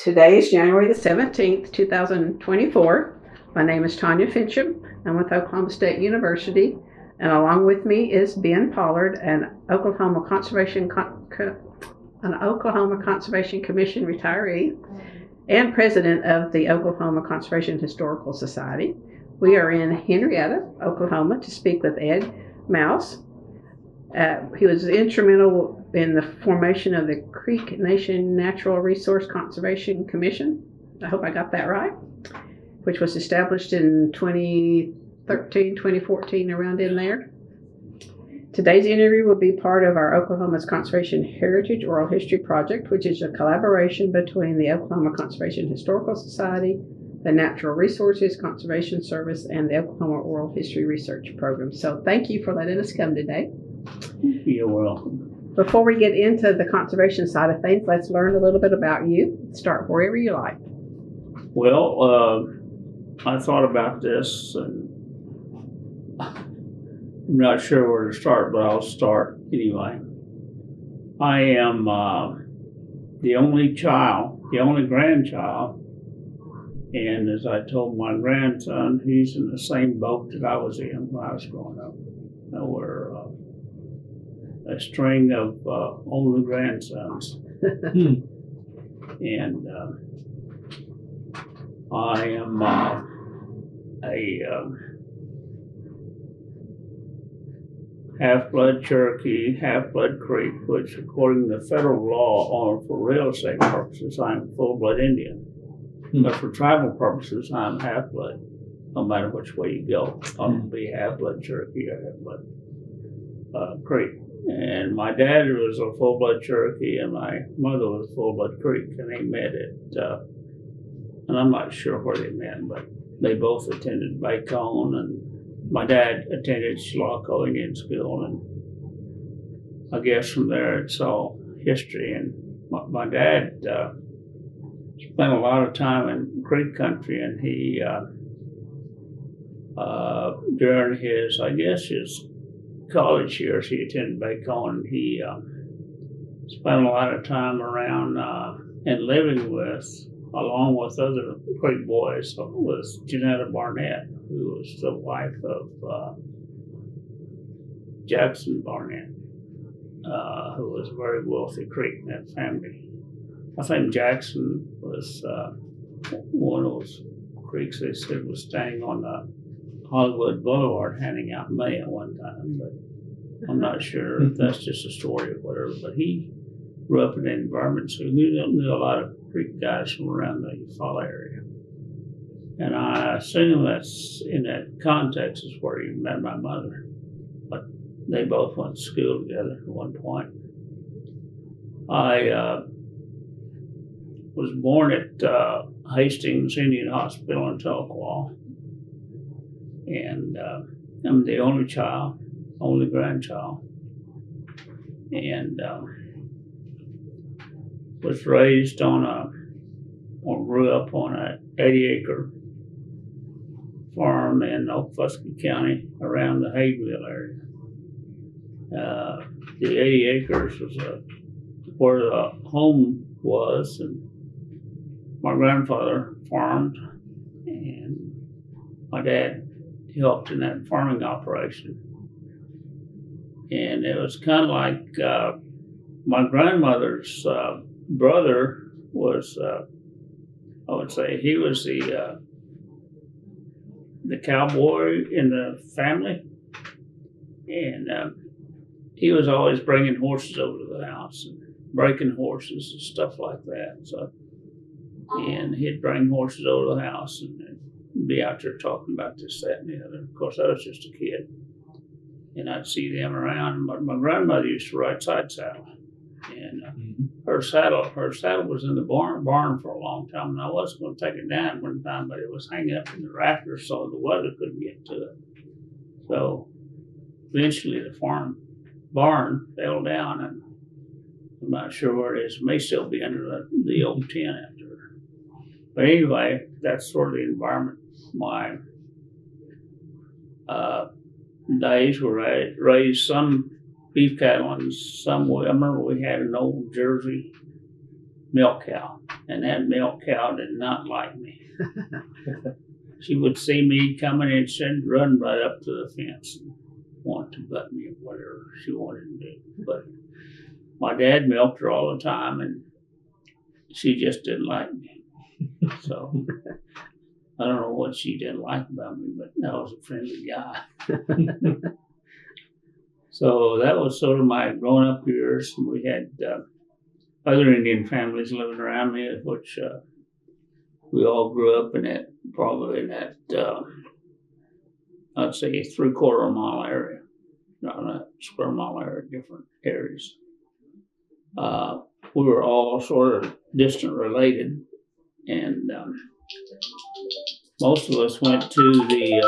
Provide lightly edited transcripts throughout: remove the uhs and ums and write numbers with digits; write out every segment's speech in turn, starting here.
Today is January the 17th, 2024. My name is Tanya Finchum. I'm with Oklahoma State University, and along with me is Ben Pollard, an Oklahoma Conservation Commission retiree and president of the Oklahoma Conservation Historical Society. We are in Henryetta, Oklahoma, to speak with Ed Mouse. He was instrumental in the formation of the Creek Nation Natural Resource Conservation Commission. I hope I got that right, which was established in 2013, 2014, around in there. Today's interview will be part of our Oklahoma's Conservation Heritage Oral History Project, which is a collaboration between the Oklahoma Conservation Historical Society, the Natural Resources Conservation Service, and the Oklahoma Oral History Research Program. So thank you for letting us come today. You're welcome. Before we get into the conservation side of things, let's learn a little bit about you. Start wherever you like. Well, I thought about this, and I'm not sure where to start, but I'll start anyway. I am the only grandchild, and as I told my grandson, he's in the same boat that I was in when I was growing up. We're a string of older grandsons. And I am a half-blood Cherokee, half-blood Creek, which according to federal law, for real estate purposes, I'm full-blood Indian. But for tribal purposes, I'm half-blood. No matter which way you go, I'll be half-blood Cherokee or half-blood Creek. And my dad was a full-blood Cherokee, and my mother was full-blood Creek, and they met at, and I'm not sure where they met, but they both attended Bacone, and my dad attended Schlocko Indian School, and I guess from there it's all history. And my dad spent a lot of time in Creek country, and he, during his, his college years, he attended Bacone. He spent a lot of time around and living with, along with other Creek boys, with Henryetta Barnett, who was the wife of Jackson Barnett, who was a very wealthy Creek in that family. I think Jackson was one of those Creeks they said was staying on the Hollywood Boulevard handing out mail one time, but I'm not sure if that's just a story or whatever. But he grew up in an environment, so he knew a lot of Creek guys from around the fall area. And I assume that's in that context is where he met my mother. But they both went to school together at one point. I was born at Hastings Indian Hospital in Tahlequah. And I'm the only child, only grandchild, and was raised grew up on a 80-acre farm in Okfuskee County around the Hayville area. The 80 acres was where the home was, and my grandfather farmed, and my dad helped in that farming operation. And it was kind of like my grandmother's brother was, I would say, he was the cowboy in the family. And he was always bringing horses over to the house and breaking horses and stuff like that. So, and he'd bring horses over to the house and be out there talking about this, that, and the other. Of course, I was just a kid, and I'd see them around. My grandmother used to ride side saddle, and her saddle was in the barn for a long time, and I wasn't going to take it down one time, but it was hanging up in the rafters so the weather couldn't get to it. So eventually the barn fell down, and I'm not sure where it is. It may still be under the old tent after. But anyway, that's sort of the environment. My days were raised some beef cattle and some. I remember we had an old Jersey milk cow, and that milk cow did not like me. She would see me coming and she'd run right up to the fence and want to butt me or whatever she wanted to do. But my dad milked her all the time, and she just didn't like me. So I don't know what she didn't like about me, but I was a friendly guy. So that was sort of my growing up years. We had other Indian families living around me, which we all grew up in that, probably in that, I'd say 3/4 mile area, not a square mile area, different areas. We were all sort of distant related, and most of us went to the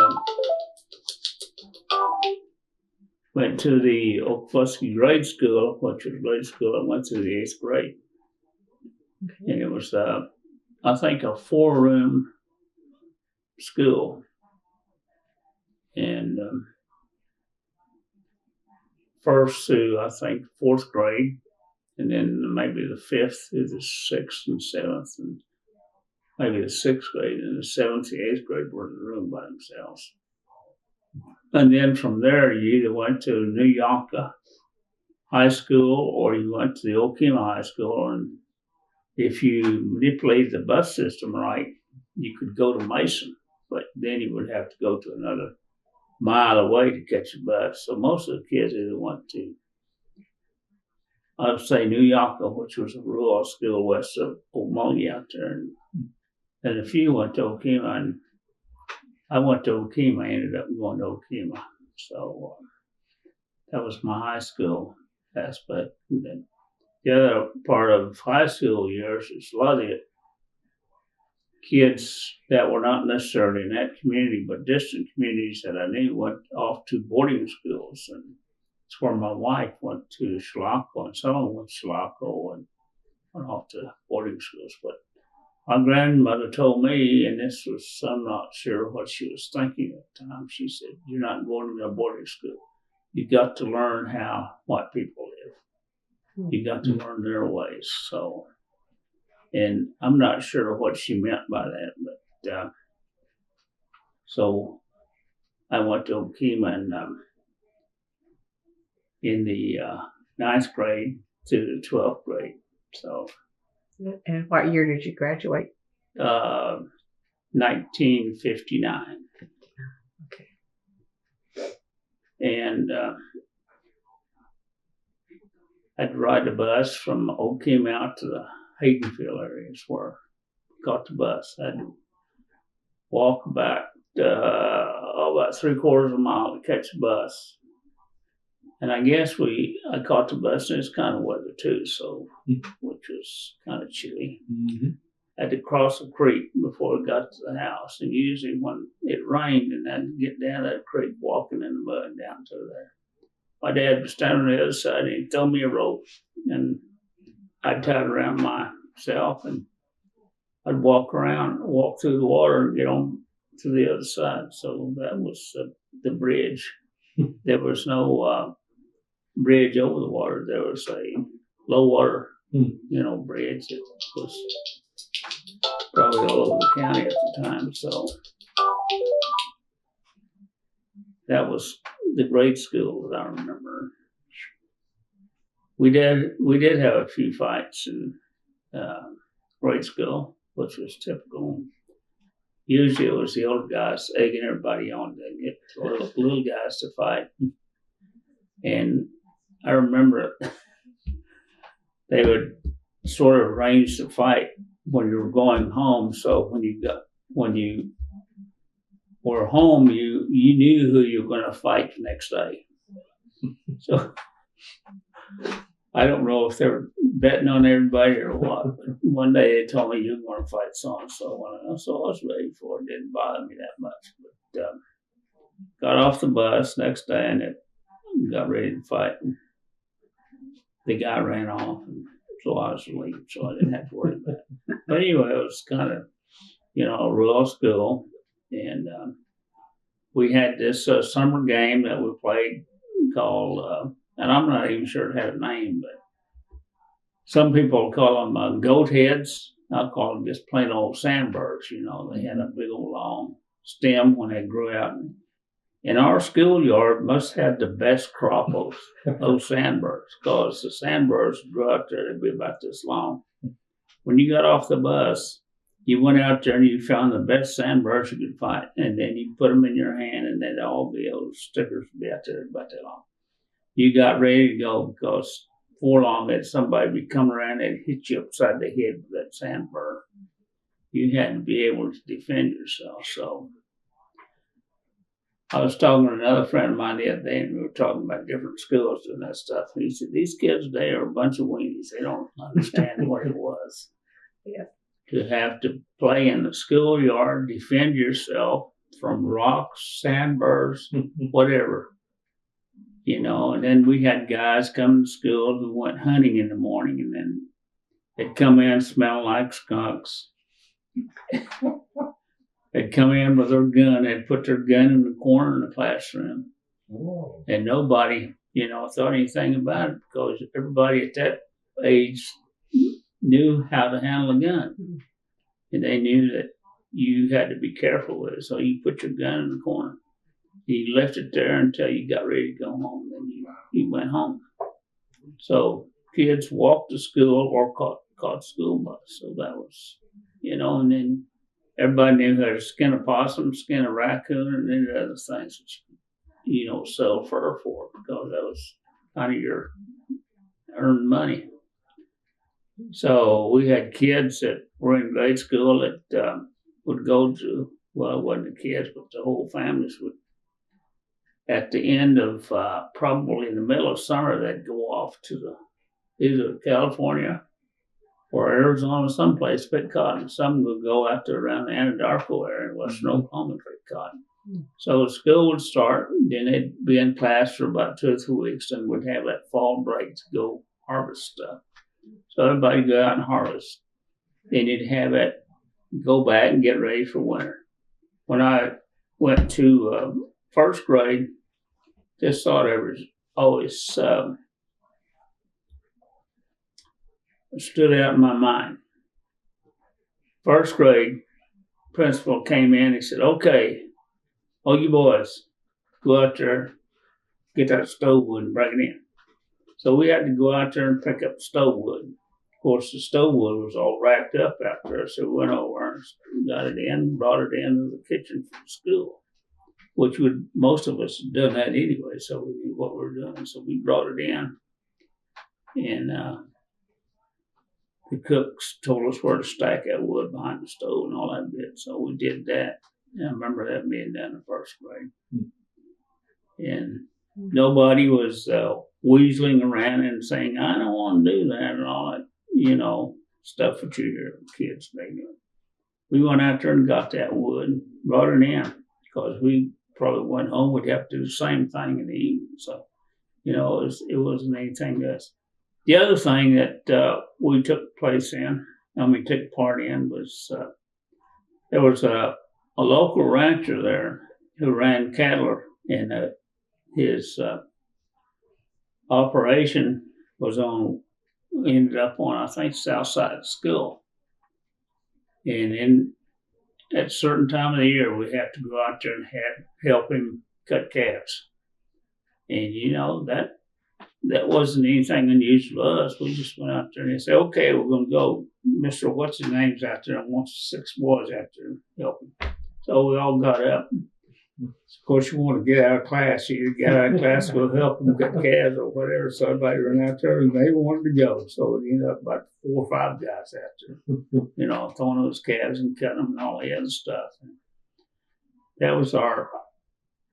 Oklahoma grade school, which was grade school. I went to the 8th grade, and it was I think a 4-room school, and first through I think 4th grade, and then maybe the 5th through the 6th and 7th, and maybe the 6th grade, and the 7th and 8th grade were in the room by themselves. And then from there, you either went to New Yonka High School or you went to the Okima High School. And if you manipulated the bus system right, you could go to Mason, but then you would have to go to another mile away to catch a bus. So most of the kids either went to, I would say, New Yonka, which was a rural school west of Omogi out there, and a few went to Okima, and I went to Okima. I ended up going to Okima. So that was my high school aspect. And then the other part of high school years is a lot of the kids that were not necessarily in that community, but distant communities that I knew went off to boarding schools. And it's where my wife went to Shalako, and some of them went to Shalako and went off to boarding schools. But my grandmother told me, and this was, I'm not sure what she was thinking at the time, she said, "You're not going to a boarding school. You got to learn how white people live. You got to learn their ways." So, and I'm not sure what she meant by that, but so I went to Okima in the 9th grade to the 12th grade. So. And what year did you graduate? 1959. Okay. And I'd ride the bus from Okima out to the Haydenfield areas where I caught the bus. I'd walk back about 3/4 mile to catch the bus. And I guess I caught the bus, and it's kind of weather too, so which was kind of chilly. Mm-hmm. I had to cross a creek before I got to the house, and usually when it rained and I'd get down that creek walking in the mud down to there, my dad was standing on the other side, and he'd throw me a rope, and I'd tie it around myself, and I'd walk through the water and get on to the other side. So that was the bridge. There was no bridge over the water. There was a low water, bridge that was probably all over the county at the time. So that was the grade school that I remember. We did have a few fights in grade school, which was typical. Usually it was the older guys egging everybody on to get the little guys to fight. And I remember they would sort of arrange the fight when you were going home. So when you were home, you knew who you were going to fight the next day. So I don't know if they were betting on everybody or what, but one day they told me you were going to fight so-and-so. So I was ready for it. It didn't bother me that much. But got off the bus next day and it got ready to fight. And the guy ran off, and so I was asleep, so I didn't have to worry about it. But anyway, it was kind of, a rural school. And we had this summer game that we played called, and I'm not even sure it had a name, but some people call them goat heads. I call them just plain old sandburrs. They had a big old long stem when they grew out. And our schoolyard must have the best crop of those sandburrs, because the sandburrs grew out there, they'd be about this long. When you got off the bus, you went out there and you found the best sandburrs you could find, and then you put them in your hand, and they'd all be those stickers would be out there about that long. You got ready to go, because before long that somebody would come around and hit you upside the head with that sandburr. You had to be able to defend yourself. So I was talking to another friend of mine the other day, and we were talking about different schools and that stuff. And he said, these kids today are a bunch of weenies. They don't understand what it was. Yeah. To have to play in the schoolyard, defend yourself from rocks, sandburrs, whatever. And then we had guys come to school who went hunting in the morning, and then they'd come in smelling like skunks. They'd come in with their gun, they'd put their gun in the corner in the classroom. Whoa. And nobody, thought anything about it, because everybody at that age knew how to handle a gun. And they knew that you had to be careful with it. So you put your gun in the corner. You left it there until you got ready to go home. Then you went home. So kids walked to school or caught school bus. So that was, and then everybody knew how to skin a possum, skin a raccoon, and then other things that sell fur for, because that was kind of your earned money. So we had kids that were in grade school that would go to, well, it wasn't the kids, but the whole families would, at the end of probably in the middle of summer, they'd go off to either California or Arizona, someplace, pick cotton. Some would go out there around the Anadarko area in western Oklahoma and pick cotton. So the school would start, then they'd be in class for about 2 or 3 weeks, and would have that fall break to go harvest stuff. So everybody go out and harvest. Then you'd have it, go back and get ready for winter. When I went to first grade, this thought always stood out in my mind. First grade, principal came in, he said, okay, all you boys, go out there, get that stove wood and bring it in. So we had to go out there and pick up stove wood. Of course, the stove wood was all racked up out there, so we went over and got it in, brought it into the kitchen from school, which most of us had done that anyway, so we knew what we were doing. So we brought it in, and the cooks told us where to stack that wood behind the stove and all that bit. So we did that. And I remember that being done in first grade. And nobody was weaseling around and saying, I don't want to do that and all that, stuff that you hear kids making. We went out there and got that wood, brought it in, because we probably went home, we'd have to do the same thing in the evening. So, it wasn't anything else. The other thing that we took part in was there was a local rancher there who ran cattle, and his operation ended up on, I think, south side of school. And then at a certain time of the year, we have to go out there and help him cut calves. And, that wasn't anything unusual to us. We just went out there and they said, okay, we're going to go. Mr. What's his name's out there and wants 6 boys out there and help him. So we all got up. Of course, you want to get out of class. You get out of class, go help them cut calves or whatever. So everybody ran out there and they wanted to go. So it ended up about 4 or 5 guys out there, throwing those calves and cutting them and all the other stuff. And that was our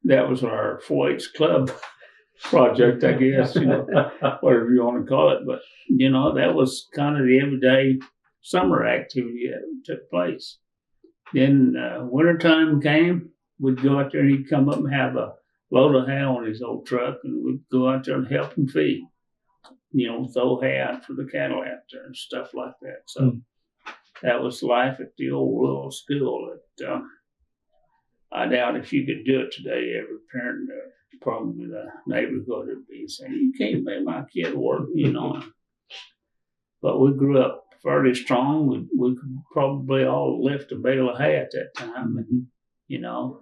4-H club project, I guess, whatever you want to call it. But, that was kind of the everyday summer activity that took place. Then wintertime came, we'd go out there and he'd come up and have a load of hay on his old truck, and we'd go out there and help him feed, throw hay out for the cattle out there and stuff like that. So that was life at the old rural school. That I doubt if you could do it today, every parent probably the neighborhood would be saying, you can't make my kid work, But But we grew up fairly strong. We could probably all lift a bale of hay at that time, and you know.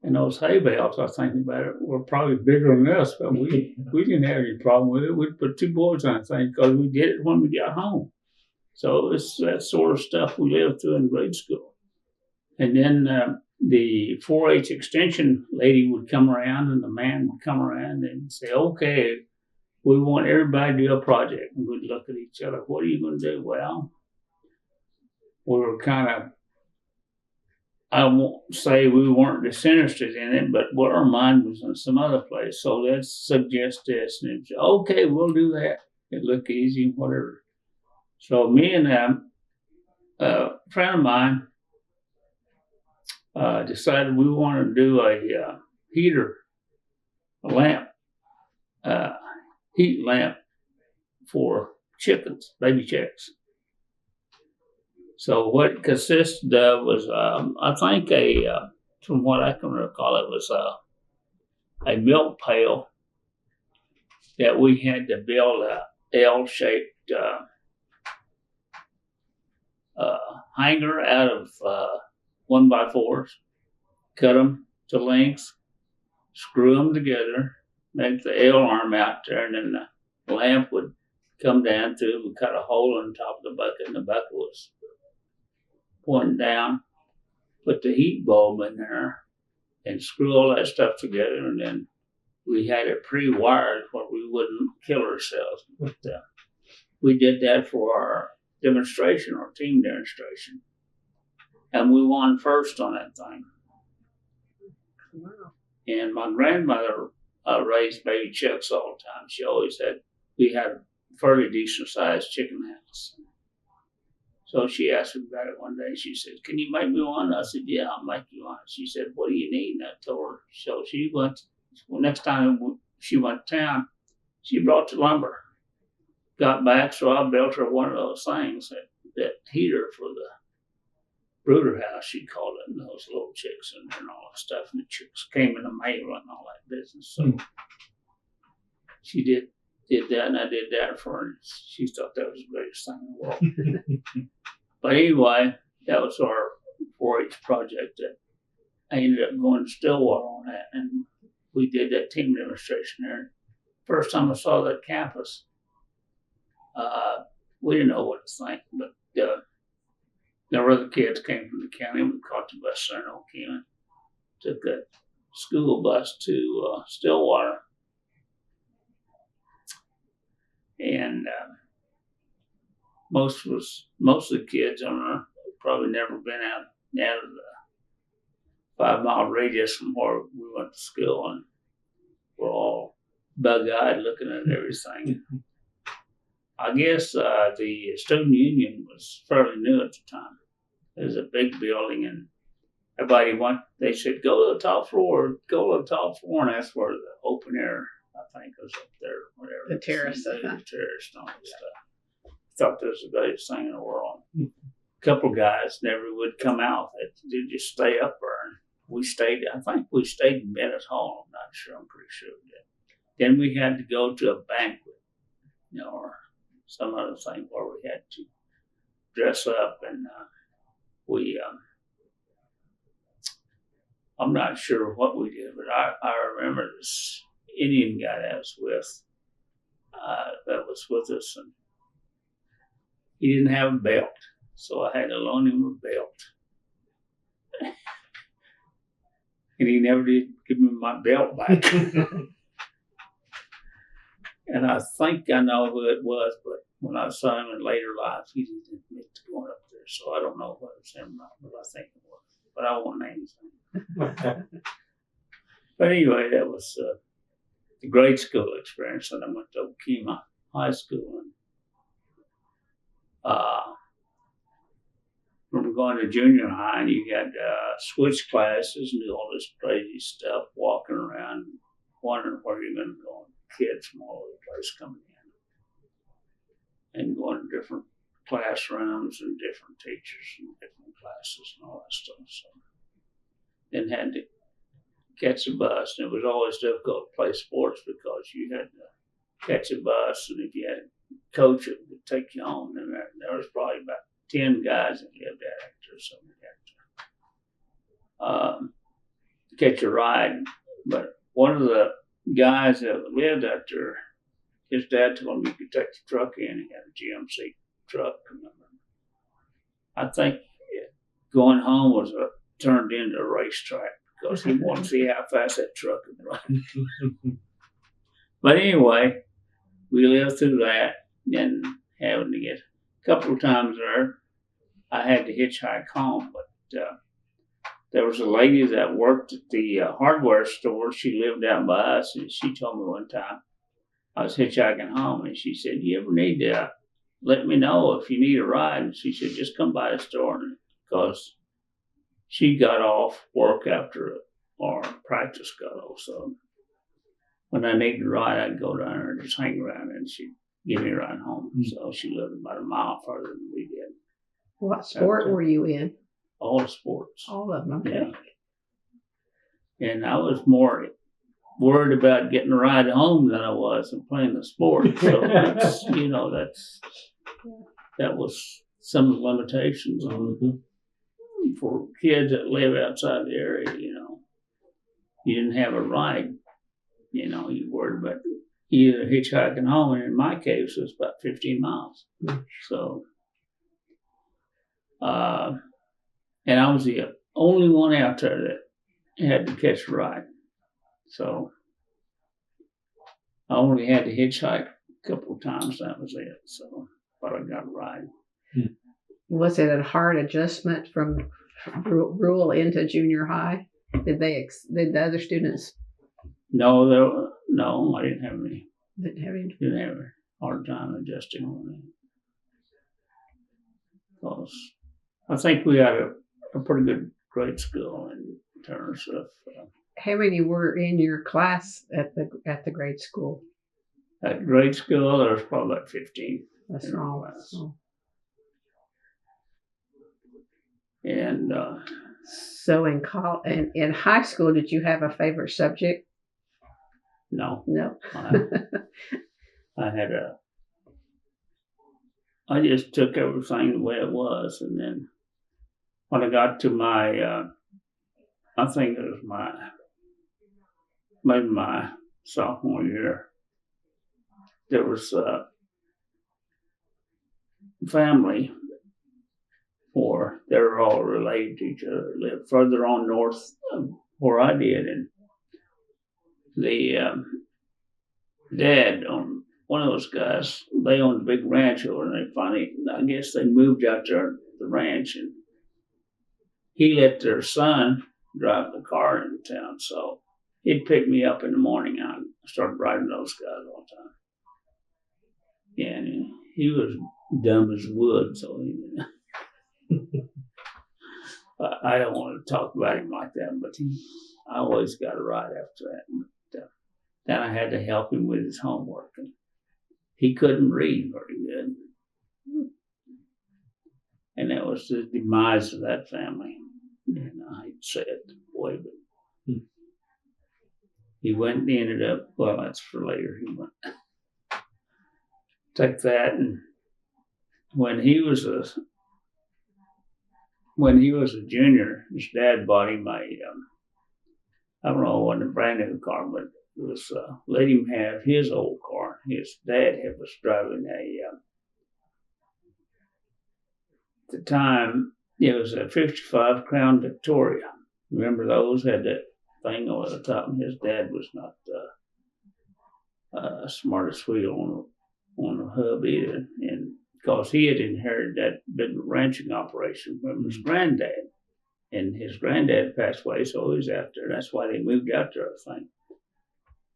And those hay bales, I think about it, were probably bigger than us, but we didn't have any problem with it. We'd put 2 boys on the thing because we did it when we got home. So it's that sort of stuff we lived through in grade school. And then the 4-H extension lady would come around, and the man would come around and say, okay, we want everybody to do a project. And we'd look at each other, what are you going to do? Well, we were kind of, I won't say we weren't disinterested in it, but what our mind was in some other place. So let's suggest this. And it's, okay, we'll do that. It looked easy, whatever. So me and a friend of mine decided we wanted to do a heater, a lamp, heat lamp for chickens, baby chicks. So what it consisted of was, I think from what I can recall, it was a milk pail that we had to build a L-shaped hanger out of 1x4s, cut them to lengths, screw them together, make the L arm out there, and then the lamp would come down through. We cut a hole in the top of the bucket, and the bucket was pointing down, put the heat bulb in there, and screw all that stuff together, and then we had it pre-wired where we wouldn't kill ourselves. But we did that for our demonstration, our team demonstration, and we won first on that thing. Wow. And my grandmother raised baby chicks all the time. She always had, we had a fairly decent sized chicken house. So she asked me about it one day. She said, can you make me one? I said, yeah, I'll make you one. She said, what do you need? And I told her. So she went, well, next time she went to town, she brought the lumber. Got back, so I built her one of those things, that heater for the brooder house, she called it, and those little chicks in there and all that stuff. And the chicks came in the mail and all that business. So she did that, and I did that for her. She thought that was the greatest thing in the world. But anyway, that was our 4-H project that I ended up going to Stillwater on that, and we did that team demonstration there. First time I saw that campus, we didn't know what to think, but there were other kids came from the county. We caught the bus there in Okemah, took a school bus to Stillwater, and most of the kids on there probably never been out of the 5-mile radius from where we went to school, and we're all bug-eyed looking at everything. I guess the student union was fairly new at the time. It was a big building, and everybody they said, go to the top floor, and that's where the open air, I think, was up there, whatever. The terrace. The terrace and all that stuff. Thought that was the greatest thing in the world. A couple guys never would come out. They'd just stay up there. And we stayed, I think we stayed in Bennett Hall. I'm not sure. I'm pretty sure we did. Then we had to go to a banquet, or some other thing where we had to dress up, and I'm not sure what we did, but I remember this Indian guy that was with us, and he didn't have a belt, so I had to loan him a belt. And he never did give me my belt back. And I think I know who it was, but when I saw him in later life, he didn't admit to going up there, so I don't know whether it's him or not, but I think it was. But I won't name his name. But anyway, that was the grade school experience, and I went to Okemah High School, and from going to junior high, and you had switch classes and do all this crazy stuff, walking around, wondering where you're going to go. Kids from all over the place coming in, and going to different classrooms and different teachers and different classes and all that stuff. So then had to catch a bus, and it was always difficult to play sports because you had to catch a bus, and if you had coach that would take you home. And there was probably about 10 guys that lived out there, so we had to catch a ride. But one of the guys that lived out there, his dad told him you could take the truck in. He had a GMC truck. I think going home was turned into a racetrack because he wanted to see how fast that truck could run. But anyway, we lived through that, and having to get a couple of times there, I had to hitchhike home. But there was a lady that worked at the hardware store. She lived out by us, and she told me one time I was hitchhiking home, and she said, "You ever need to let me know if you need a ride?" And she said, "Just come by the store," because she got off work after our practice got off. So when I needed a ride, I'd go down there and just hang around, and she'd give me a ride home. So she lived about a mile further than we did. What sport were you in? All the sports. All of them, okay. Yeah. And I was more worried about getting a ride home than I was in playing the sport. So that's, that was some of the limitations for kids that live outside the area. You didn't have a ride. You worried about either hitchhiking home, and in my case, it was about 15 miles. So, and I was the only one out there that had to catch a ride. So I only had to hitchhike a couple of times. That was it. So, but I got a ride. Was it a hard adjustment from rural into junior high? Did the other students? No, I didn't have any. Didn't have a hard time adjusting on it. Because I think we had a pretty good grade school in terms of. How many were in your class at the grade school? At grade school, there was probably about 15. That's small. Oh. And so in high school, did you have a favorite subject? No. I just took everything the way it was, and then when I got to my, I think it was maybe my sophomore year, there was a family, or they were all related to each other, lived further on north where I did, and the dad on one of those guys, they owned a big ranch over, and they finally, I guess they moved out there to the ranch, and he let their son drive the car into town. So he'd pick me up in the morning, and I started riding those guys all the time. Yeah, and he was dumb as wood, so I don't want to talk about him like that, but I always got a ride after that. But, then I had to help him with his homework, and he couldn't read very good. And that was the demise of that family. And I hate to say it that way, but he went and ended up, well, that's for later. He went, take that, and when he was a junior, his dad bought him I don't know, it wasn't a brand new car, but it was let him have his old car. His dad was driving at the time, it was a 55 Crown Victoria. Remember those? Had that thing over the top, and his dad was not smartest wheel on the hub either. And because he had inherited that big ranching operation from his granddad. And his granddad passed away, so he was out there. That's why they moved out there, I think.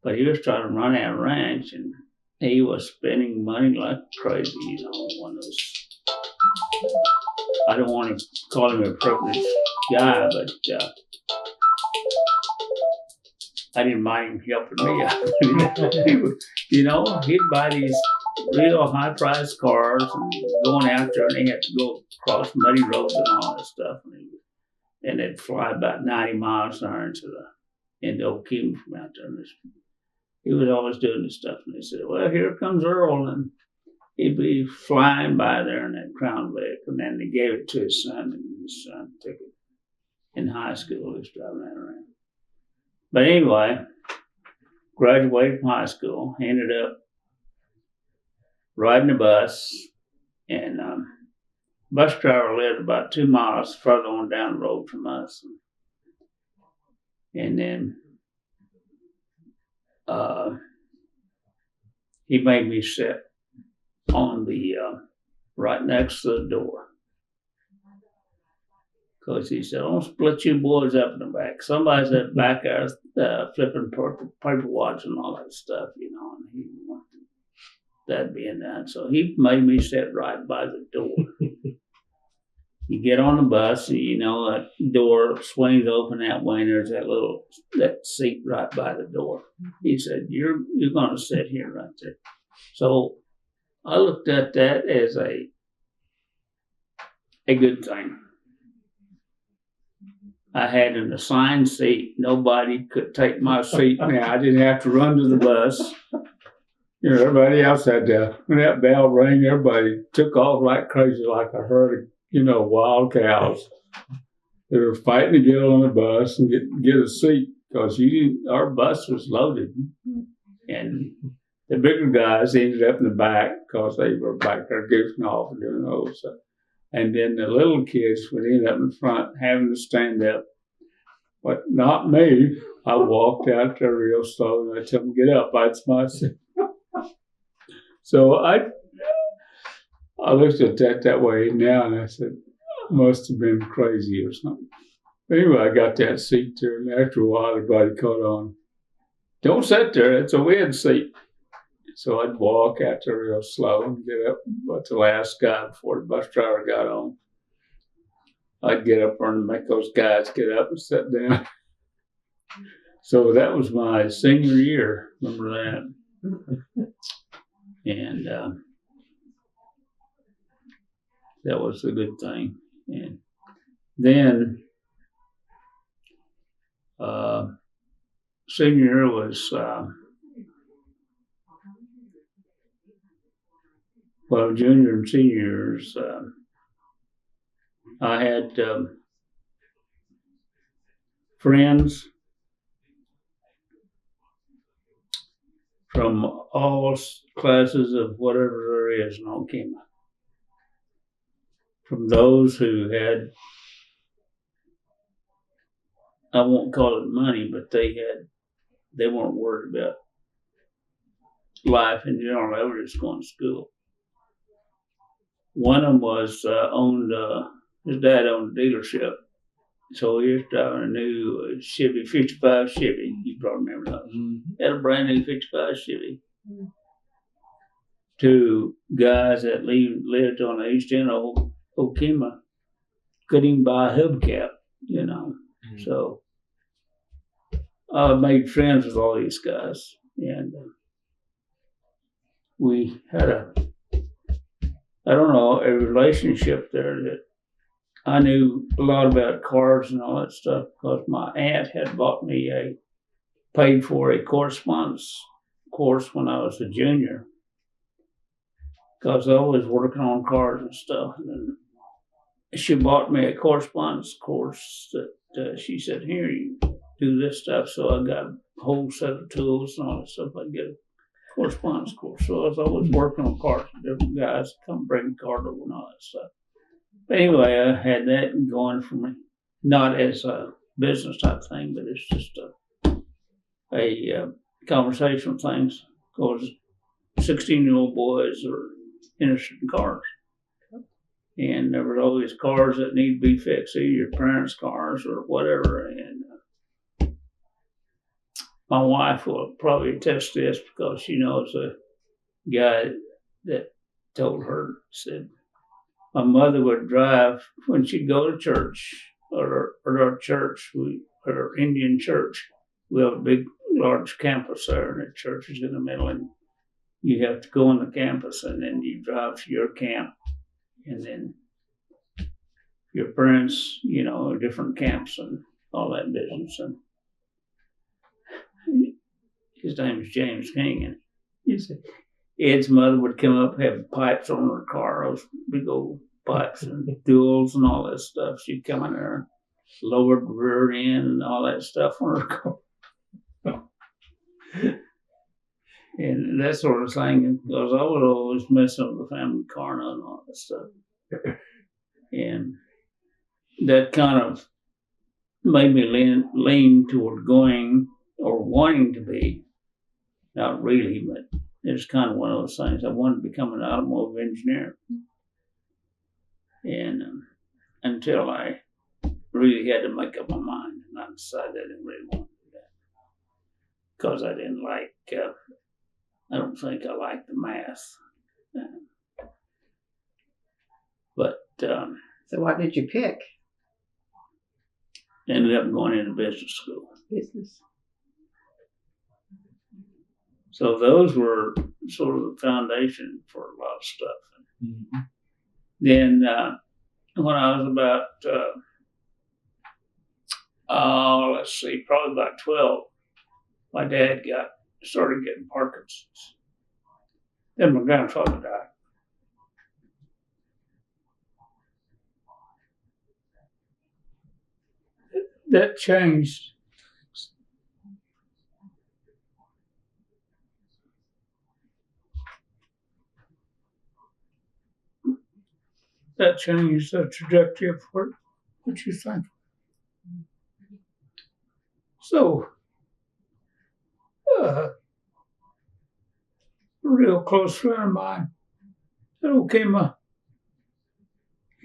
But he was trying to run that ranch, and he was spending money like crazy, one of those. I don't want to call him a privileged guy, but I didn't mind him helping me out. He'd buy these real high-priced cars and going out there, and they had to go across muddy roads and all that stuff. And they'd fly about 90 miles an hour into Okeem from out there. And he was always doing this stuff. And they said, well, here comes Earl. And he'd be flying by there in that Crown Vic, and then they gave it to his son, and his son took it in high school. He was driving that around. But anyway, graduated from high school, ended up riding a bus, and bus driver lived about 2 miles further on down the road from us. And then he made me sit on the right next to the door. Because he said, I'll split you boys up in the back. Somebody's at the back there flipping paper wads and all that stuff, you know, and he wanted that being done. So he made me sit right by the door. You get on the bus, and you know that door swings open that way, and there's that seat right by the door. He said, "You're going to sit here right there." So I looked at that as a good thing. I had an assigned seat. Nobody could take my seat now. I didn't have to run to the bus. You know, everybody else had to. When that bell rang, everybody took off like crazy, like a herd of, you know, wild cows. They were fighting to get on the bus and get a seat because our bus was loaded. And the bigger guys ended up in the back because they were back there goofing off and doing those stuff. And then the little kids would end up in front having to stand up. But not me. I walked out there real slow and I told them, get up, that's my seat. So I looked at that way now and I said, I must have been crazy or something. Anyway, I got that seat there, and after a while, everybody caught on. Don't sit there, it's a wind seat. So I'd walk out there real slow and get up, but the last guy before the bus driver got on, I'd get up there and make those guys get up and sit down. So that was my senior year, remember that? And that was a good thing. And then senior year was, junior and senior years, I had friends from all classes of whatever there is in Okima. From those who had, I won't call it money, but they weren't worried about life in general. They were just going to school. One of them was his dad owned a dealership. So he was driving a new Chevy, 55 Chevy. You probably remember those. Mm-hmm. Had a brand new 55 Chevy. Mm-hmm. Two guys that lived on the east end of Okima couldn't even buy a hubcap, you know. Mm-hmm. So I made friends with all these guys. And we had a relationship there that I knew a lot about cars and all that stuff because my aunt had bought me paid for a correspondence course when I was a junior because I was working on cars and stuff. And she bought me a correspondence course that she said, here, you do this stuff. So I got a whole set of tools and all that stuff. I get a correspondence course. So I was always working on cars with different guys, come bring cars over and all that stuff. But anyway, I had that going for me, not as a business type thing, but it's just a conversational things. Because 16-year-old boys are interested in cars. And there were always cars that need to be fixed, either your parents' cars or whatever. And my wife will probably attest to this because she knows a guy that told her, said, my mother would drive when she'd go to church or our church, our Indian church. We have a big, large campus there, and the church is in the middle, and you have to go on the campus, and then you drive to your camp, and then your parents, you know, different camps and all that business. And his name is James King, and he said, Ed's mother would come up having pipes on her car, those big old pipes and duals and all that stuff. She'd come in there, lowered the rear end and all that stuff on her car. And that sort of thing, because I was always messing with the family car and all that stuff. And that kind of made me lean toward going or wanting to be, not really, but it's kind of one of those things. I wanted to become an automotive engineer. And until I really had to make up my mind, and I decided I didn't really want to do that. Because I didn't like, I don't think I liked the math. But So what did you pick? Ended up going into business school. Business. So those were sort of the foundation for a lot of stuff. Mm-hmm. Then when I was about, probably about 12, my dad started getting Parkinson's. Then my grandfather died. That changed. That changed the trajectory of what you think. So, a real close friend of mine, he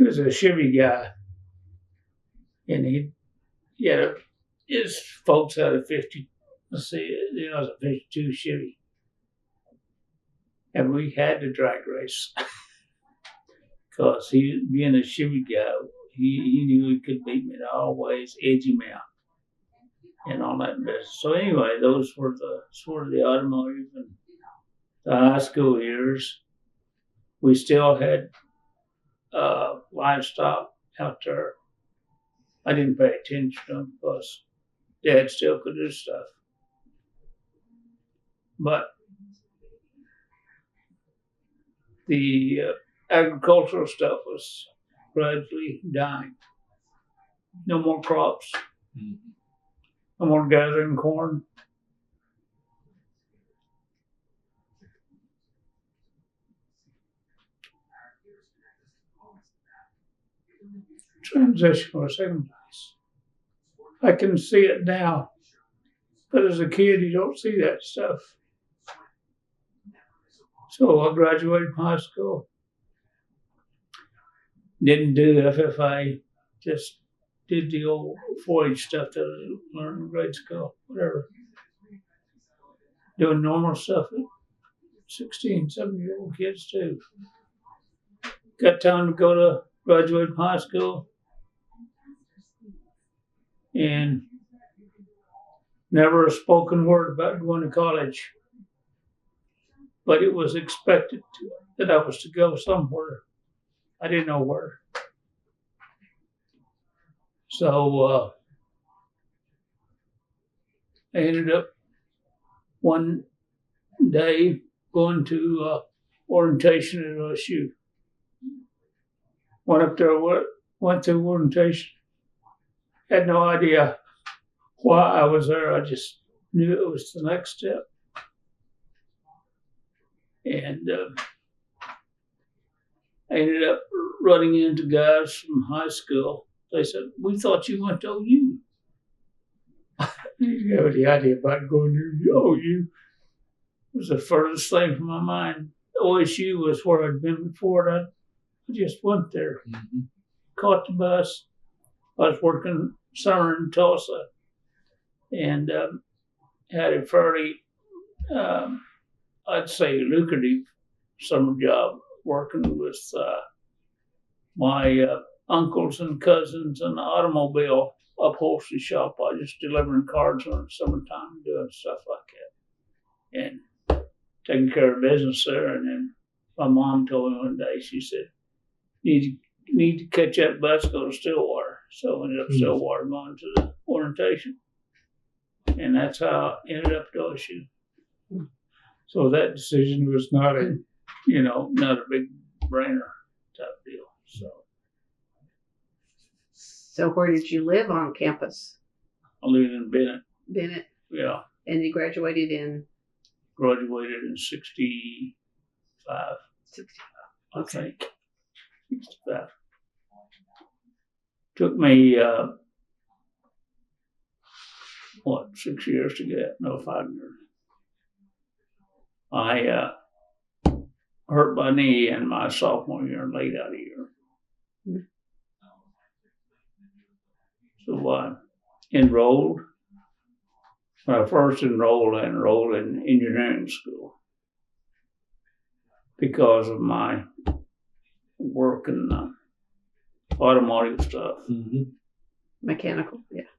was a Chevy guy, and his folks had a 52 Chevy, and we had to drag race. Because he, being a Chevy guy, he knew he could beat me in all ways, edge him out, and all that business. So anyway, those were sort of the automotive and the high school years. We still had livestock out there. I didn't pay attention to them because Dad still could do stuff. But the agricultural stuff was gradually dying. No more crops. Mm-hmm. No more gathering corn. Transition was taking place. I can see it now, but as a kid, you don't see that stuff. So I graduated from high school. Didn't do FFA, just did the old 4-H stuff that I learned in grade school, whatever. Doing normal stuff with 16, 17-year-old kids too. Got time to go to graduate from high school and never a spoken word about going to college. But it was expected that I was to go somewhere. I didn't know where. So I ended up one day going to orientation at OSU. Went up there, went through orientation. Had no idea why I was there. I just knew it was the next step. And I ended up running into guys from high school. They said, "We thought you went to OU." You have any idea about going to OU? It was the furthest thing from my mind. OSU was where I'd been before. I just went there, caught the bus. I was working summer in Tulsa and had a fairly, I'd say, lucrative summer job working with my uncles and cousins in the automobile upholstery shop. I was just delivering cars in the summertime, doing stuff like that, and taking care of business there. And then my mom told me one day, she said, "You need to catch that bus, go to Stillwater." So I ended up Stillwater, going to the orientation, and that's how I ended up at OSU. So that decision was not a, not a big brainer type deal. So where did you live on campus? I lived in Bennett. Bennett. Yeah. And you graduated in? Graduated in 65. 65. I think. 65. Took me, 6 years to get? No, 5 years. I hurt my knee in my sophomore year and laid out a year. Mm-hmm. So I enrolled. When I first enrolled, I enrolled in engineering school because of my work in automotive stuff. Mm-hmm. Mechanical, yeah.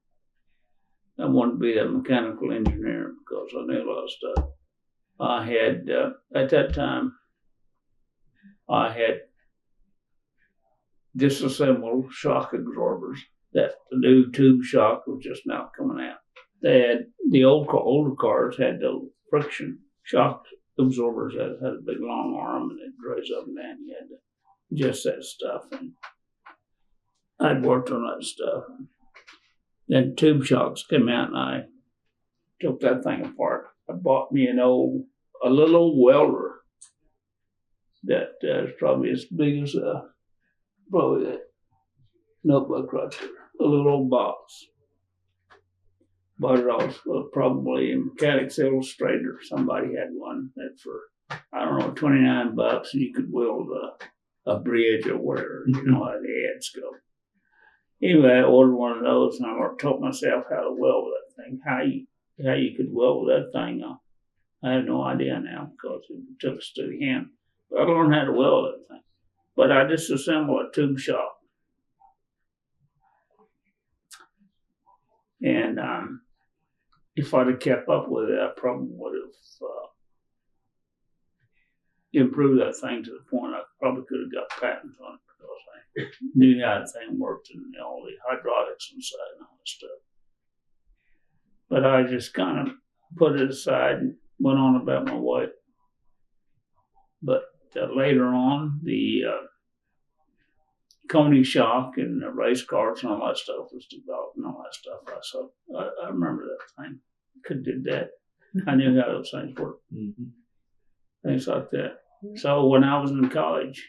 I wanted to be a mechanical engineer because I knew a lot of stuff. I had, at that time, I had disassembled shock absorbers. That the new tube shock was just now coming out. They had, the older cars had the friction shock absorbers that had a big long arm and it draws up and down. You had to adjust that stuff. And I'd worked on that stuff. Then tube shocks came out and I took that thing apart. I bought me a little old welder that is probably as big as probably that notebook right there. A little old box. Bought it off probably in Mechanics Illustrator. Somebody had one that for, I don't know, $29 and you could weld a bridge or whatever, how the ads go. Anyway, I ordered one of those and I taught myself how to weld that thing. How you could weld that thing. I have no idea now because it took a steady hand. But I learned how to weld that thing. But I disassembled a tube shock. And if I'd have kept up with it, I probably would have improved that thing to the point I probably could have got patents on it because I knew how the thing worked and all the hydraulics inside and all that stuff. But I just kind of put it aside and went on about my way. But later on, the Coney shock and the race cars and all that stuff was developed and all that stuff. I remember that thing. Could have did that. I knew how those things worked. Mm-hmm. Things like that. So when I was in college,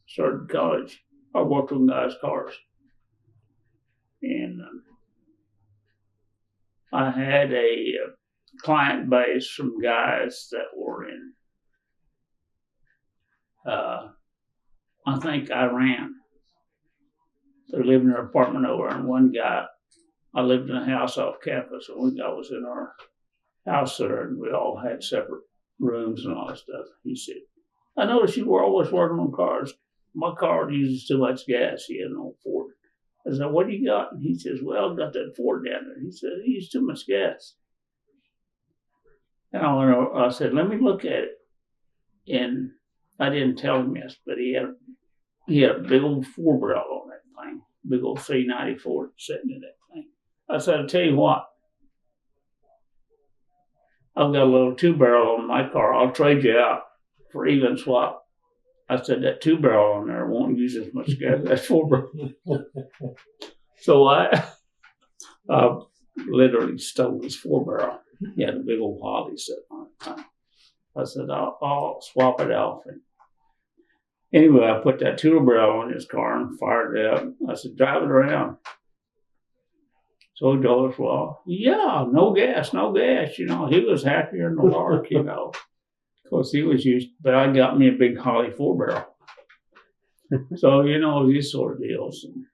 started college, I worked on guys' cars. And I had a client base from guys that were in, I think, Iran. They lived in their apartment over, and one guy, I lived in a house off campus, and one guy was in our house there, and we all had separate rooms and all that stuff. He said, I noticed you were always working on cars. My car uses too much gas. He had an old Ford. I said, what do you got? And he says, well, I've got that Ford down there. He said, he uses too much gas. And I said, let me look at it. And I didn't tell him this, but he had a big old 4-barrel on that thing. Big old C94 sitting in that thing. I said, I'll tell you what. I've got a little 2-barrel on my car. I'll trade you out for even swap. I said, that 2-barrel on there won't use as much gas. That's 4-barrel. So I literally stole his 4-barrel. He had a big old Holly sitting on it. I said, I'll swap it off. And anyway, I put that 2-barrel on his car and fired it up. I said, drive it around. So he told us, well, yeah, no gas. He was happier than the lark, Of course, he was used, but I got me a big Holly 4-barrel. So, these sort of deals. And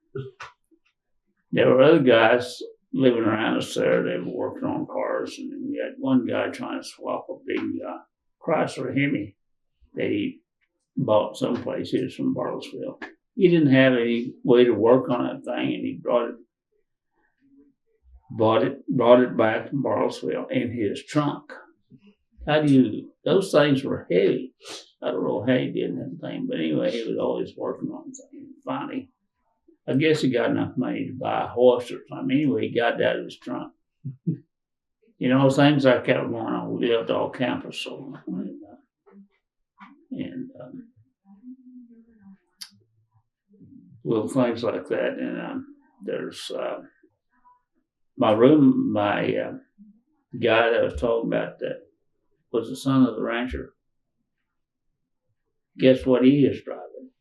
there were other guys living around us there. They were working on cars. And then we had one guy trying to swap a big Chrysler Hemi that he bought someplace. He was from Bartlesville. He didn't have any way to work on that thing, and he brought it back from Bartlesville in his trunk. Those things were heavy. I don't know how he did anything, but anyway, he was always working on things. Finally, I guess he got enough money to buy a horse or something. Anyway, he got that out of his trunk. you know, things like that were going on. We lived off campus, so little things like that. And there's my guy that I was talking about that was the son of the rancher. Guess what he is driving?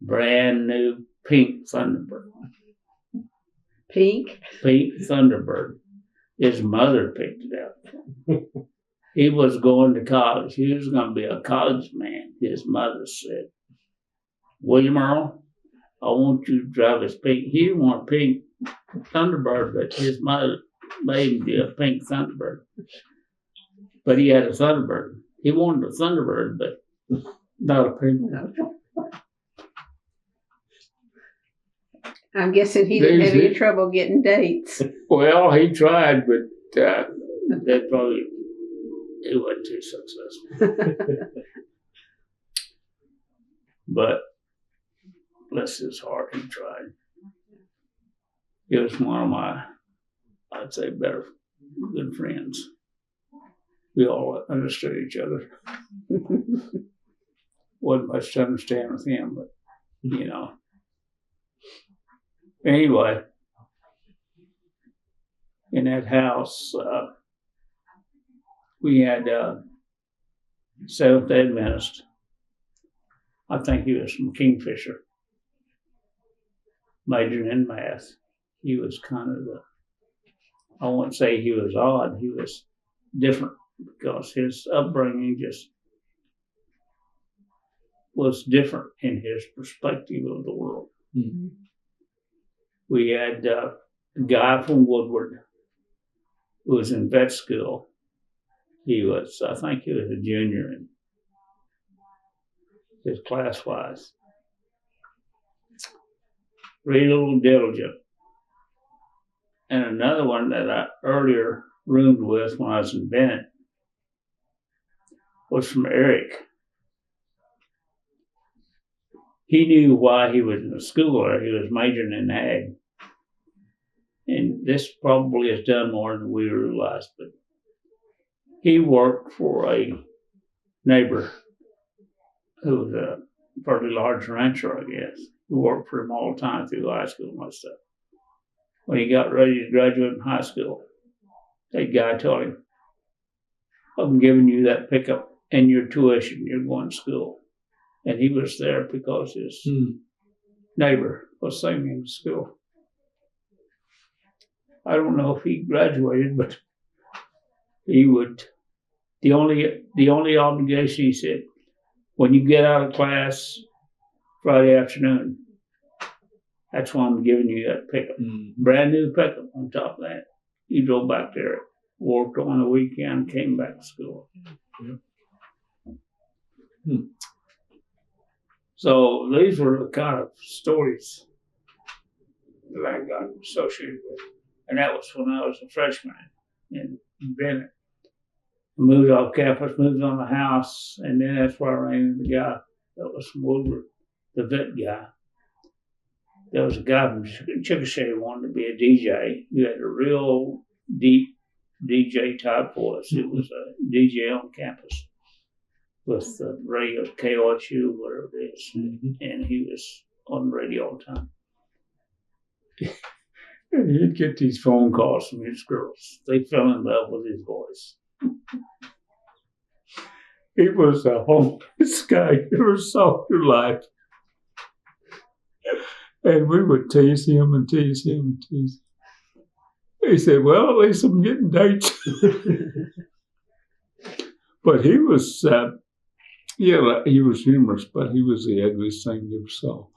Brand new pink Thunderbird. Pink Thunderbird. His mother picked it up. He was going to college. He was going to be a college man. His mother said, William Earl, I want you to drive this pink. He didn't want a pink Thunderbird, but his mother made him be a pink Thunderbird. But he had a Thunderbird. He wanted a Thunderbird, but not a pink one. I'm guessing he didn't have any trouble getting dates. Well, he tried, but that probably he wasn't too successful. But bless his heart, he tried. He was one of my, I'd say, better good friends. We all understood each other. Wasn't much to understand with him, but you know. Anyway, in that house, we had Seventh-day Adventist. I think he was from Kingfisher, majoring in math. He was kind of I won't say he was odd, he was different because his upbringing just was different in his perspective of the world. Mm-hmm. We had a guy from Woodward who was in vet school. I think he was a junior in his class-wise. Really a little diligent. And another one that I earlier roomed with when I was in Bennett was from Eric. He knew why he was in the school there. He was majoring in ag. And this probably is done more than we realized, but he worked for a neighbor who was a fairly large rancher, I guess, who worked for him all the time through high school and stuff. When he got ready to graduate in high school, that guy told him, I'm giving you that pickup and your tuition, you're going to school. And he was there because his neighbor was sending him to school. I don't know if he graduated, but he would. The only obligation, he said, when you get out of class Friday afternoon, that's why I'm giving you that pickup. Brand new pickup on top of that. He drove back there, worked on the weekend, came back to school. Yeah. So these were the kind of stories that I got associated with. And that was when I was a freshman in Bennett. I moved off campus, moved on the house, and then that's where I ran into the guy that was from Woodward, the vet guy. There was a guy from Chickasha who wanted to be a DJ. He had a real deep DJ type voice. It was a DJ on campus with the radio, KOHU, whatever it is. Mm-hmm. And he was on the radio all the time. And he'd get these phone calls from his girls. They fell in love with his voice. He was a homeless guy. He was so life. And we would tease him and tease him and tease him. He said, well, at least I'm getting dates. But he was, he was humorous, but he was the ugliest thing you ever saw.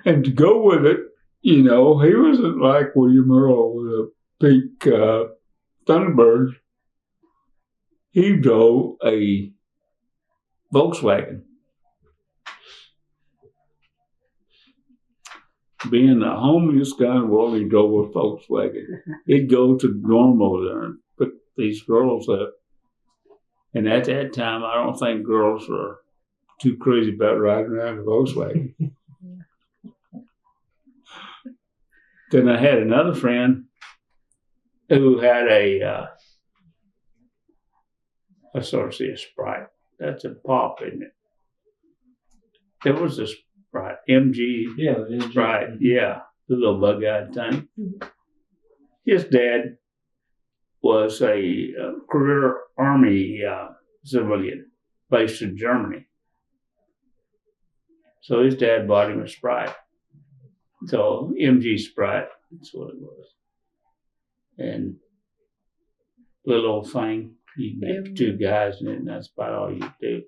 And to go with it, you know, he wasn't like William Earl with a pink Thunderbird. He drove a Volkswagen. Being the homeliest guy in the world, he drove a Volkswagen. He'd go to Normal there and pick these girls up. And at that time, I don't think girls were too crazy about riding around a Volkswagen. Then I had another friend who had a sort of see a Sprite. That's a pop, isn't it? There was a Sprite, MG Sprite, yeah, the little bug-eyed thing. His dad was a career Army civilian based in Germany. So his dad bought him a Sprite. So MG Sprite, that's what it was. And little old thing, you can get 2 guys in it, and that's about all you do.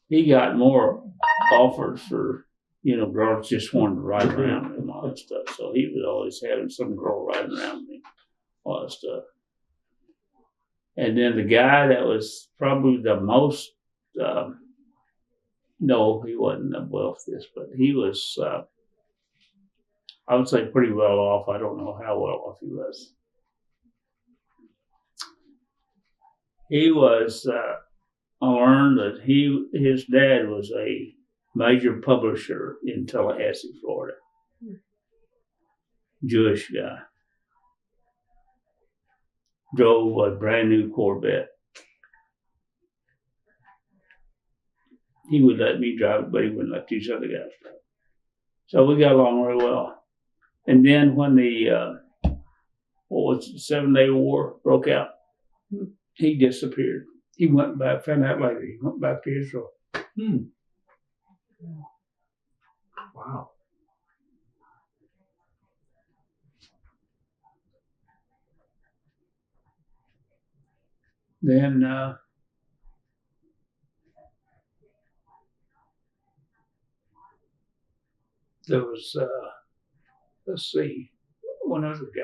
He got more offers for, girls just wanted to ride around with him and all that stuff. So he was always having some girl riding around with him, all that stuff. And then the guy that was probably the most, no, he wasn't the wealthiest, but he was, I would say pretty well off. I don't know how well off he was. He was, I learned that his dad was a major publisher in Tallahassee, Florida. Jewish guy. Drove a brand new Corvette. He would let me drive it, but he wouldn't let these other guys drive it. So we got along really well. And then when the 7-Day War broke out, he disappeared. He went back, found out later, he went back to Israel. Wow. Then there was, let's see, one other guy.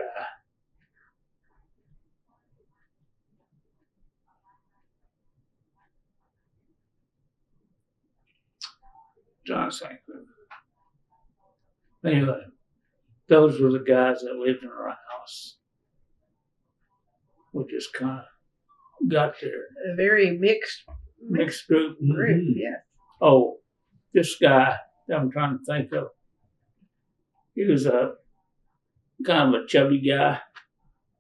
John St. Anyway, those were the guys that lived in our house. We just kind of got there. A very mixed group. yeah. Oh, this guy that I'm trying to think of, he was a kind of a chubby guy,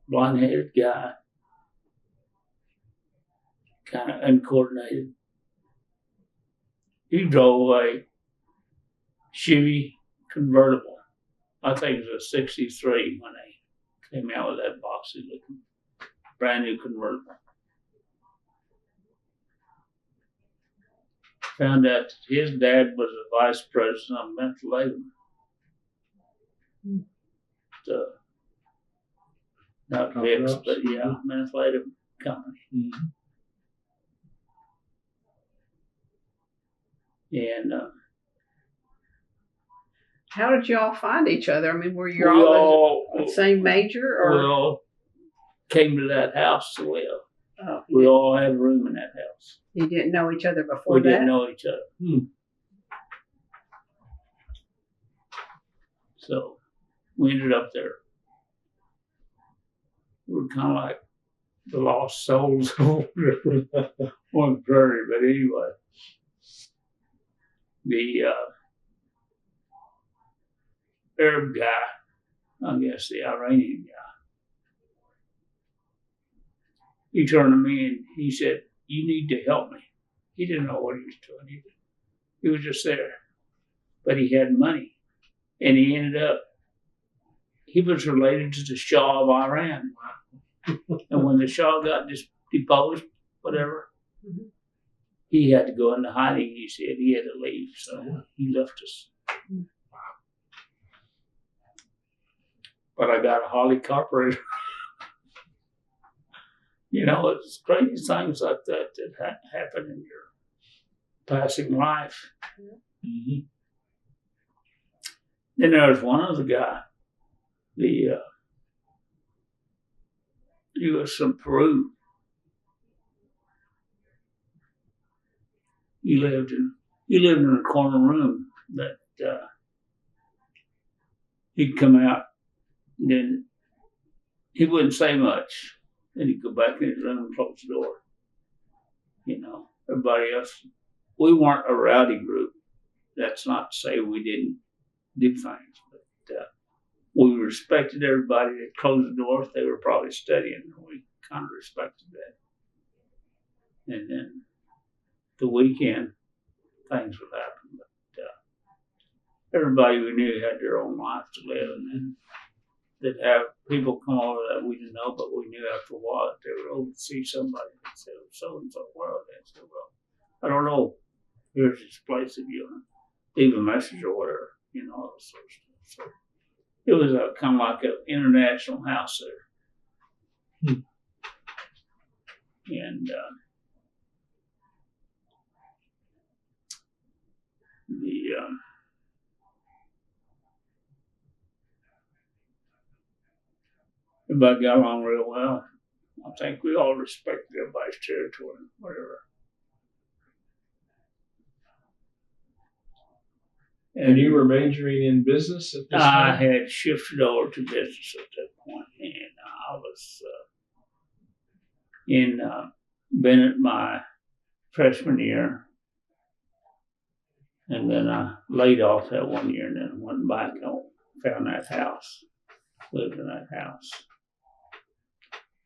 blonde-headed guy, kind of uncoordinated. He drove a Chevy convertible. I think it was a 63 when they came out with that boxy looking brand new convertible. Found out that his dad was the vice president of mental labor. Not Vicks, but yeah, mental labor company. And how did you all find each other? I mean, were you all the same major, or? We all came to that house to live. Oh, we all had a room in that house. You didn't know each other before we that? We didn't know each other. So we ended up there. We were kind of like the lost souls on the prairie, but anyway. The Arab guy, I guess the Iranian guy, he turned to me and he said, "You need to help me." He didn't know what he was doing either. He was just there. But he had money. And he ended up, he was related to the Shah of Iran. And when the Shah got deposed, whatever, he had to go into hiding. He said he had to leave, so he left us. But I got a Holly carburetor. It's crazy things like that happen in your passing life. Then there was one other guy. He was from Peru. He lived in a corner room that he'd come out and then he wouldn't say much. Then he'd go back in his room and close the door. Everybody else, we weren't a rowdy group. That's not to say we didn't do things, but we respected everybody that closed the door if they were probably studying. We kind of respected that. And then the weekend, things would happen. But everybody we knew had their own life to live, and then they'd have people come over that we didn't know, but we knew after a while that they were over to see somebody. They said, so and so, where are they? I said, well, I don't know. Here's this place if you want to leave a message or whatever, all this sort of stuff. So it was kind of like an international house there. And everybody got along real well. I think we all respected everybody's territory, whatever. And you were majoring in business at this time? I had shifted over to business at that point, and I was in Bennett my freshman year, and then I laid off that 1 year, and then went back and found that house, lived in that house.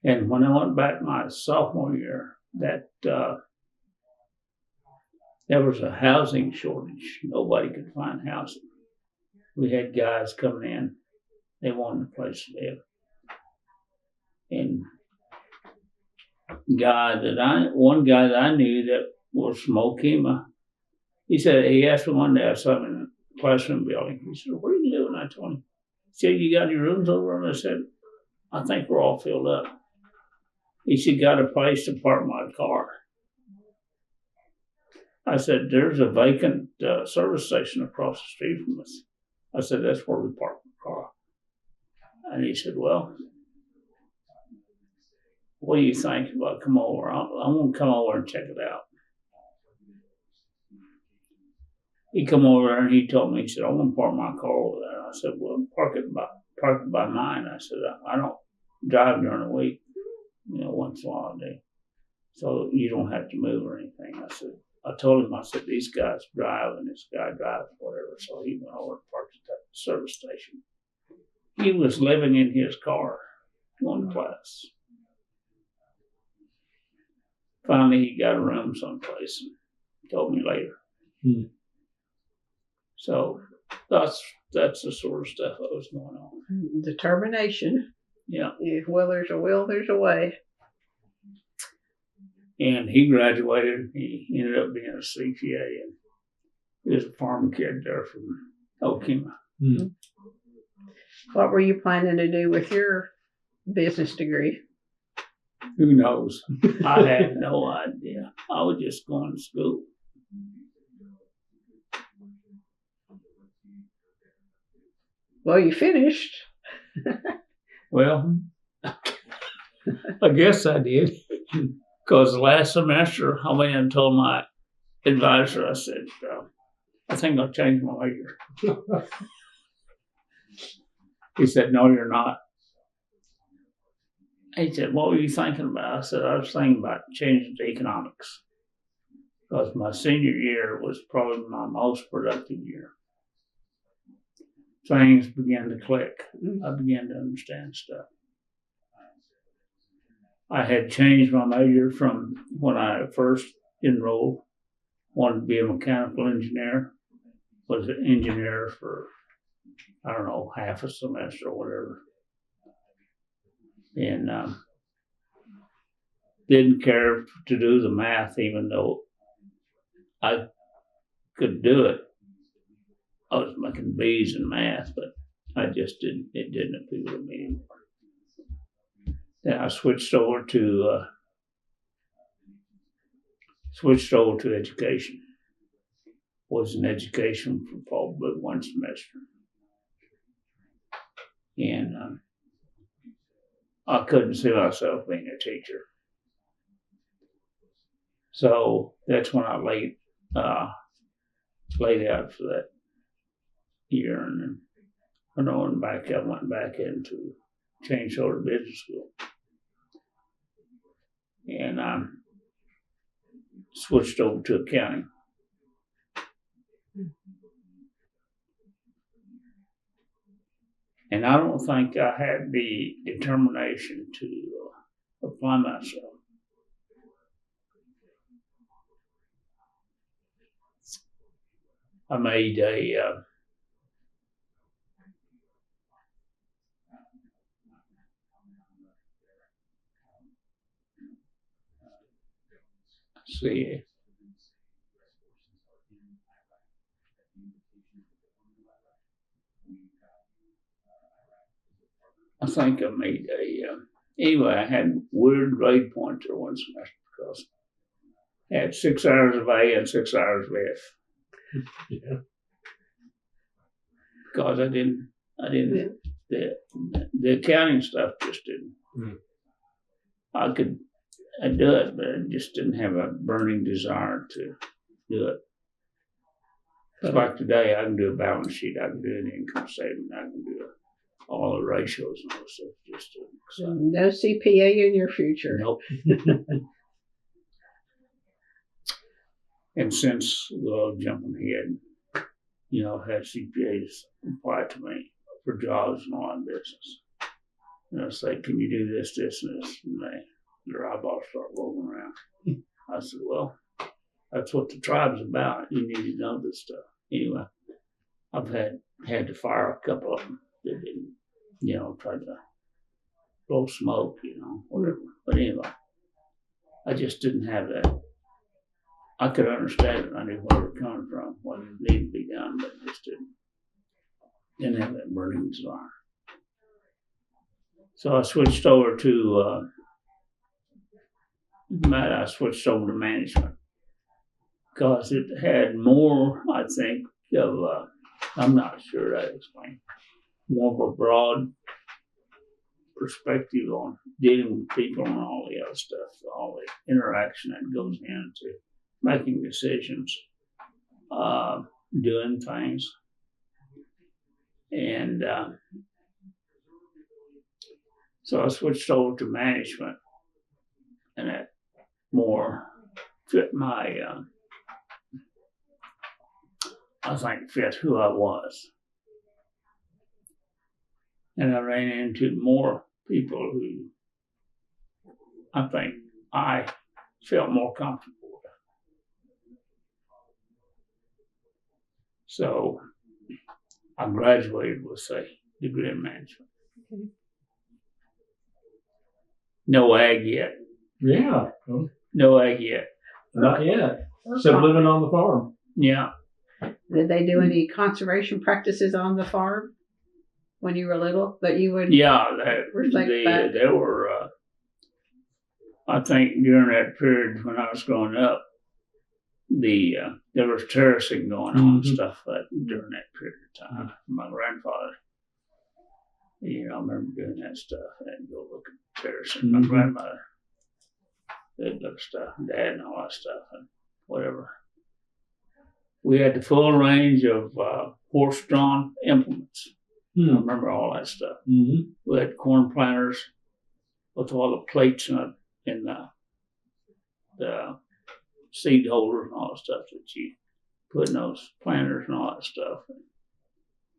And when I went back my sophomore year, that there was a housing shortage. Nobody could find housing. We had guys coming in. They wanted a place to live. And one guy that I knew that was from Okima, he asked me one day, I saw him in a classroom building. He said, where are you living? I told him. He said, you got any rooms over? And I said, I think we're all filled up. He said, got a place to park my car. I said, there's a vacant service station across the street from us. I said, that's where we park the car. And he said, well, what do you think if I come over? I'm going to come over and check it out. He come over there and he told me, he said, I'm going to park my car over there. I said, well, park it by mine. I said, I don't drive during the week, once in a while a day. So you don't have to move or anything. I told him, I said, these guys drive and this guy drives, whatever. So he went over and parked at that service station. He was living in his car going to class. Finally, he got a room someplace and told me later. So that's the sort of stuff that was going on. Determination. Yeah. If there's a will, there's a way. And he graduated. He ended up being a CPA, and he was a farm kid there from Okima. What were you planning to do with your business degree? Who knows? I had no idea. I was just going to school. Well, you finished. Well, I guess I did. Because last semester, I went and told my advisor, I said, I think I'll change my major. He said, no, you're not. He said, what were you thinking about? I said, I was thinking about changing to economics. Because my senior year was probably my most productive year. Things began to click. I began to understand stuff. I had changed my major from when I first enrolled, wanted to be a mechanical engineer, was an engineer for, I don't know, half a semester or whatever. And didn't care to do the math, even though I could do it. I was making B's in math, but it didn't appeal to me anymore. Then I switched over to education. Was in education for probably one semester. And I couldn't see myself being a teacher. So that's when I laid out for that year, and then when I went back into changed over to business school. And I switched over to accounting. And I don't think I had the determination to apply myself. I made a see. I think I made anyway, I had weird grade points there one semester because I had 6 hours of A and 6 hours of F. Yeah. Because I didn't, the accounting stuff just didn't. I'd do it, but I just didn't have a burning desire to do it. It's like today, I can do a balance sheet, I can do an income statement, I can do all the ratios and all stuff. Just so. No CPA in your future. Nope. And since, well, jumping ahead, you know, I've had CPAs apply to me for jobs and all in business. And I say, can you do this, this, and this? And their eyeballs start rolling around. I said, well, that's what the tribe's about. You need to know this stuff. Anyway, I've had to fire a couple of them that didn't, you know, try to blow smoke, you know, whatever. But anyway, I just didn't have that. I could understand it. I knew where it was coming from, what needed to be done, but just didn't have that burning desire. So I switched over to management because it had more, I think, of I'm not sure how to explain, more of a broad perspective on dealing with people and all the other stuff, all the interaction that goes into making decisions, doing things. And so I switched over to management, and that more fit my, I think fit who I was. And I ran into more people who I think I felt more comfortable with. So I graduated with a degree in management. Okay. No ag yet. Yeah. No ag yet. Not yet. So living on the farm. Yeah. Did they do any conservation practices on the farm when you were little that you would? Yeah, reflect back? there were, I think during that period when I was growing up, there was terracing going on and stuff during that period of time. My grandfather, you know, I remember doing that stuff. I had to go look at terracing. My grandmother, they'd look at stuff, Dad and all that stuff and whatever. We had the full range of horse-drawn implements. I remember all that stuff. We had corn planters with all the plates in the seed holders and all the stuff that you put in those planters and all that stuff.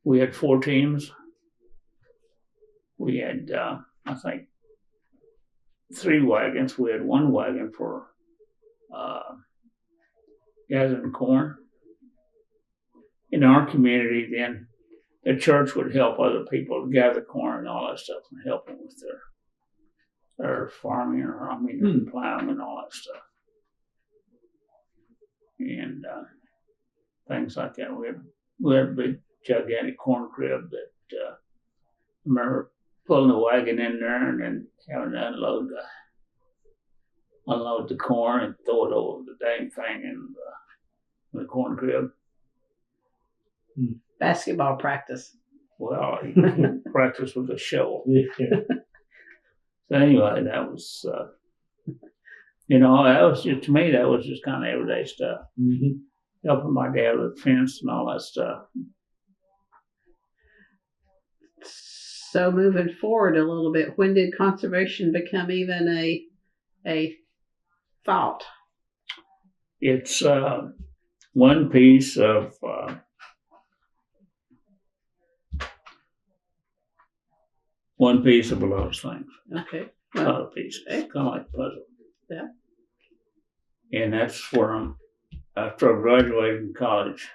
We had 4 teams. We had, I think, 3 wagons. We had 1 wagon for gathering corn. In our community, then, the church would help other people gather corn and all that stuff and help them with their farming or plowing and all that stuff. And things like that. We had a big, gigantic corn crib that I remember pulling the wagon in there and then having to unload the corn and throw it over the dang thing in the corn crib. Basketball practice. Well, you practice with a shovel. So anyway, that was, you know, that was just, to me, that was just kind of everyday stuff. Helping my dad with the fence and all that stuff. So moving forward a little bit, when did conservation become even a thought? It's one piece of one piece of a lot of things. Okay. A lot of pieces. Okay. Kind of like a puzzle. Yeah. And that's where after I graduated from college.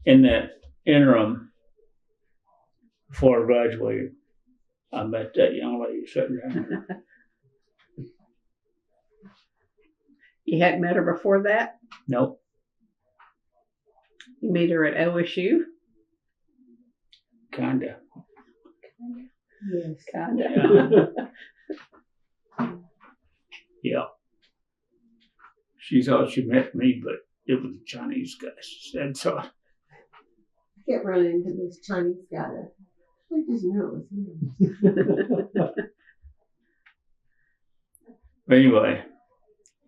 In that interim, before I graduated, I met that young lady sitting there. You hadn't met her before that? Nope. You meet her at OSU? Kinda. Yes, kinda. Yeah. She thought she met me, but it was a Chinese guy, she said. So I kept running into this Chinese guy. I just knew it was him. anyway,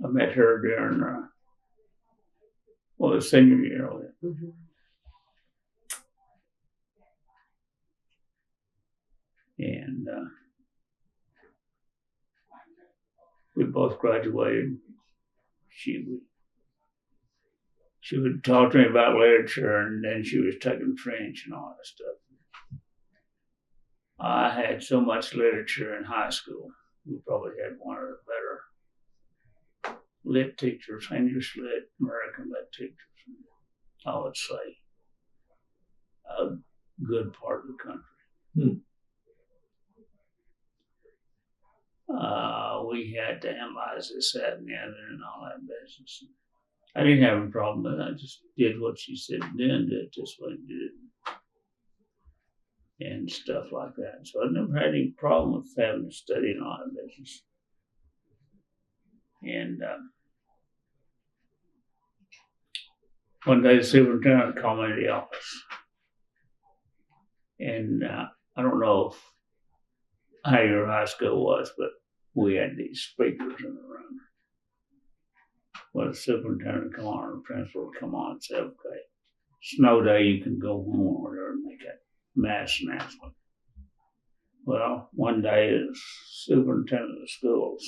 I met her during the senior year. Mhm. And we both graduated. She would talk to me about literature, and then she was taking French and all that stuff. I had so much literature in high school. We probably had one of the better lit teachers, English lit, American lit teachers. I would say a good part of the country. We had to analyze this, that, and the other, and all that business. I didn't have a problem with it. I just did what she said and then did this way and did it. And stuff like that. So I never had any problem with having to study and all that business. And one day the superintendent called me to the office. And I don't know how your high school was, but we had these speakers in the room. Well, the superintendent would come on, or the principal would come on and say, okay, snow day, you can go home or whatever, and make a mass announcement. Well, one day, the superintendent of schools,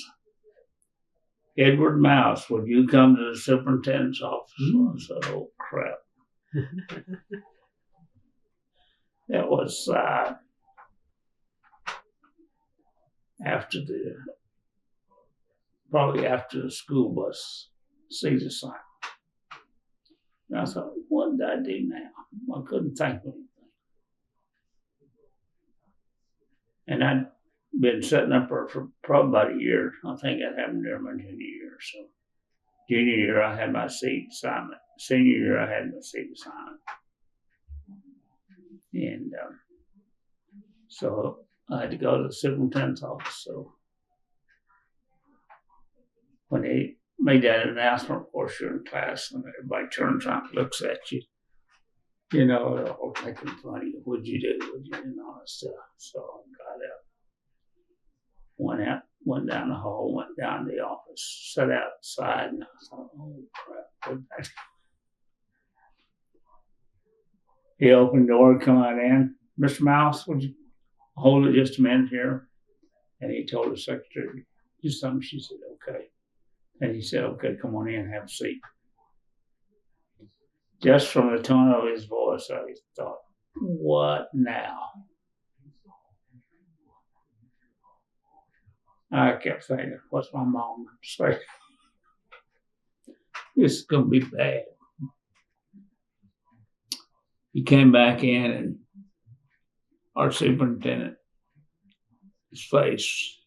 Edward Mouse, would you come to the superintendent's office? I said, oh, crap. That was probably after the school bus season sign. And I thought, what did I do now? I couldn't think of anything. And I'd been sitting up there for probably about a year. I think that happened during my junior year. So junior year, I had my seat assignment. Senior year, I had my seat assignment. And so I had to go to the superintendent's office. So when they made that announcement, of course, you're in class and everybody turns around and looks at you. You know, they're all making fun of you. What'd you do? What'd you do? And all that stuff. So I got up, went down the hall, went down to the office, sat outside, and I thought, oh, crap. He opened the door, come on in. Mr. Mouse, would you hold it just a minute here? And he told the secretary, do something. She said, okay. And he said, okay, come on in, have a seat. Just from the tone of his voice, I thought, what now? I kept thinking, what's my mom going to say? This is going to be bad. He came back in, and our superintendent, his face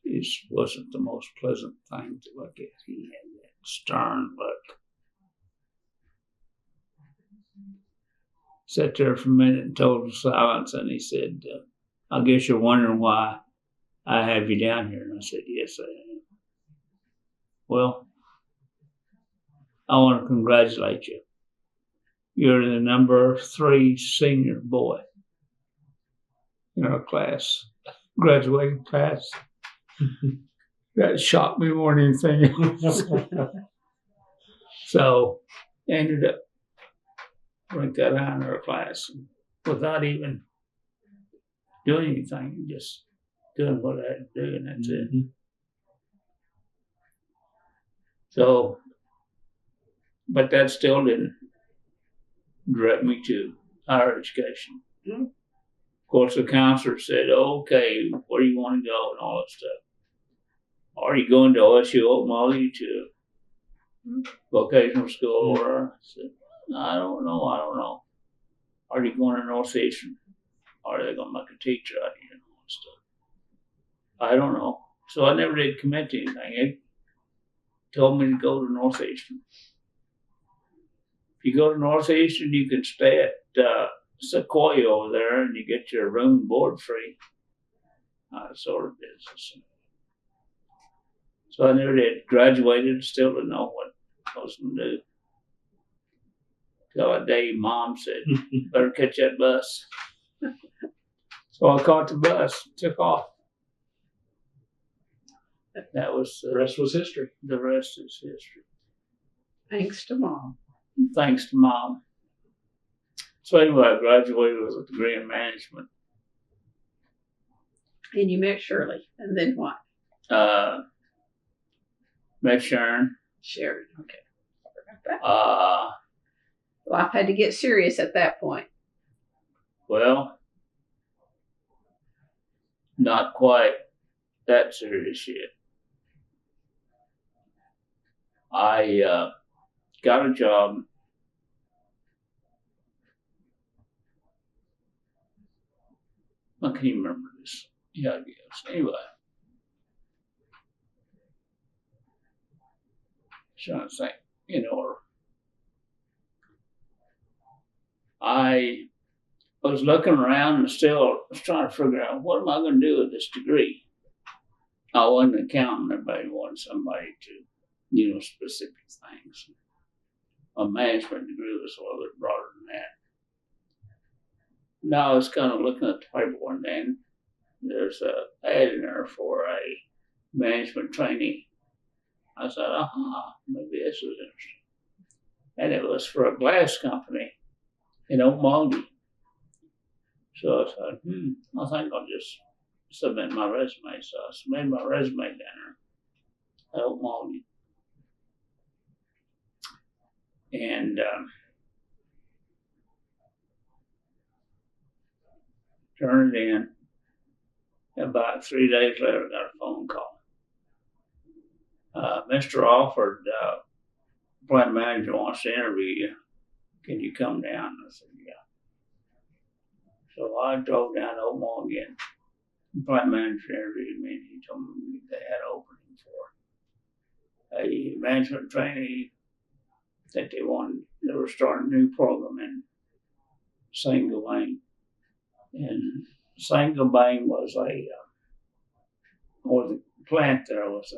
wasn't the most pleasant thing to look at. He had that stern look. Sat there for a minute in total silence, and he said, I guess you're wondering why I have you down here. And I said, yes, I am. Well, I want to congratulate you. You're the number 3 senior boy in our class, graduating class. That shocked me more than anything else. So, ended up ranked that high in our class without even doing anything, just doing what I had to do, and that's it. So, but that still didn't direct me to higher education. Of course, the counselor said, okay, where do you want to go and all that stuff. Are you going to OSU Oklahoma to vocational school? Or I said, I don't know. Are you going to Northeastern? Are they going to make a teacher out of you and all that stuff? I don't know. So I never did commit to anything. They told me to go to Northeastern. If you go to Northeastern, you can stay at Sequoia over there and you get your room and board free. Sort of business. So I never did. Graduated, still didn't know what I was going to do. Till that day, Mom said, better catch that bus. So I caught the bus, took off. That was The rest was history. The rest is history. Thanks to Mom. Thanks to Mom. So anyway, I graduated with a degree in management. And you met Shirley. And then what? Met Sharon. Sharon. Okay. Life had to get serious at that point. Well, not quite that serious yet. I got a job I can't even remember this. Yeah, I guess. Anyway. Trying to think in order. I was looking around and still was trying to figure out what am I going to do with this degree. I wasn't an accountant. Everybody wanted somebody to, specific things. A management degree was a little bit broader than that. Now I was kind of looking at the paper one day, and there's an ad in there for a management trainee. I said, maybe this was interesting. And it was for a glass company in Oklahoma. So I said, I think I'll just submit my resume. So I submitted my resume down there at Oklahoma. And turned it in. About 3 days later, I got a phone call. Mr. Alford, plant manager wants to interview you. Can you come down? I said, yeah. So I drove down to Omaha again. The plant manager interviewed me, and he told me they had an opening for a management trainee that they were starting a new program in St. Gawain. And St. Gawain was or the plant there was a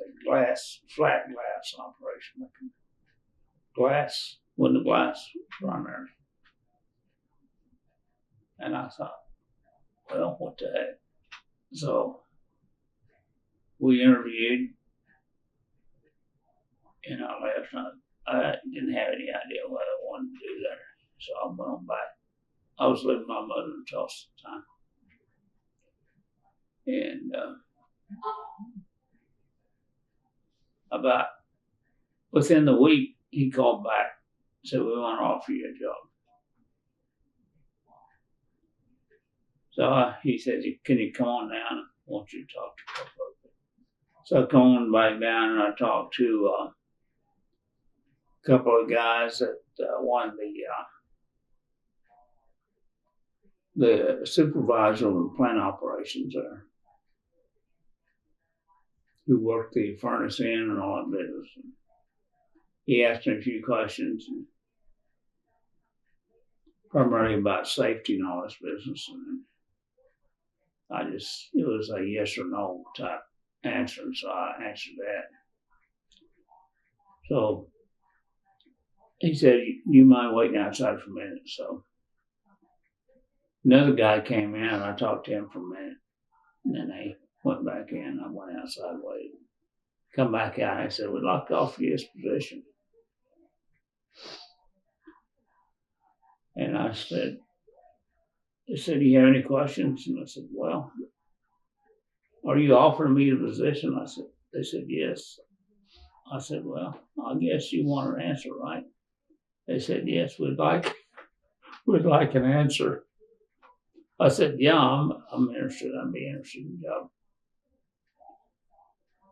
flat glass operation. Glass, wooden glass primarily. And I thought, well, what the heck? So we interviewed, and I left. I didn't have any idea what I wanted to do there. So I went on back. I was living with my mother in Tulsa at the time. And about within the week, he called back and said, we want to offer you a job. So he said, can you come on down? I want you to talk to a couple of people. So I come on back down and I talked to a couple of guys at one of the supervisor of the plant operations there, who worked the furnace in and all that business. And he asked me a few questions, and primarily about safety and all this business. And it was a yes or no type answer, so I answered that. So he said, you mind waiting outside for a minute? So another guy came in, and I talked to him for a minute, and then they went back in. I went outside, waited. Come back out, and I said, we'd like to offer you this position. And I said, do you have any questions? And I said, well, are you offering me the position? They said, yes. I said, well, I guess you want an answer, right? They said, yes, we'd like an answer. I said, yeah, I'm interested. I'd be interested in the job.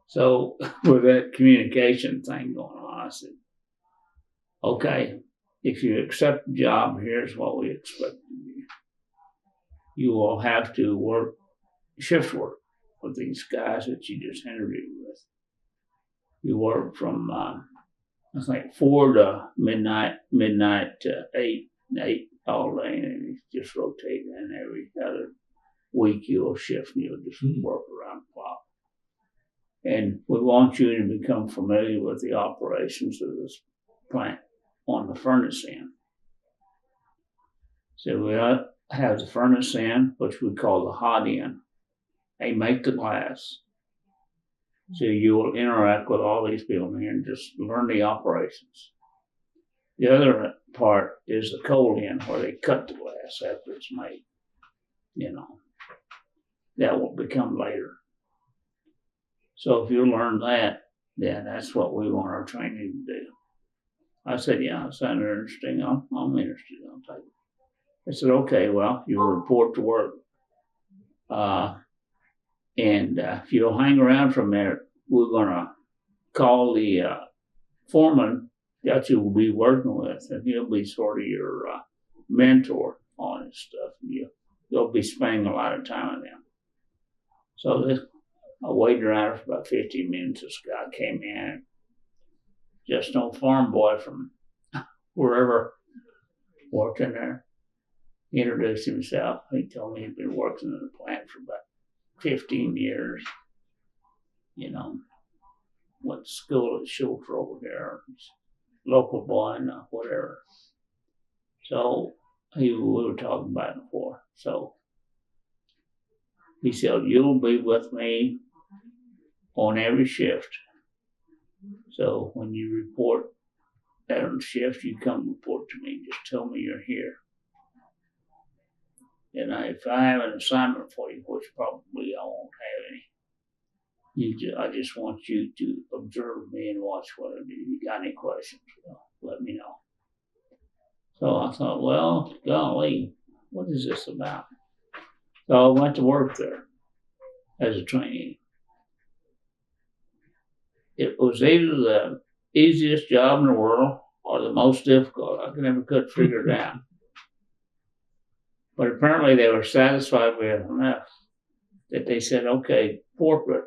So with that communication thing going on, I said, okay, if you accept the job, here's what we expect of you. You will have to work shift work with these guys that you just interviewed with. You work from, I think 4 to midnight to 8 all day, and you just rotate in every other week. You'll shift and you'll just work around the clock. And we want you to become familiar with the operations of this plant on the furnace end. So we have the furnace end, which we call the hot end. They make the glass. So you will interact with all these people here and just learn the operations. The other part is the cold end, where they cut the glass after it's made. That will become later. So if you learn that, then that's what we want our training to do. I said, yeah, it sounded interesting. I'm interested. I'll take it. I said, okay, well, you report to work. And if you'll hang around from there, we're going to call the foreman that you will be working with, and he'll be sort of your mentor on this stuff. And you'll be spending a lot of time with him. So I waited around for about 15 minutes. This guy came in, just no farm boy from wherever, worked in there. He introduced himself. He told me he'd been working in the plant for about 15 years. Went to school at Schulter over there, local boy and whatever. So we were talking about it before. So he said, you'll be with me on every shift. So when you report on shift, you come report to me. Just tell me you're here. And if I have an assignment for you, which probably I won't have any, I just want you to observe me and watch what I do. If you got any questions, let me know. So I thought, well, golly, what is this about? So I went to work there as a trainee. It was either the easiest job in the world or the most difficult. I never could figure it out. But apparently they were satisfied with it enough that they said, okay, corporate,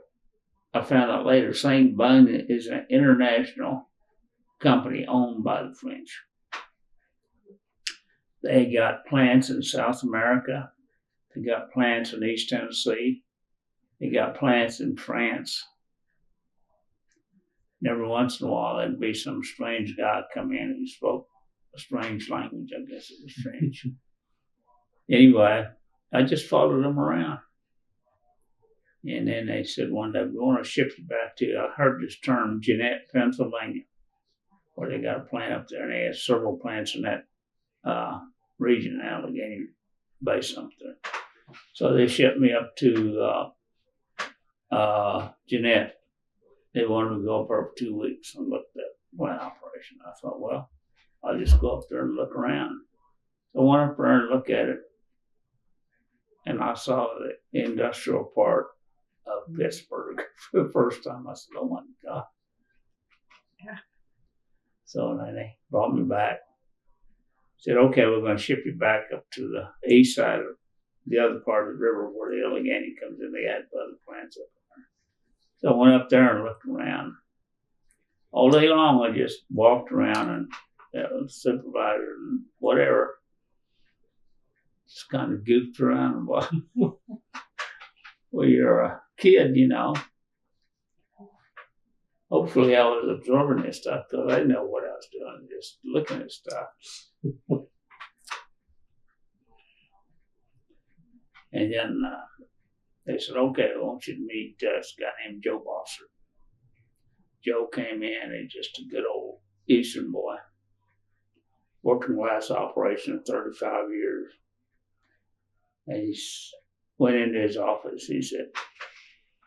I found out later, St. Bun is an international company owned by the French. They got plants in South America. They got plants in East Tennessee. They got plants in France. And every once in a while, there'd be some strange guy come in who spoke a strange language. I guess it was French. Anyway, I just followed them around. And then they said one day, we want to ship you back to, I heard this term, Jeanette, Pennsylvania, where they got a plant up there, and they had several plants in that region, Allegheny Bay, something. So they shipped me up to Jeanette. They wanted me to go up there for 2 weeks and look at that plant operation. I thought, well, I'll just go up there and look around. So I went up there and looked at it, and I saw the industrial part of Pittsburgh for the first time. I said, oh my God. Yeah. So then they brought me back. Said, okay, we're going to ship you back up to the east side of the other part of the river where the Allegheny comes in. They had other plants up there. So I went up there and looked around. All day long, I just walked around and the supervisor and whatever. Just kind of goofed around. Well, you're a kid, Hopefully I was absorbing this stuff because I didn't know what I was doing, just looking at stuff. And then they said, okay, I want you to meet this guy named Joe Bosser. Joe came in, he's just a good old Eastern boy. Worked in glass operation for 35 years. And he went into his office. He said,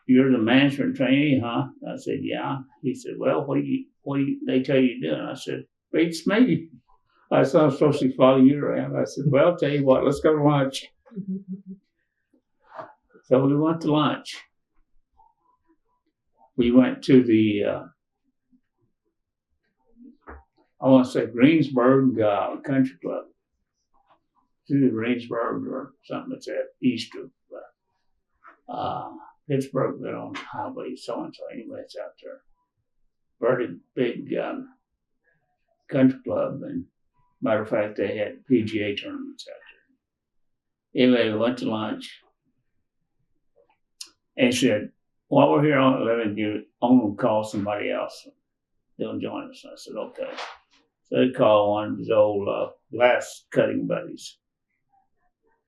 you're the management trainee, huh? I said, yeah. He said, well, what do they tell you to do? And I said, it's me. I said, I'm supposed to follow you around. I said, well, I'll tell you what, let's go to lunch. So we went to lunch. We went to the, I want to say Greensburg Country Club. To Greensburg or something that's at east of Pittsburgh, they're on Highway so-and-so. Anyway, it's out there. Very big country club. And matter of fact, they had PGA tournaments out there. Anyway, we went to lunch. And she said, while we're here on 11, I'm going to call somebody else. They'll join us. I said, okay. So they called one of his old glass cutting buddies.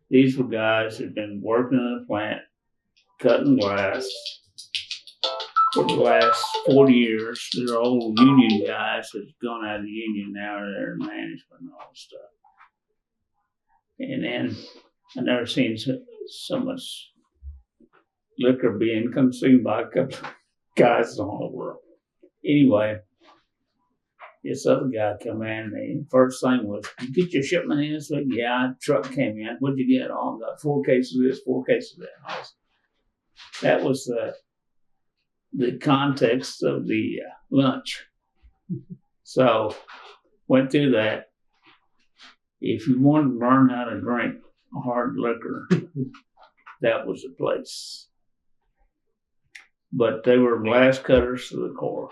These were guys who'd been working in the plant, cutting glass for the last 40 years. They're old union guys that have gone out of the union now. They're in management and all this stuff. And then I've never seen so much liquor being consumed by a couple of guys all the world. Anyway, this other guy come in, and the first thing was, "You get your shipment in?" So yeah, a truck came in. What'd you get? Oh, I got 4 cases of this, 4 cases of that. That was the context of the lunch. So went through that. If you wanted to learn how to drink hard liquor, that was the place. But they were glass cutters to the core.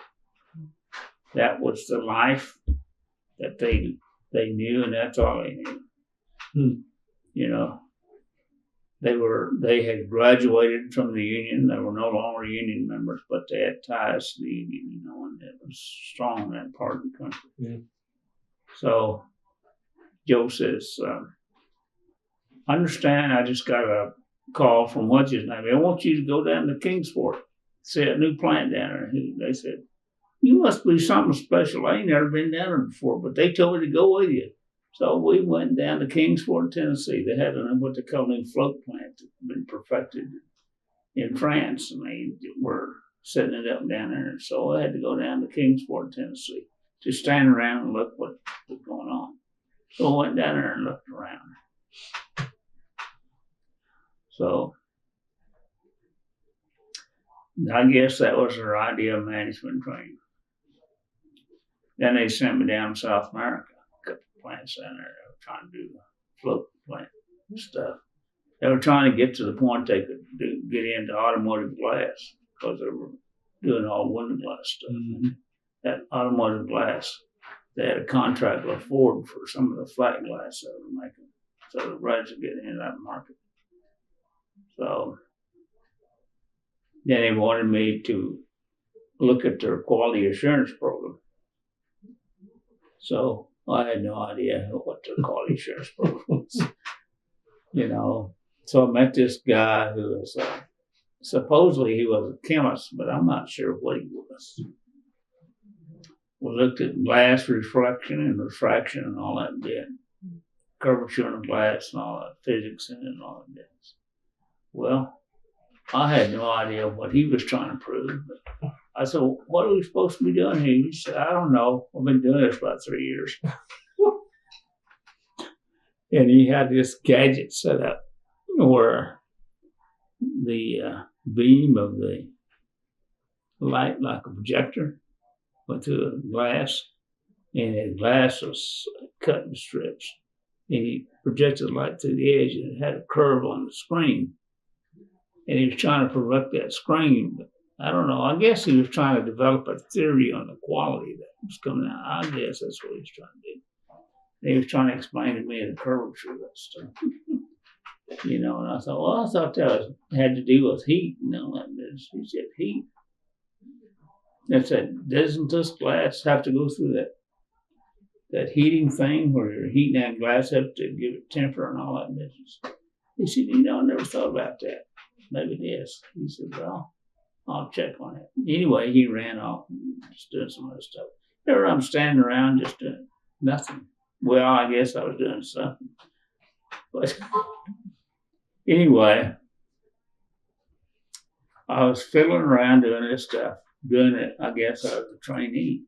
That was the life that they knew, and that's all they knew. You know, they had graduated from the union. They were no longer union members, but they had ties to the union, you know, and it was strong in that part of the country. Yeah. So Joe says, "I understand. I just got a call from what's his name. I want you to go down to Kingsport, see a new plant down there." They said, "You must be something special. I ain't never been down there before, but they told me to go with you." So we went down to Kingsport, Tennessee. They had what they call a new float plant that had been perfected in France, and they were setting it up down there. So I had to go down to Kingsport, Tennessee, to stand around and look what was going on. So I went down there and looked around. So I guess that was their idea of management training. Then they sent me down to South America, a couple of plants down there. They were trying to do float plant stuff. They were trying to get to the point they could get into automotive glass because they were doing all window glass stuff. Mm-hmm. That automotive glass, they had a contract with Ford for some of the flat glass they were making. So the Reds were getting into that market. So then they wanted me to look at their quality assurance program. So I had no idea what their quality assurance program was. You know, so I met this guy who was, supposedly he was a chemist, but I'm not sure what he was. We looked at glass reflection and refraction and all that bit. Curvature in the glass and all that, physics in it and all that bit. Well, I had no idea what he was trying to prove. But I said, "What are we supposed to be doing here?" He said, "I don't know. I've been doing this about 3 years." And he had this gadget set up where the beam of the light, like a projector, went through the glass, and the glass was cut in strips. And he projected the light through the edge, and it had a curve on the screen. And he was trying to perfect that screen, but I don't know. I guess he was trying to develop a theory on the quality that was coming out. I guess that's what he was trying to do. And he was trying to explain to me the curvature of that stuff. You know, and I thought, well, I thought that had to do with heat and all that business. He said, heat? I said, doesn't this glass have to go through that heating thing where you're heating that glass up to give it temper and all that business? He said, you know, I never thought about that. Maybe it is. He said, well, I'll check on it. Anyway, he ran off and just doing some other stuff. There I'm standing around just doing nothing. Well, I guess I was doing something. But anyway, I was fiddling around doing this stuff, doing it, I guess, as a trainee.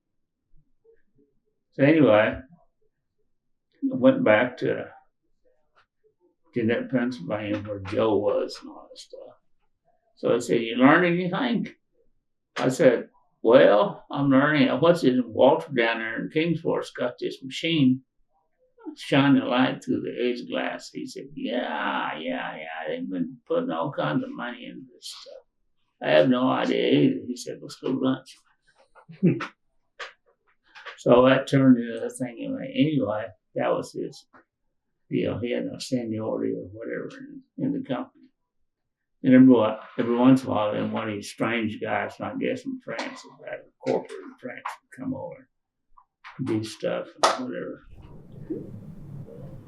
So anyway, I went back to to that Pennsylvania where Joe was and all that stuff. So I said, "You learn anything?" I said, "Well, I'm learning. What's it? Walter down there in Kingsport's got this machine shining the light through the edge glass." He said, yeah. They've been putting all kinds of money into this stuff. I have no idea either." He said, "Let's go lunch." So that turned into the thing. Anyway, that was his deal. He had no seniority or whatever in the company. And every once in a while, then one of these strange guys, and I guess in France, about a corporate in France, would come over and do stuff and whatever.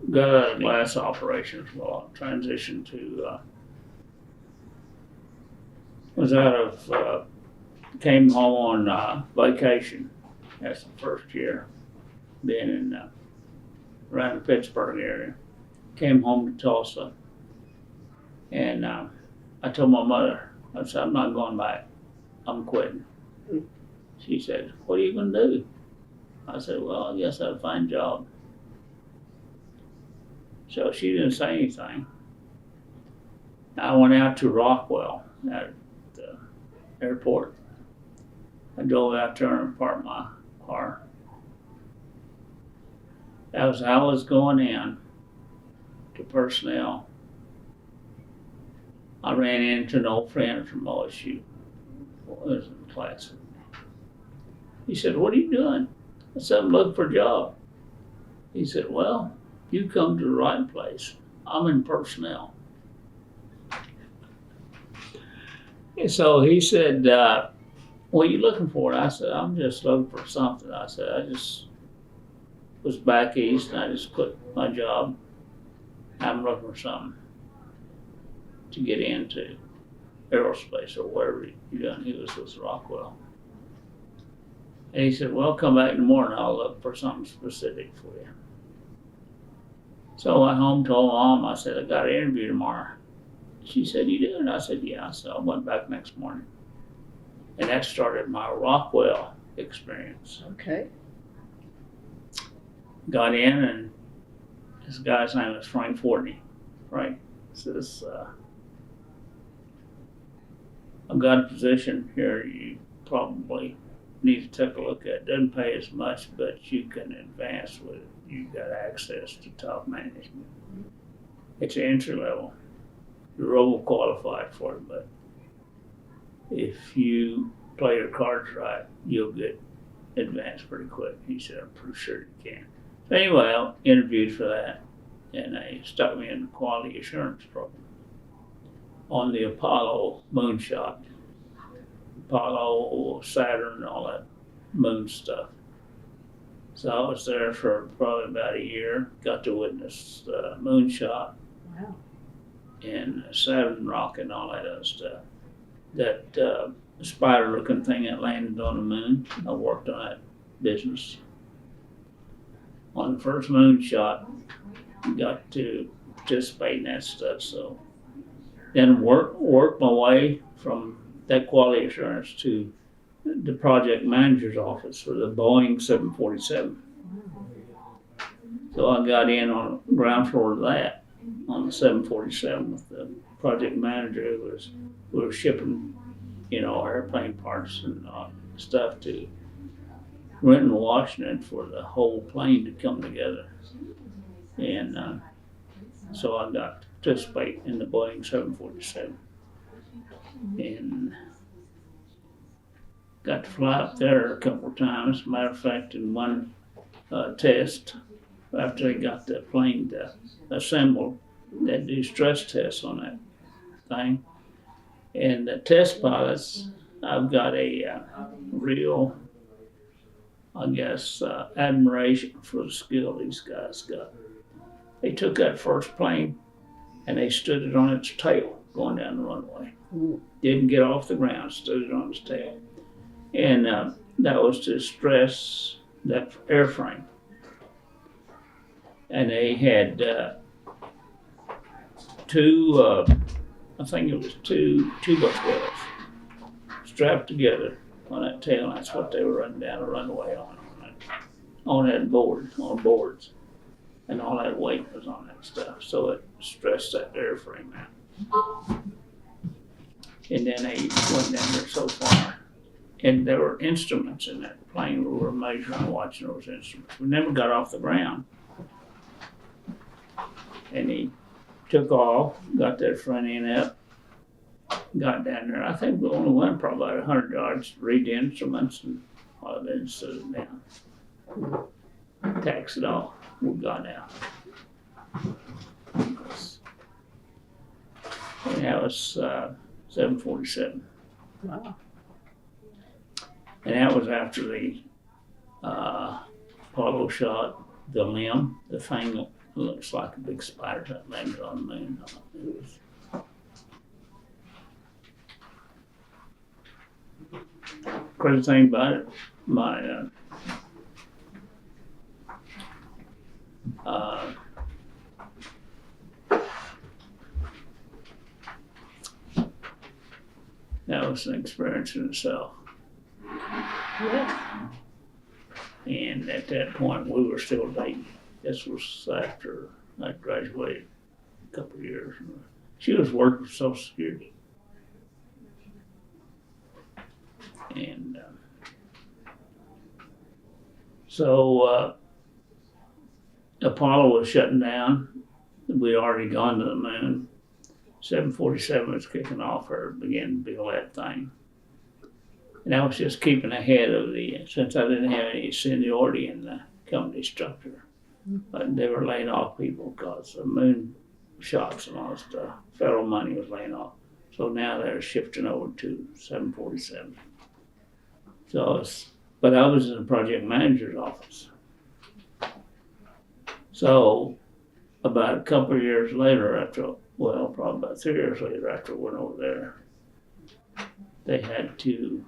Got out of glass operations while I transitioned to, came home on vacation. That's the first year, been in around the Pittsburgh area. Came home to Tulsa, and I told my mother, I said, "I'm not going back. I'm quitting." She said, "What are you going to do?" I said, "Well, I guess I'll find a job." So she didn't say anything. I went out to Rockwell at the airport. I drove out there and parked my car. As I was going in to personnel, I ran into an old friend from OSU. Well, it was in class. He said, "What are you doing?" I said, "I'm looking for a job." He said, "Well, you come to the right place. I'm in personnel." And so he said, "What are you looking for?" I said, "I'm just looking for something." I said, "I just was back east and I just quit my job. I'm looking for something to get into aerospace or wherever you're doing." He was with Rockwell. And he said, "Well, come back in the morning. I'll look for something specific for you." So I went home, told Mom, I said, "I got an interview tomorrow." She said, "You do?" And I said, "Yeah." So I went back next morning. And that started my Rockwell experience. Okay. Got in, and this guy's name was Frank Fortney. Frank says, "I've got a position here you probably need to take a look at. Doesn't pay as much, but you can advance with it. You've got access to top management. It's entry level. You're overqualified for it, but if you play your cards right, you'll get advanced pretty quick." He said, "I'm pretty sure you can." So anyway, I interviewed for that, and they stuck me in the quality assurance program on the Apollo moonshot. Apollo, Saturn, all that moon stuff. So I was there for probably about a year, got to witness the moonshot. Wow. And Saturn rocket and all that other stuff. That spider-looking thing that landed on the moon, I worked on that business. On the first moonshot, got to participate in that stuff. So then worked my way from that quality assurance to the project manager's office for the Boeing 747. So I got in on the ground floor of that on the 747 with the project manager who we were shipping, airplane parts and stuff to Renton, Washington for the whole plane to come together. And so I got to participate in the Boeing 747. And got to fly up there a couple of times. As a matter of fact, in one test, after they got the plane to assemble, they do stress tests on that thing. And the test pilots, I've got a real, admiration for the skill these guys got. They took that first plane and they stood it on its tail going down the runway. Didn't get off the ground, stood it on its tail. And that was to stress that airframe. And they had two 2x12s strapped together on that tail. That's what they were running down the runway on boards. And all that weight was on that stuff. So it stretch that airframe out. And then they went down there so far. And there were instruments in that plane. We were measuring and watching those instruments. We never got off the ground. And he took off, got that front end up, got down there. I think we only went probably about 100 yards to read the instruments and all of it, sit it down. Tax it off. We got out. And that was 747. Wow. And that was after the Apollo shot the limb, the thing that looks like a big spider that landed on the moon. It was crazy thing about it. My that was an experience in itself. Yeah. And at that point, we were still dating. This was after I graduated a couple of years. She was working for Social Security. And so Apollo was shutting down. We'd already gone to the moon. 747 was kicking off her, began to build that thing. And I was just keeping ahead of since I didn't have any seniority in the company structure. But they were laying off people because of moon shots and all that stuff. Federal money was laying off. So now they're shifting over to 747. But I was in the project manager's office. So about a couple of years later, probably about 3 years later after I went over there, they had to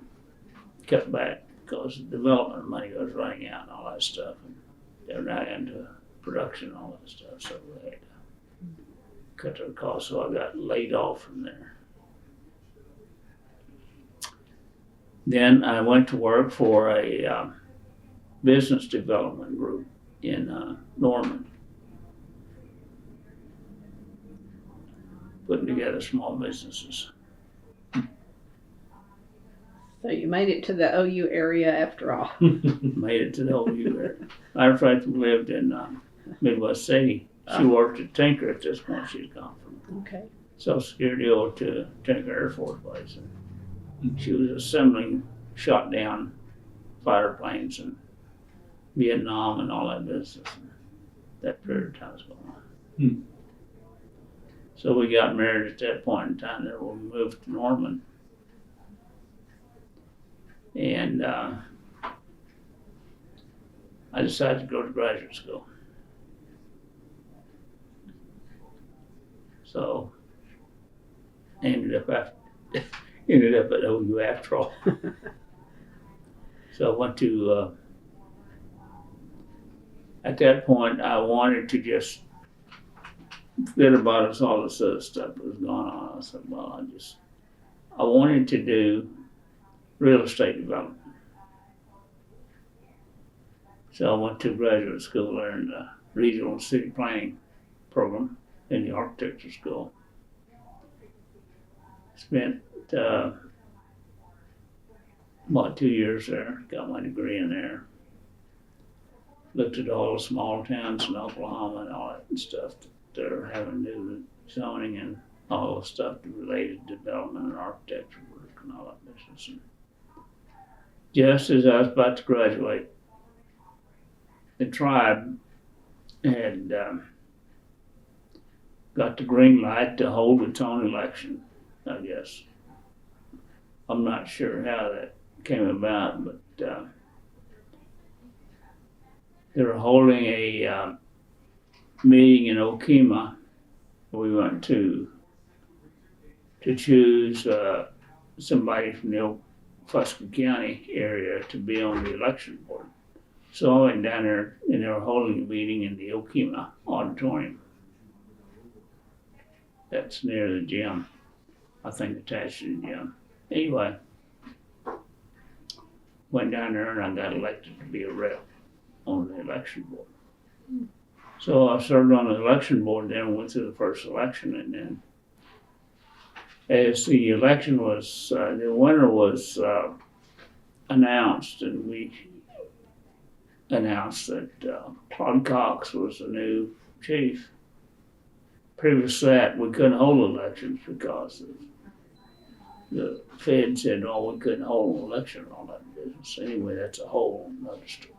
cut back because the development money was running out and all that stuff. And they were now into production and all that stuff, so they had to cut their costs. So I got laid off from there. Then I went to work for a business development group in Norman, putting together small businesses. So you made it to the OU area after all. Made it to the OU area. Matter of fact, we lived in Midwest City. She worked at Tinker at this point. She'd gone from Okay. Social Security over to Tinker Air Force Base. And she was assembling shot down fighter planes in Vietnam and all that business. And that period of time was going on. So we got married at that point in time. Then we moved to Norman. And I decided to go to graduate school. So ended up at OU after all. So I went to, at that point, I wanted to just forget about us, all this other stuff that was going on. I said, well, I wanted to do real estate development. So I went to graduate school there in the regional city planning program in the architecture school. Spent about 2 years there, got my degree in there. Looked at all the small towns in Oklahoma and all that stuff that they're having to do with zoning and all the stuff related to development and architecture work and all that business. And just as I was about to graduate, the tribe had got the green light to hold its own election, I guess. I'm not sure how that came about, but they were holding a meeting in Okima. We went to choose somebody from the Fusca County area to be on the election board. So I went down there and they were holding a meeting in the Okima auditorium. That's near the gym, I think attached to the gym. Anyway, went down there and I got elected to be a rep on the election board. So I served on the election board, then went through the first election, and then as the election was, the winner was announced, and we announced that Claude Cox was the new chief. Previous to that, we couldn't hold elections because the Fed said, "Oh, we couldn't hold an election and all that business." Anyway, that's a whole other story.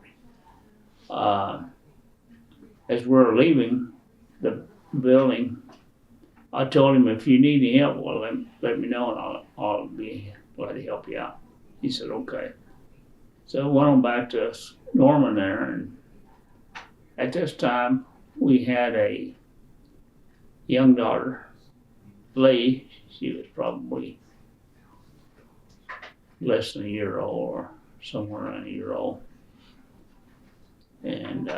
As we're leaving the building, I told him, "If you need any help, well, let me know, and I'll be glad to help you out." He said, "Okay." So I went on back to Norman there, and at this time, we had a young daughter, Lee. She was probably less than a year old, or somewhere around a year old. And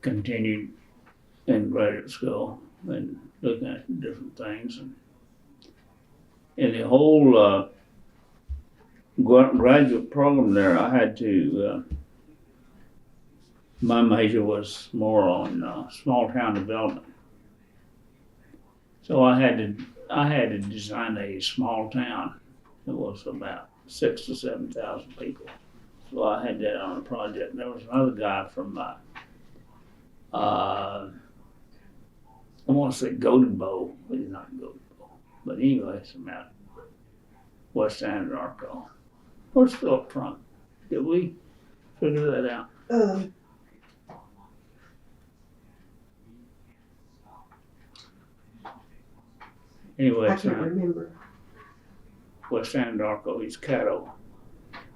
continued in graduate school and looking at different things. And the whole graduate program there, I had to, my major was more on small town development. So I had to design a small town that was about 6,000 to 7,000 people. So I had that on a project. And there was another guy from, I want to say Golden Bowl, but he's not Golden Bowl. But anyway, it's about West Anadarko. Where's Philip Trump? Did we figure that out? Anyway, I can't remember. West Anadarko, he's Caddo.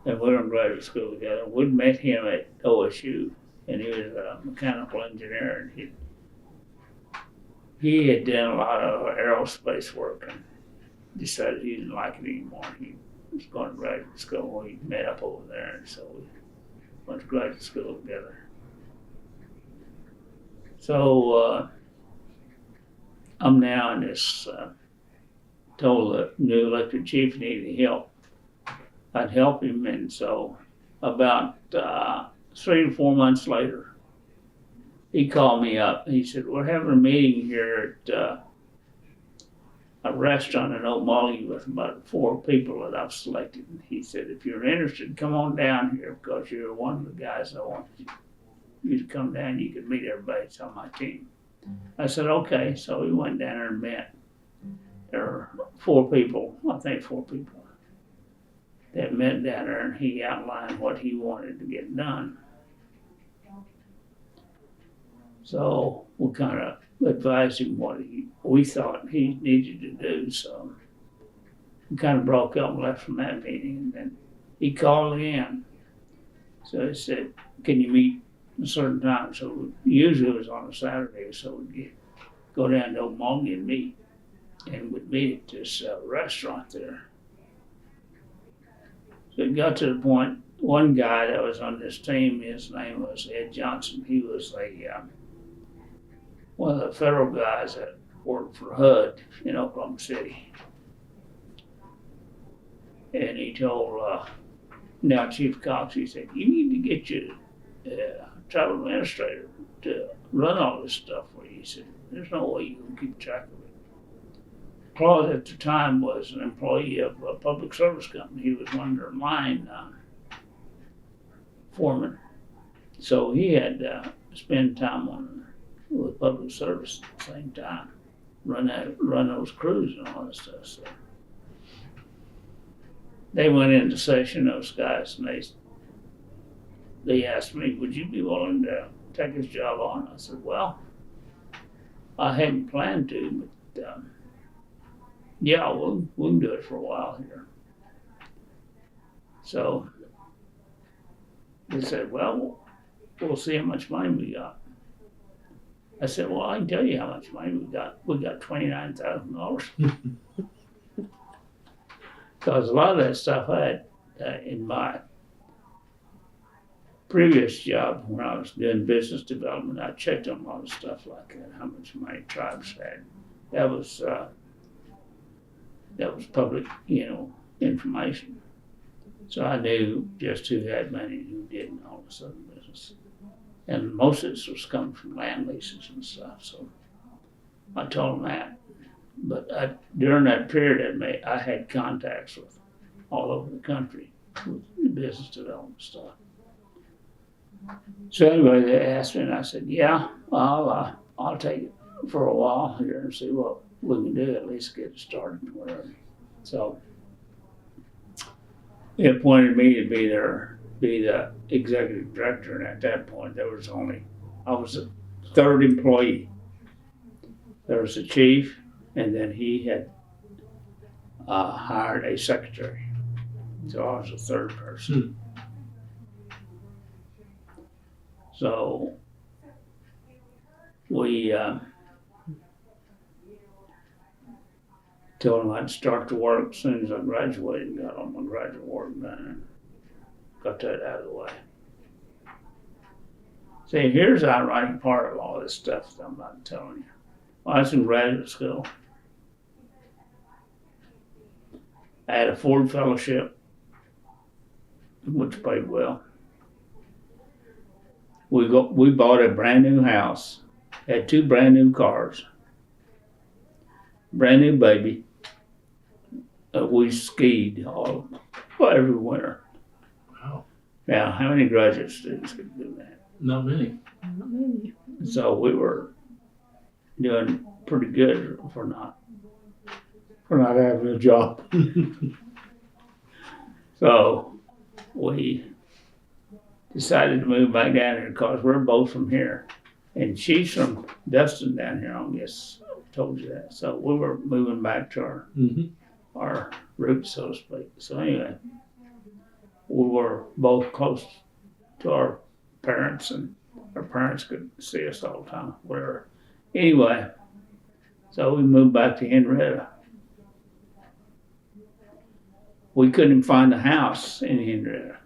And we were in graduate school together. We'd met him at OSU, and he was a mechanical engineer, and he had done a lot of aerospace work and decided he didn't like it anymore. He was going to graduate school. We met up over there, and so we went to graduate school together. So I'm now in this, told the new elected chief needed help. I'd help him, and so about 3 to 4 months later, he called me up. He said, "We're having a meeting here at a restaurant in O'Malley with about 4 people that I've selected." And he said, "If you're interested, come on down here because you're one of the guys I want you to come down. You can meet everybody that's on my team." I said, "Okay." So we went down there and met. There were 4 people, I think 4 people, that met down there, and he outlined what he wanted to get done. So we kind of advised him what we thought he needed to do. So we kind of broke up and left from that meeting, and then he called again. So he said, "Can you meet a certain time?" So usually it was on a Saturday, so we'd go down to O'Malley and meet. And we'd meet at this restaurant there. So it got to the point, one guy that was on this team, his name was Ed Johnson. He was one of the federal guys that worked for HUD in Oklahoma City. And he told now Chief Cox, he said, "You need to get your travel administrator to run all this stuff for you." He said, "There's no way you can keep track of it." Claude at the time was an employee of a public service company. He was one of their line foreman. So he had to spend time with public service at the same time, run those crews and all that stuff. So they went into session, those guys, and they asked me, "Would you be willing to take this job on?" I said, "Well, I hadn't planned to, but yeah, we'll do it for a while here." So they said, "Well, we'll see how much money we got." I said, "Well, I can tell you how much money we got. We got $29,000. Because a lot of that stuff I had in my previous job when I was doing business development. I checked on a lot of stuff like that, how much money tribes had. That was public, information. So I knew just who had money and who didn't, all this other business. And most of this was coming from land leases and stuff, so I told him that. But during that period, I had contacts with all over the country with business development stuff. So anyway, they asked me, and I said, "Yeah, I'll take it for a while here and see what we can do. At least get it started, whatever." So they appointed me to be the executive director, and at that point, I was the third employee. There was the chief, and then he had hired a secretary. So I was the third person. So we told him I'd start to work as soon as I graduated and got all my graduate work done and got that out of the way. See, here's the ironic part of all this stuff that I'm about to telling you. When I was in graduate school, I had a Ford fellowship, which paid well. We bought a brand new house, had 2 brand new cars, brand new baby. We skied every winter. Wow. Now, how many graduate students could do that? Not many. Not many. So we were doing pretty good for not having a job. So we decided to move back down here because we're both from here. And she's from Dustin down here, I guess I told you that. So we were moving back to our roots, so to speak. So anyway, we were both close to our parents, and our parents could see us all the time, whatever. Anyway, so we moved back to Henryetta. We couldn't find a house in Henryetta.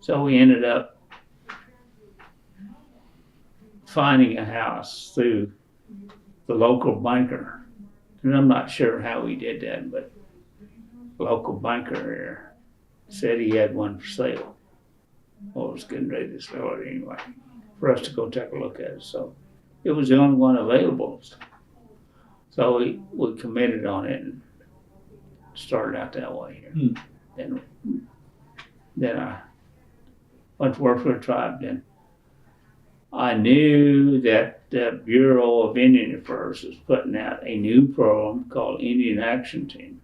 So we ended up finding a house through the local banker. And I'm not sure how we did that, but the local banker here said he had one for sale. Well, I was getting ready to sell it anyway, for us to go take a look at it. So it was the only one available. So we committed on it and started out that way here. Then I went to work for the tribe. Then I knew that the Bureau of Indian Affairs was putting out a new program called Indian Action Team.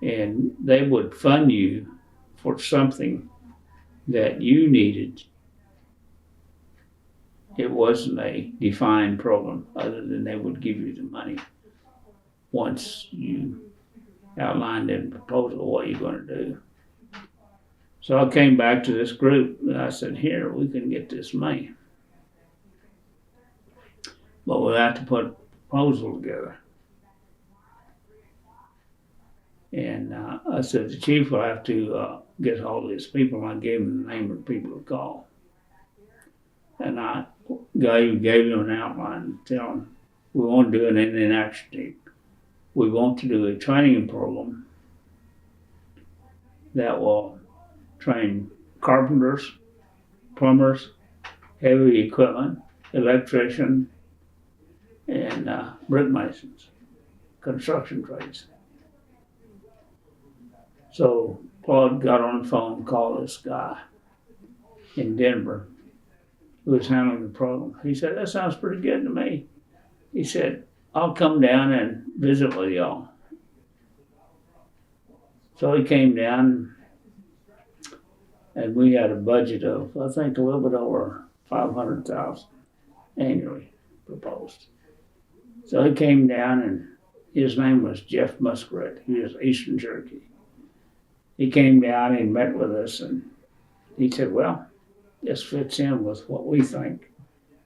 And they would fund you for something that you needed. It wasn't a defined program other than they would give you the money once you outlined in the proposal what you're going to do. So I came back to this group and I said, "Here, we can get this money. But we'll have to put a proposal together." And I said, "The chief will have to get hold of these people." And I gave him the name of the people to call. And I gave him an outline, tell him, we want to do an Indian Action Team. We want to do a training program that will train carpenters, plumbers, heavy equipment, electrician, and brick masons, construction trades. So Pollard got on the phone and called this guy in Denver who was handling the program. He said, "That sounds pretty good to me." He said, "I'll come down and visit with y'all." So he came down, and we had a budget of, I think, a little bit over $500,000 annually proposed. So he came down, and his name was Jeff Muskrat. He was Eastern Cherokee. He came down and met with us, and he said, "Well, this fits in with what we think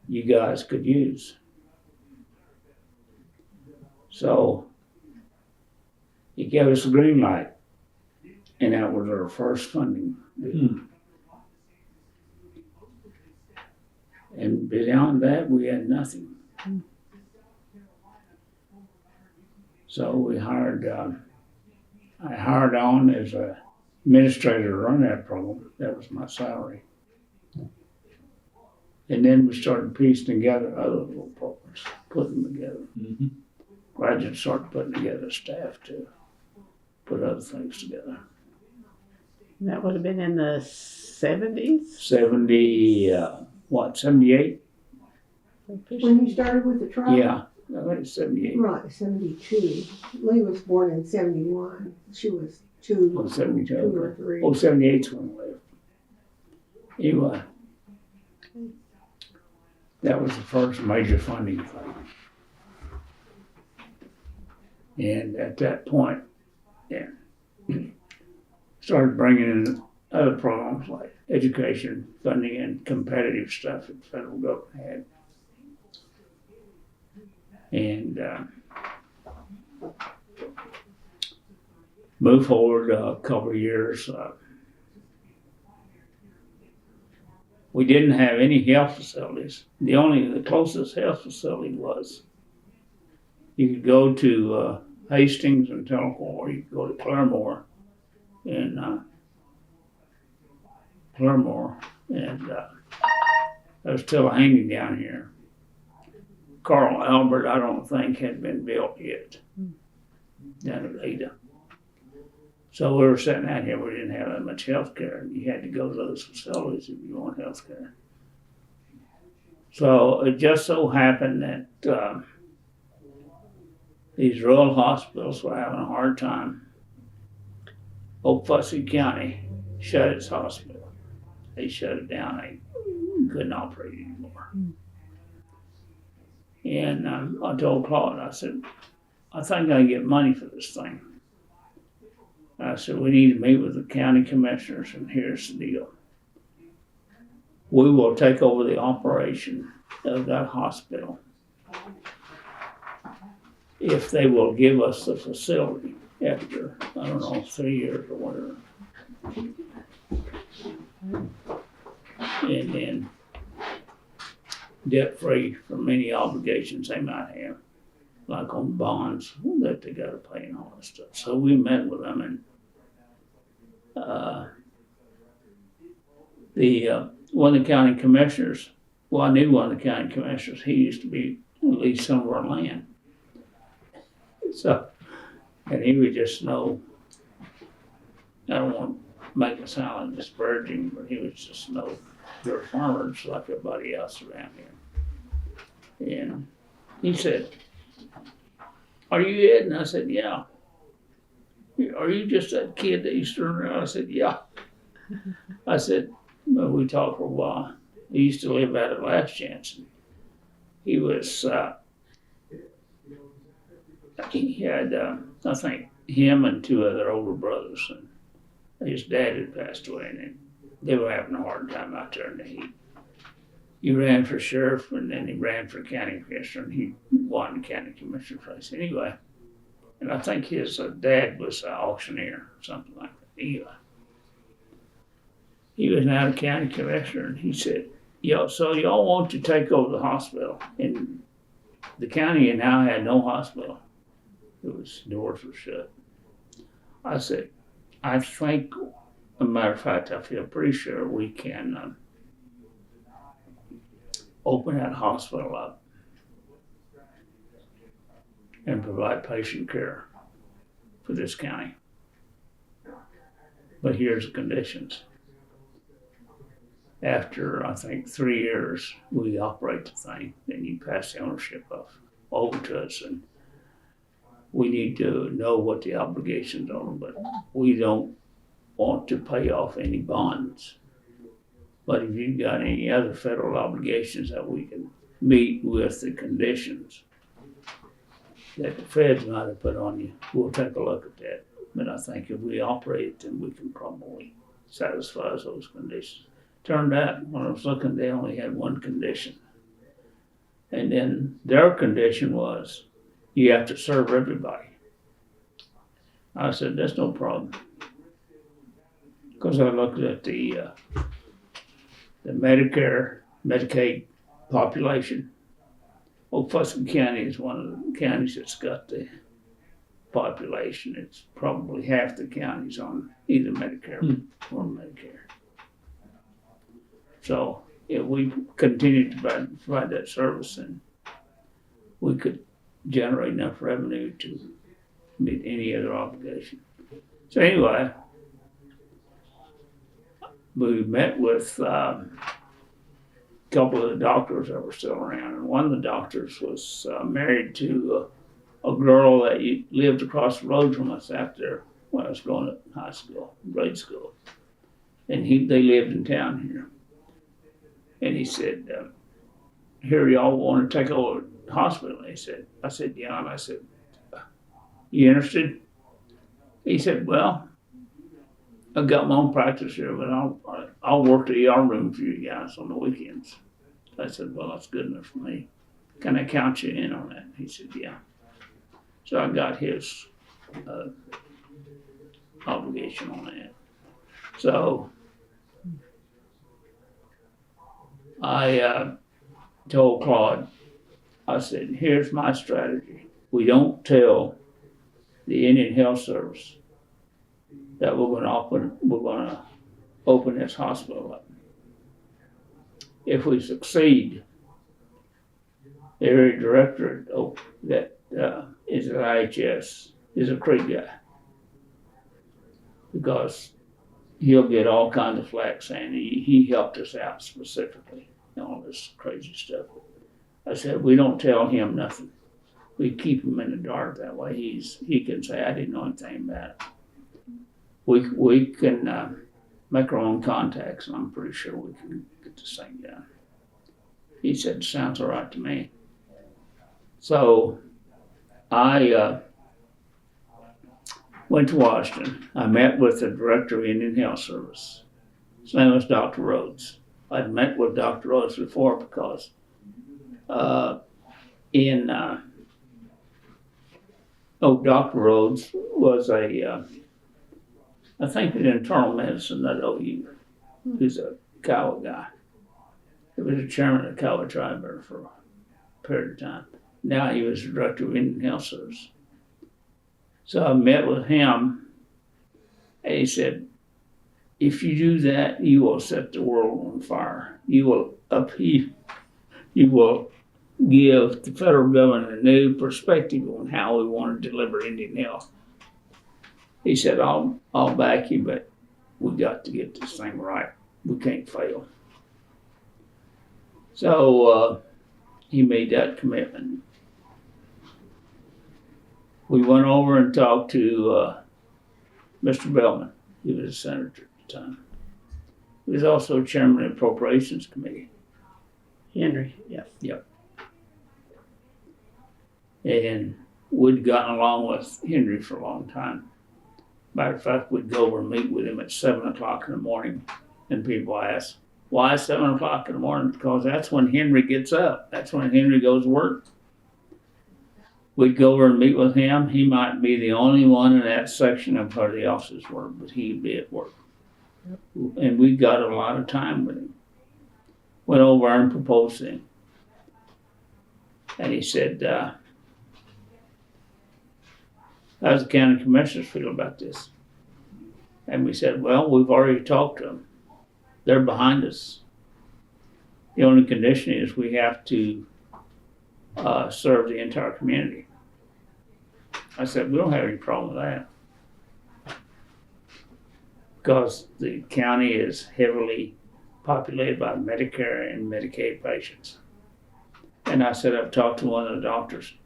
you guys could use." So he gave us a green light, and that was our first funding deal. And beyond that, we had nothing. So we hired, I hired on as a administrator to run that program. That was my salary. And then we started piecing together other little programs, putting them together. Mm-hmm. Graduates started putting together staff to put other things together. That would have been in the 70s? 78? When you started with the tribe? Yeah, I think it's 78. Right, 72. Lee was born in 71. She was two, Oh, 72. 2 or 3. Oh, 78's when I left. Anyway, that was the first major funding thing. And at that point, yeah, started bringing in other programs like education funding and competitive stuff that the federal government had. And moved forward a couple of years. We didn't have any health facilities. The closest health facility was, you could go to Hastings and Telcor, or you could go to Claremore, and there's still hanging down here. Carl Albert, I don't think had been built yet down at Ada. So we were sitting out here, we didn't have that much health care, and you had to go to those facilities if you want health care. So it just so happened that these rural hospitals were having a hard time. Oak County shut its hospital. They shut it down. They couldn't operate anymore. And I told Claude, I said, I think I can get money for this thing. I said, we need to meet with the county commissioners, and here's the deal. We will take over the operation of that hospital if they will give us the facility after, I don't know, 3 years or whatever. And then debt-free from any obligations they might have, like on bonds that they gotta pay and all that stuff. So we met with them, and one of the county commissioners, well, I knew one of the county commissioners, he used to be at least some of our land. So, and he would just know, I don't want to make it sound like disparaging, but he would just know they're farmers like everybody else around here. And he said, are you Ed? And I said, yeah. Are you just that kid that used to run around? I said, yeah. I said, well, we talked for a while. He used to live out at Last Chance. He was, he had, I think, him and 2 other older brothers. And his dad had passed away, and they were having a hard time out there in the heat. He ran for sheriff, and then he ran for county commissioner, and he won the county commissioner race anyway. And I think his dad was an auctioneer or something like that. Anyway, he was now the county commissioner, and he said, so y'all want to take over the hospital? And the county now had no hospital. Doors were shut. I said, I think, as a matter of fact, I feel pretty sure we can open that hospital up and provide patient care for this county. But here's the conditions. After, I think, 3 years, we operate the thing, then you pass the ownership over to us, and we need to know what the obligations are, but we don't want to pay off any bonds. But if you've got any other federal obligations that we can meet with the conditions that the feds might have put on you, we'll take a look at that. But I think if we operate it, then we can probably satisfy those conditions. Turned out, when I was looking, they only had one condition. And then their condition was, you have to serve everybody. I said, that's no problem. Because I looked at the Medicare, Medicaid population. Oak County is one of the counties that's got the population, it's probably half the counties on either Medicare or Medicare. So if we continue to provide that service, and we could generate enough revenue to meet any other obligation. So anyway, we met with a couple of the doctors that were still around, and one of the doctors was married to a girl that lived across the road from us after when I was growing up in high school, grade school, and they lived in town here. And he said, "Here, y'all want to take over the hospital?" And I said, "Yeah." And I said, "You interested?" He said, "Well, I've got my own practice here, but I'll work the ER room for you guys on the weekends." I said, "Well, that's good enough for me. Can I count you in on that?" He said, "Yeah." So I got his obligation on that. So I told Claude, I said, "Here's my strategy. We don't tell the Indian Health Service that we're going to open this hospital up. If we succeed, the area director that is at IHS is a Creek guy, because he'll get all kinds of flack saying he helped us out specifically and all this crazy stuff." I said, "We don't tell him nothing. We keep him in the dark. That way he can say, I didn't know anything about it. We can make our own contacts, and I'm pretty sure we can get this thing done." He said, "Sounds all right to me." So I went to Washington. I met with the director of Indian Health Service. His name was Dr. Rhodes. I'd met with Dr. Rhodes before because Dr. Rhodes was I think in internal medicine at OU. He's a Kiowa guy. He was the chairman of the Kiowa tribe there for a period of time. Now he was the director of Indian Health Service. So I met with him, and he said, "If you do that, you will set the world on fire. You will give the federal government a new perspective on how we want to deliver Indian health." He said, I'll back you, but we got to get this thing right. We can't fail." So he made that commitment. We went over and talked to Mr. Bellman. He was a senator at the time. He was also chairman of the Appropriations Committee. Henry, yes. Yep. And we'd gotten along with Henry for a long time. Matter of fact, we'd go over and meet with him at 7 o'clock in the morning. And people ask, "Why 7 o'clock in the morning?" Because that's when Henry gets up. That's when Henry goes to work. We'd go over and meet with him. He might be the only one in that section of where the offices were, but he'd be at work. Yep. And we got a lot of time with him. Went over and proposed to him. And he said, "How does the county commissioners feel about this?" And we said, "Well, we've already talked to them. They're behind us. The only condition is we have to serve the entire community." I said, "We don't have any problem with that, because the county is heavily populated by Medicare and Medicaid patients." And I said, "I've talked to one of the doctors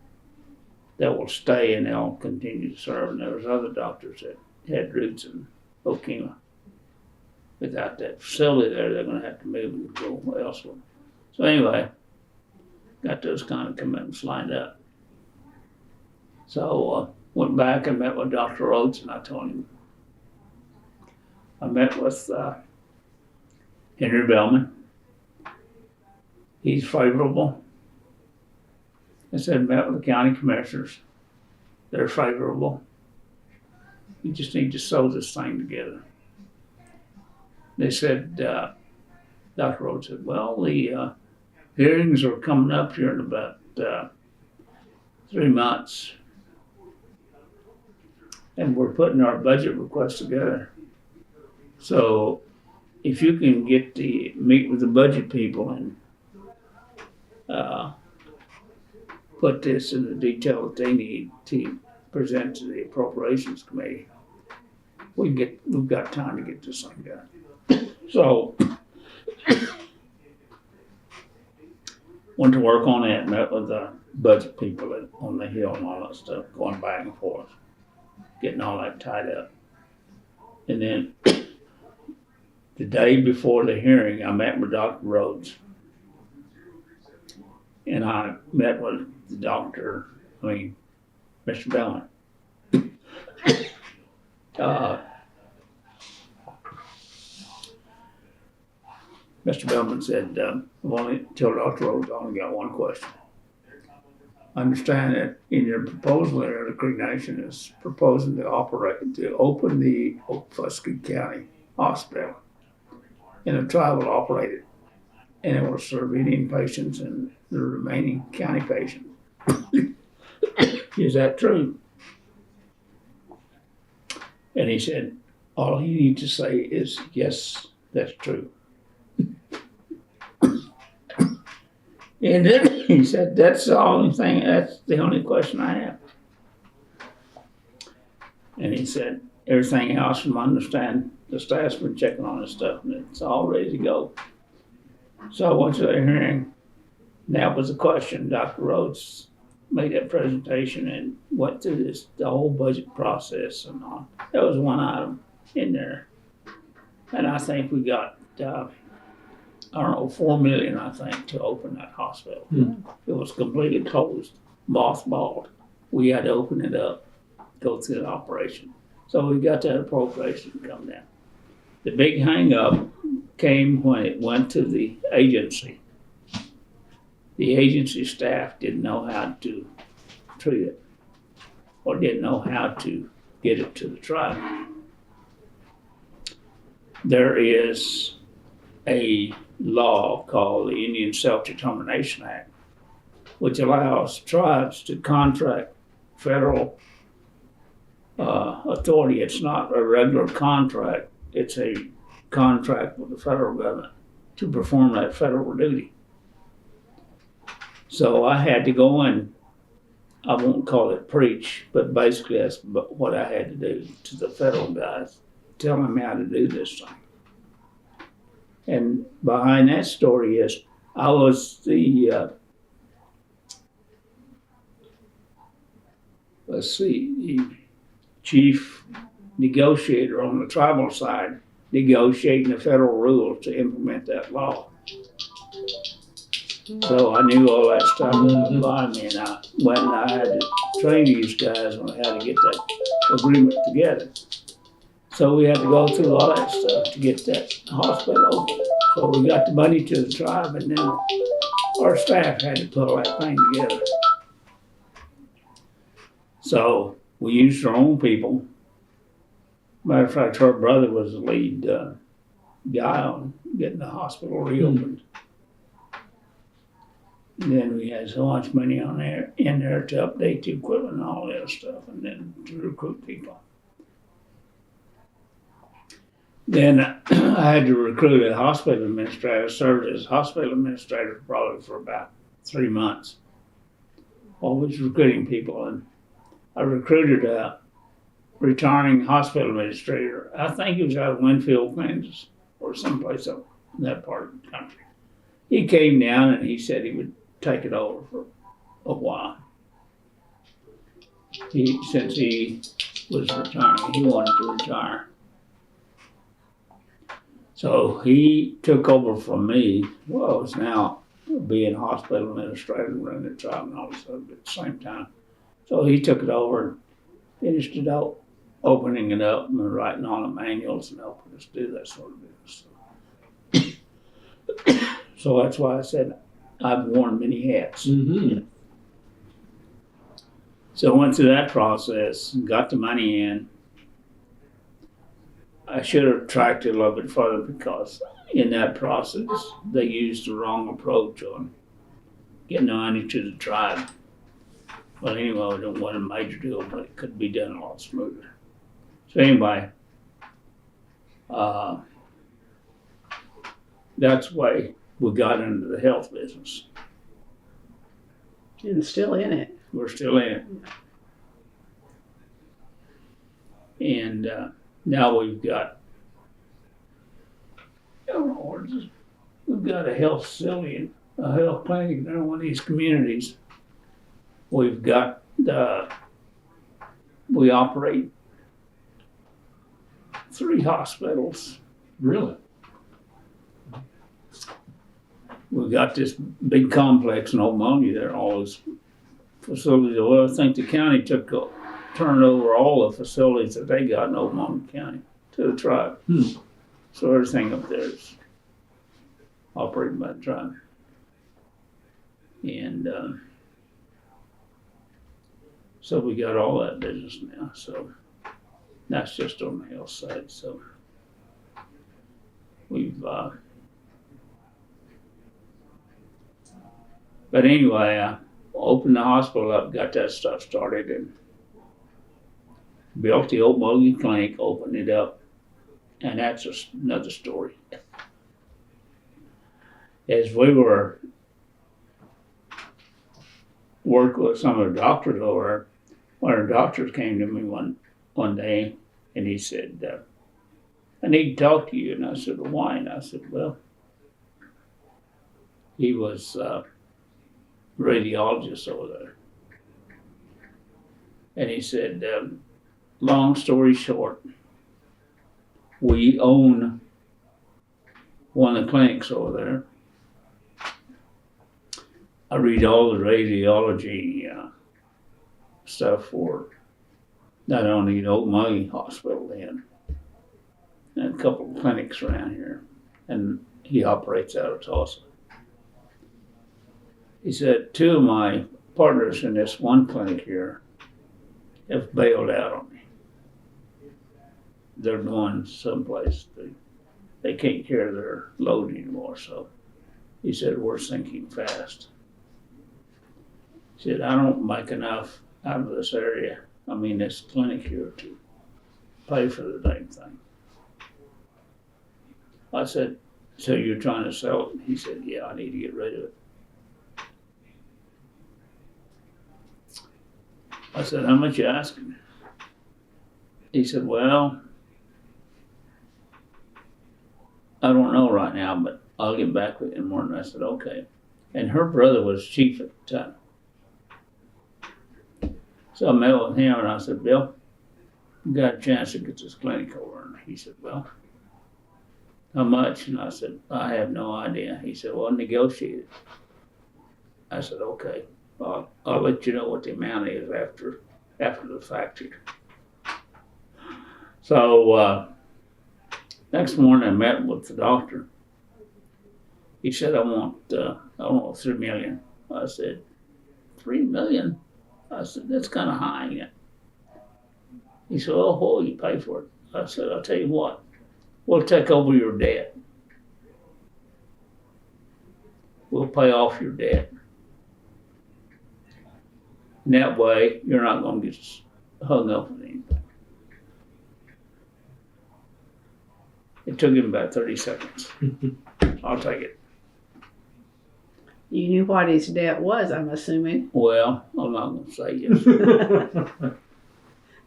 that will stay and they'll continue to serve." And there was other doctors that had roots in Okima. Without that facility there, they're going to have to move and go elsewhere. So anyway, got those kind of commitments lined up. So went back and met with Dr. Rhodes, and I told him. I met with Henry Bellman. He's favorable. I said, met with the county commissioners. They're favorable. You just need to sew this thing together. They said, Dr. Rhodes said, "Well, the hearings are coming up here in about 3 months. and we're putting our budget request together. So if you can meet with the budget people and put this in the detail that they need to present to the appropriations committee, we've got time to get this thing done. So went to work on that, met with the budget people on the Hill and all that stuff, going back and forth, getting all that tied up. And then the day before the hearing, I met with Dr. Rhodes. And I met with the doctor, Mr. Bellman. Mr. Bellman said, tell Dr. Rhodes I only got one question. I understand that in your proposal there, the Creek Nation is proposing to open the Oklahoma County Hospital and a tribal operated, and it will serve Indian patients and the remaining county patients. Is that true? And he said, all you need to say is, yes, that's true. And then he said, that's the only question I have. And he said, everything else from understand, the staff's been checking on this stuff and it's all ready to go. So I went to the hearing. That was the question. Dr. Rhodes made that presentation and went through the whole budget process and all. That was one item in there. And I think we got, $4 million, I think, to open that hospital. It was completely closed, mothballed. We had to open it up, go through the operation. So we got that appropriation come down. The big hang up came when it went to the agency. The agency staff didn't know how to treat it or didn't know how to get it to the tribe. There is a law called the Indian Self-Determination Act, which allows tribes to contract federal authority. It's not a regular contract, it's a contract with the federal government to perform that federal duty. So I had to go and, I won't call it preach, but basically that's what I had to do to the federal guys, tell them how to do this thing. And behind that story is, I was the, the chief negotiator on the tribal side, negotiating the federal rules to implement that law. So I knew all that stuff behind me, and I went and I had to train these guys on how to get that agreement together. So we had to go through all that stuff to get that hospital open. So we got the money to the tribe, and then our staff had to put all that thing together. So we used our own people. Matter of fact, her brother was the lead guy on getting the hospital reopened. And then we had so much money in there to update the equipment and all that stuff, and then to recruit people. Then I had to recruit a hospital administrator. I served as hospital administrator probably for about 3 months. Always recruiting people, and I recruited a retiring hospital administrator. I think he was out of Winfield, Kansas, or someplace up in that part of the country. He came down and he said he would take it over for a while. Since he was retiring, he wanted to retire. So he took over from me. Well, I was now being hospital administrator and running the tribe and all this stuff at the same time. So he took it over and finished it out, opening it up and writing all the manuals and helping us do that sort of business. So that's why I said I've worn many hats. Mm-hmm. So I went through that process, got the money in. I should have tracked it a little bit further because in that process, they used the wrong approach on getting the money to the tribe. But anyway, it wasn't a major deal, but it could be done a lot smoother. So anyway, that's why we got into the health business. And still in it. We're still in it. And now we've got, we've got a health facility, a health clinic in one of these communities. We've got, we operate 3 hospitals. Really? We've got this big complex in Oklahoma there, all those facilities. Well, I think the county turned over all the facilities that they got in Oklahoma County to the tribe. So everything up there is operated by the tribe. And so we got all that business now. So that's just on the health side. So we've but anyway, I opened the hospital up, got that stuff started, and built the Oakmulgee Clinic, opened it up, and that's just another story. As we were working with some of the doctors over there, one of the doctors came to me one day, and he said, I need to talk to you. And I said, well, why? And I said, well, he was radiologist over there. And he said, long story short, we own one of the clinics over there. I read all the radiology stuff for not only the Oakmulgee Hospital then, and a couple of clinics around here. And he operates out of Tulsa. He said, 2 of my partners in this one clinic here have bailed out on me. They're going someplace. They can't carry their load anymore. So he said, we're sinking fast. He said, I don't make enough out of this area, this clinic here, to pay for the damn thing. I said, so you're trying to sell it? He said, yeah, I need to get rid of it. I said, how much you asking? He said, well, I don't know right now, but I'll get back with you in the morning. I said, okay. And her brother was chief at the time. So I met with him and I said, Bill, you got a chance to get this clinic over? And he said, well, how much? And I said, I have no idea. He said, well, negotiate it. I said, okay. I'll let you know what the amount is after the fact here. So next morning I met with the doctor. He said, I want $3 million. I said, $3 million? I said, that's kind of high. Yeah. He said, oh, what will you pay for it? I said, I'll tell you what, we'll take over your debt. We'll pay off your debt. And that way, you're not going to get hung up with anything. It took him about 30 seconds. I'll take it. You knew what his debt was, I'm assuming. Well, I'm not going to say yes.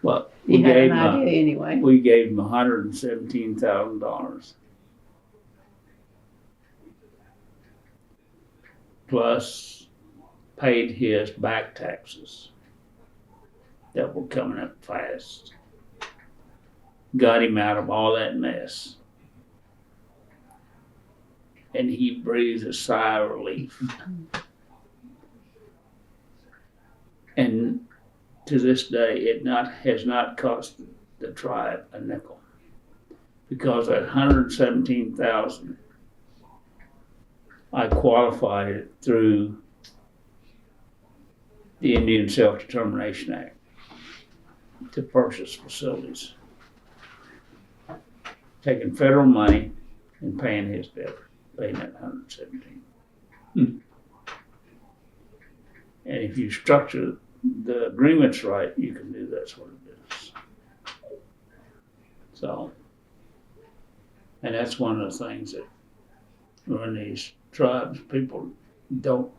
Well, you had an idea anyway. We gave him $117,000. Plus paid his back taxes that were coming up fast. Got him out of all that mess. And he breathed a sigh of relief. And to this day, it has not cost the tribe a nickel, because that $117,000, I qualified it through the Indian Self-Determination Act to purchase facilities, taking federal money and paying his debt, paying that $117,000. And if you structure the agreements right, you can do that sort of business. So, and that's one of the things that run these tribes, people don't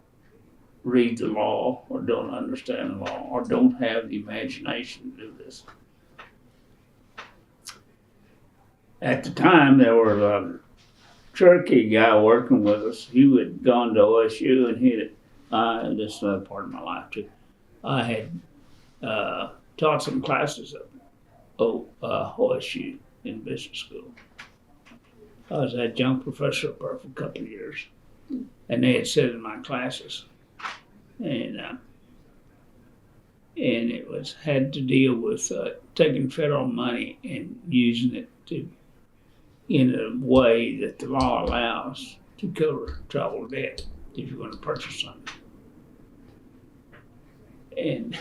read the law or don't understand the law or don't have the imagination to do this. At the time, there was a Cherokee guy working with us. He had gone to OSU, and this is another part of my life too. I had taught some classes at OSU in business school. I was adjunct professor up there for a couple of years, and they had said in my classes, and it had to deal with taking federal money and using it in a way that the law allows to cover tribal debt if you're going to purchase something. And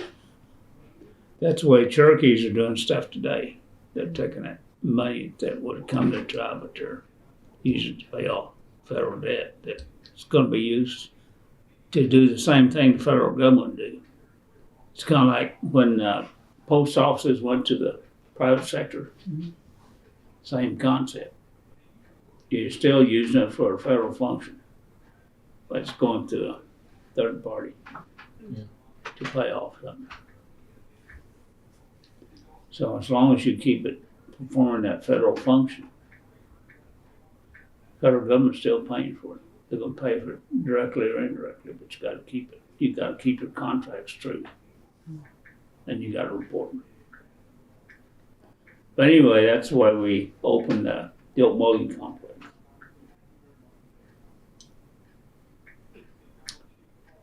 that's the way Cherokees are doing stuff today. They're taking that money that would have come to the tribe, but they're using it to pay off federal debt that's going to be used to do the same thing the federal government do. It's kind of like when post offices went to the private sector. Mm-hmm. Same concept. You're still using it for a federal function, but it's going through a third party to pay off something. So as long as you keep it performing that federal function, federal government's still paying for it. They're going to pay for it directly or indirectly, but you got to keep it. You got to keep your contracts true, and you got to report them. But anyway, that's why we opened the old Mogan complex.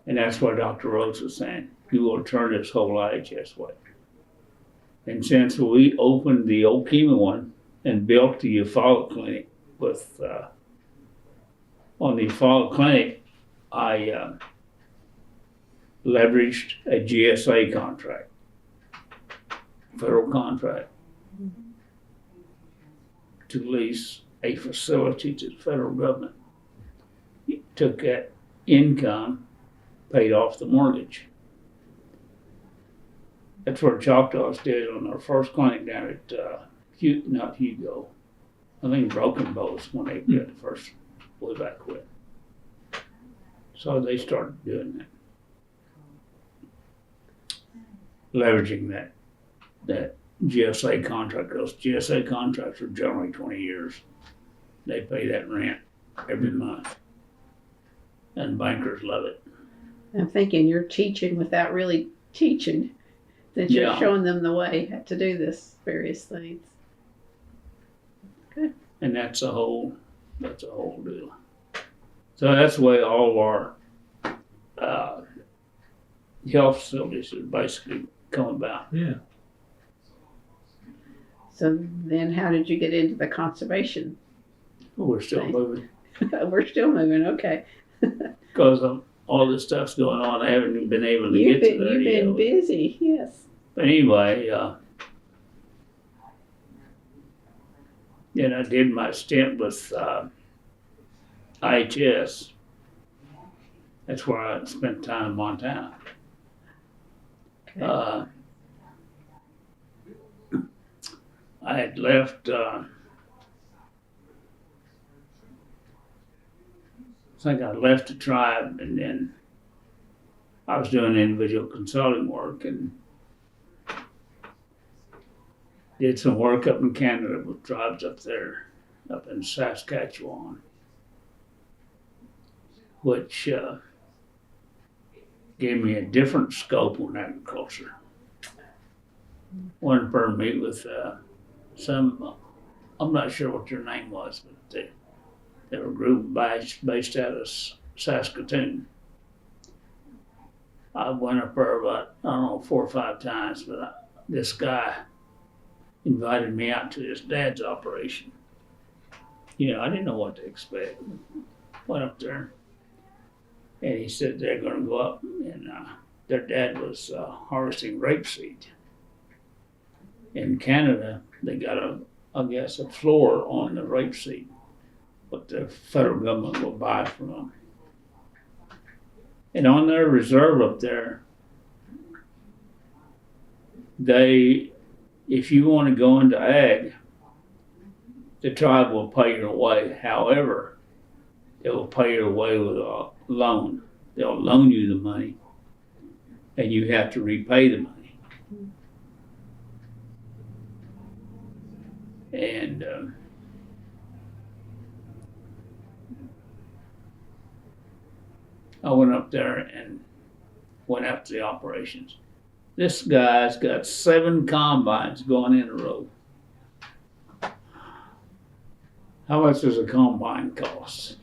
And that's what Dr. Rhodes was saying. You will turn this whole IHS way. And since we opened the old Kima one and built the Eufaula clinic with, on the Eufaula clinic, I leveraged a GSA contract, federal contract, to lease a facility to the federal government. Took that income, paid off the mortgage. That's what Choctaws did on their first clinic down at, not Hugo, I think Broken Bows when they did the first way back when. So they started doing that. Leveraging that GSA contract. Those GSA contracts are generally 20 years. They pay that rent every month. And bankers love it. I'm thinking you're teaching without really teaching, that you're showing them the way to do this various things. Good. And that's a whole deal. So that's the way all of our health facilities are basically come about. Yeah. So then how did you get into the conservation? We're still moving. We're still moving, okay. Because of all this stuff's going on, I haven't been able to get to that yet. You've been busy, yes. But anyway, I did my stint with IHS. That's where I spent time in Montana. Okay. I had left, I think I left the tribe, and then I was doing individual consulting work and did some work up in Canada with tribes up there, up in Saskatchewan, which gave me a different scope on agriculture. Wanted to meet with some, I'm not sure what their name was, but they were a group based out of Saskatoon. I went up there about, 4 or 5 times, but this guy invited me out to his dad's operation. I didn't know what to expect. Went up there, and he said they're going to go up, and their dad was harvesting rapeseed. In Canada, they got a floor on the rapeseed, what the federal government will buy from them. And on their reserve up there, if you want to go into ag, the tribe will pay your way. However, it will pay your way with a loan. They'll loan you the money, and you have to repay the money. And I went up there and went out to the operations. This guy's got 7 combines going in a row. How much does a combine cost?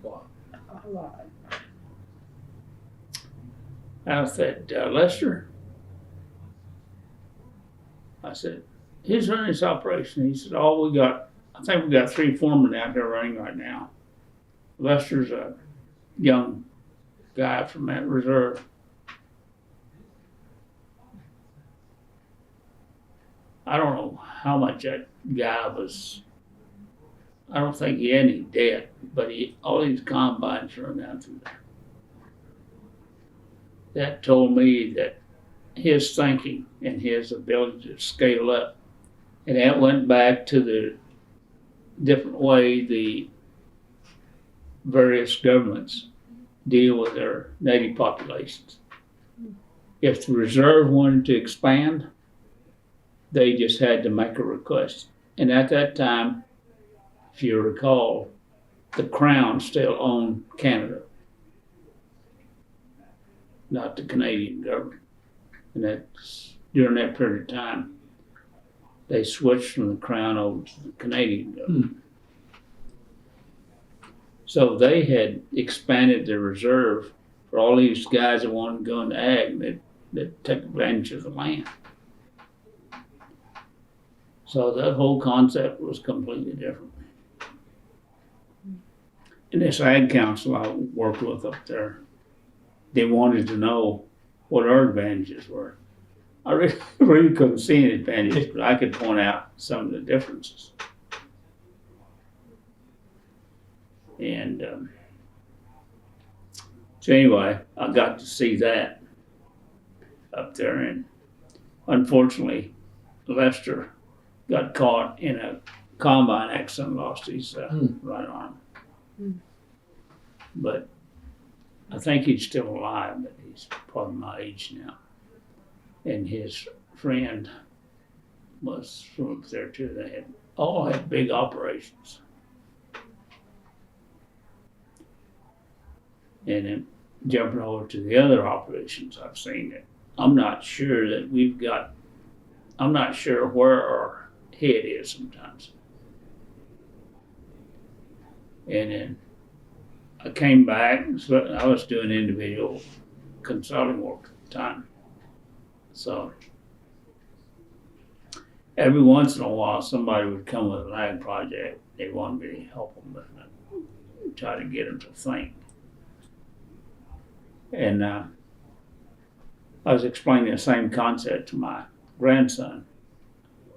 A lot. I said, Lester, I said, who's running this operation? He said, I think we got 3 foremen out there running right now. Lester's a young guy from that reserve. I don't know how much that guy was. I don't think he had any debt, but all these combines run down through there. That told me that his thinking and his ability to scale up, and that went back to the different way the various governments deal with their native populations. If the reserve wanted to expand, they just had to make a request. And at that time, if you recall, the Crown still owned Canada, not the Canadian government. And that's during that period of time, they switched from the Crown over to the Canadian government. So they had expanded their reserve for all these guys that wanted to go into ag that take advantage of the land. So that whole concept was completely different. And this ag council I worked with up there, they wanted to know what our advantages were. I really couldn't see any advantages, but I could point out some of the differences. And so anyway, I got to see that up there, and unfortunately, Lester got caught in a combine accident, lost his right arm. But I think he's still alive, but he's probably my age now. And his friend was from up there too. They all had big operations. And then jumping over to the other operations I've seen it, I'm not sure where our head is sometimes. And then I came back, so I was doing individual consulting work at the time. So every once in a while, somebody would come with an ag project. They wanted me to help them with it, try to get them to think. And I was explaining the same concept to my grandson.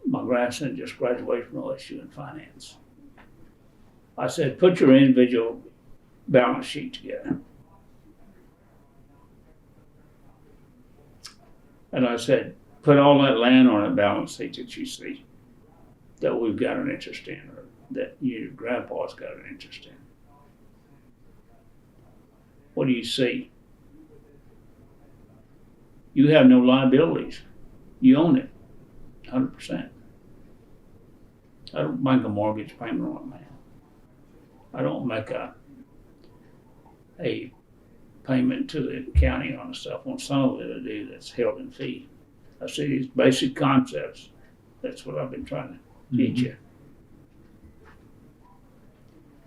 My grandson just graduated from OSU in finance. I said, put your individual balance sheet together. And I said, put all that land on a balance sheet that you see that we've got an interest in, or that your grandpa's got an interest in. What do you see? You have no liabilities. You own it, 100%. I don't make a mortgage payment on that. I don't make a payment to the county on the stuff. On some of it I do that's held in fee. I see these basic concepts. That's what I've been trying to teach you.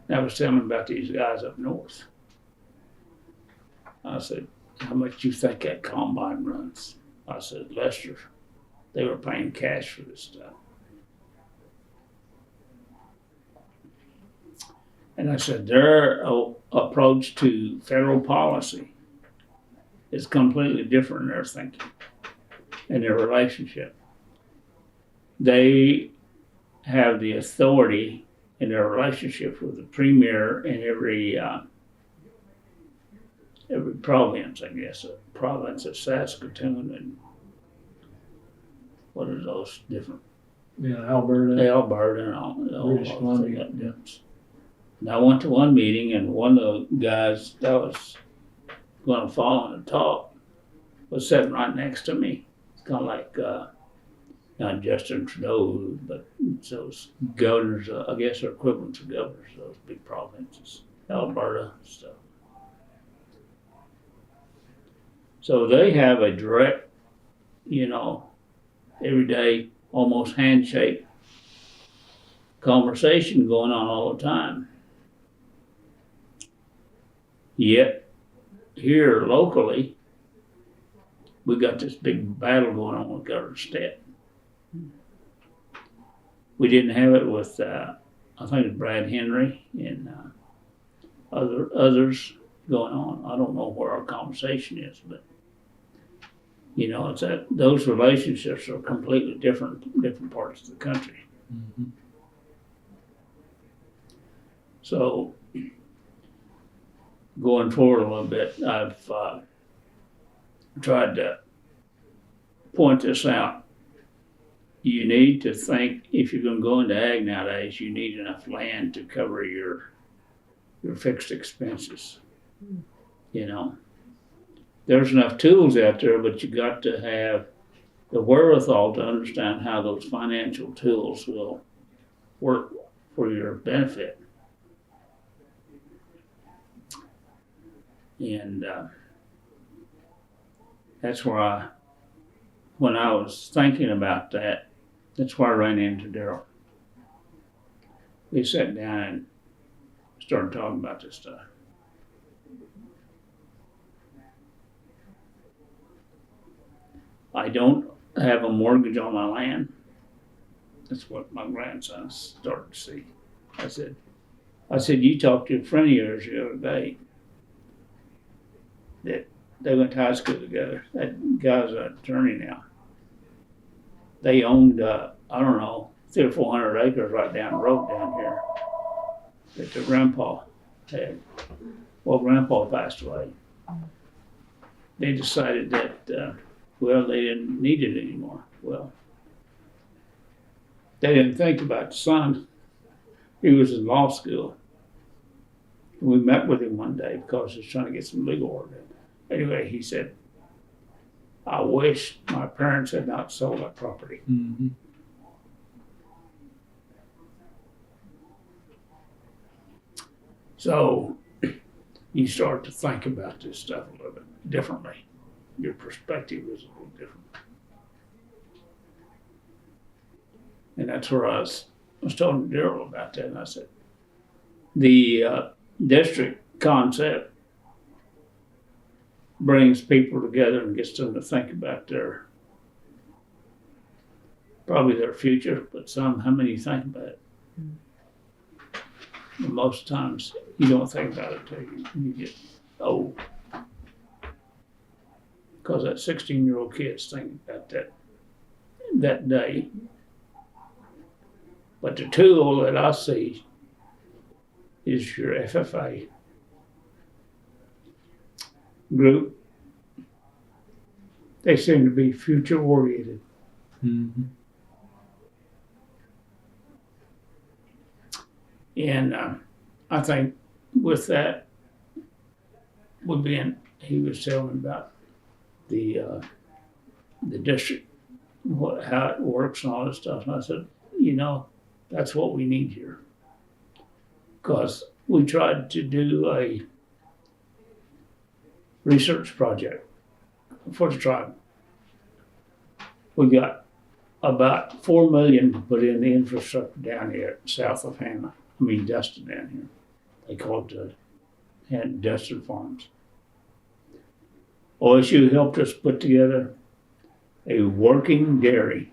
And I was telling them about these guys up north. I said, how much do you think that combine runs? I said, Lester, they were paying cash for this stuff. And I said, their approach to federal policy is completely different in their thinking and their relationship. They have the authority in their relationship with the premier in every province, I guess, a province of Saskatoon and what are those different Yeah, Alberta. Alberta and all British all Columbia. that difference. And I went to one meeting, and one of the guys that was going to follow and talk was sitting right next to me. It's kind of like not Justin Trudeau, but it's those governors. I guess are equivalent to governors of those big provinces, Alberta and stuff. So they have a direct, everyday, almost handshake conversation going on all the time. Yet, here locally, we got this big battle going on with Governor Stitt. We didn't have it with, I think it's Brad Henry and others going on. I don't know where our conversation is, but it's that those relationships are completely different parts of the country. Mm-hmm. So, going forward a little bit, I've tried to point this out. You need to think, if you're going to go into ag nowadays, you need enough land to cover your fixed expenses. There's enough tools out there, but you got to have the wherewithal to understand how those financial tools will work for your benefit. And that's where when I was thinking about that, that's where I ran into Daryl. We sat down and started talking about this stuff. I don't have a mortgage on my land. That's what my grandson started to see. I said, you talked to a friend of yours the other day that they went to high school together. That guy's an attorney now. They owned, 300 or 400 acres right down the road down here that their grandpa had. Well, grandpa passed away. They decided that, they didn't need it anymore. Well, they didn't think about the son. He was in law school. We met with him one day because he was trying to get some legal work done. Anyway, he said, I wish my parents had not sold that property. Mm-hmm. So you start to think about this stuff a little bit differently. Your perspective is a little different. And that's where I was talking to Daryl about that, and I said, the district concept brings people together and gets them to think about probably their future, but how many think about it? And most times you don't think about it till you get old. Because that 16-year-old kid's thinking about that day. But the tool that I see is your FFA group. They seem to be future oriented. Mm-hmm. And I think with that, he was telling me about the district, how it works and all this stuff. And I said, that's what we need here. Because we tried to do a research project for the tribe. We got about $4 million to put in the infrastructure down here south of Dustin down here. They call it Dustin Farms. OSU helped us put together a working dairy.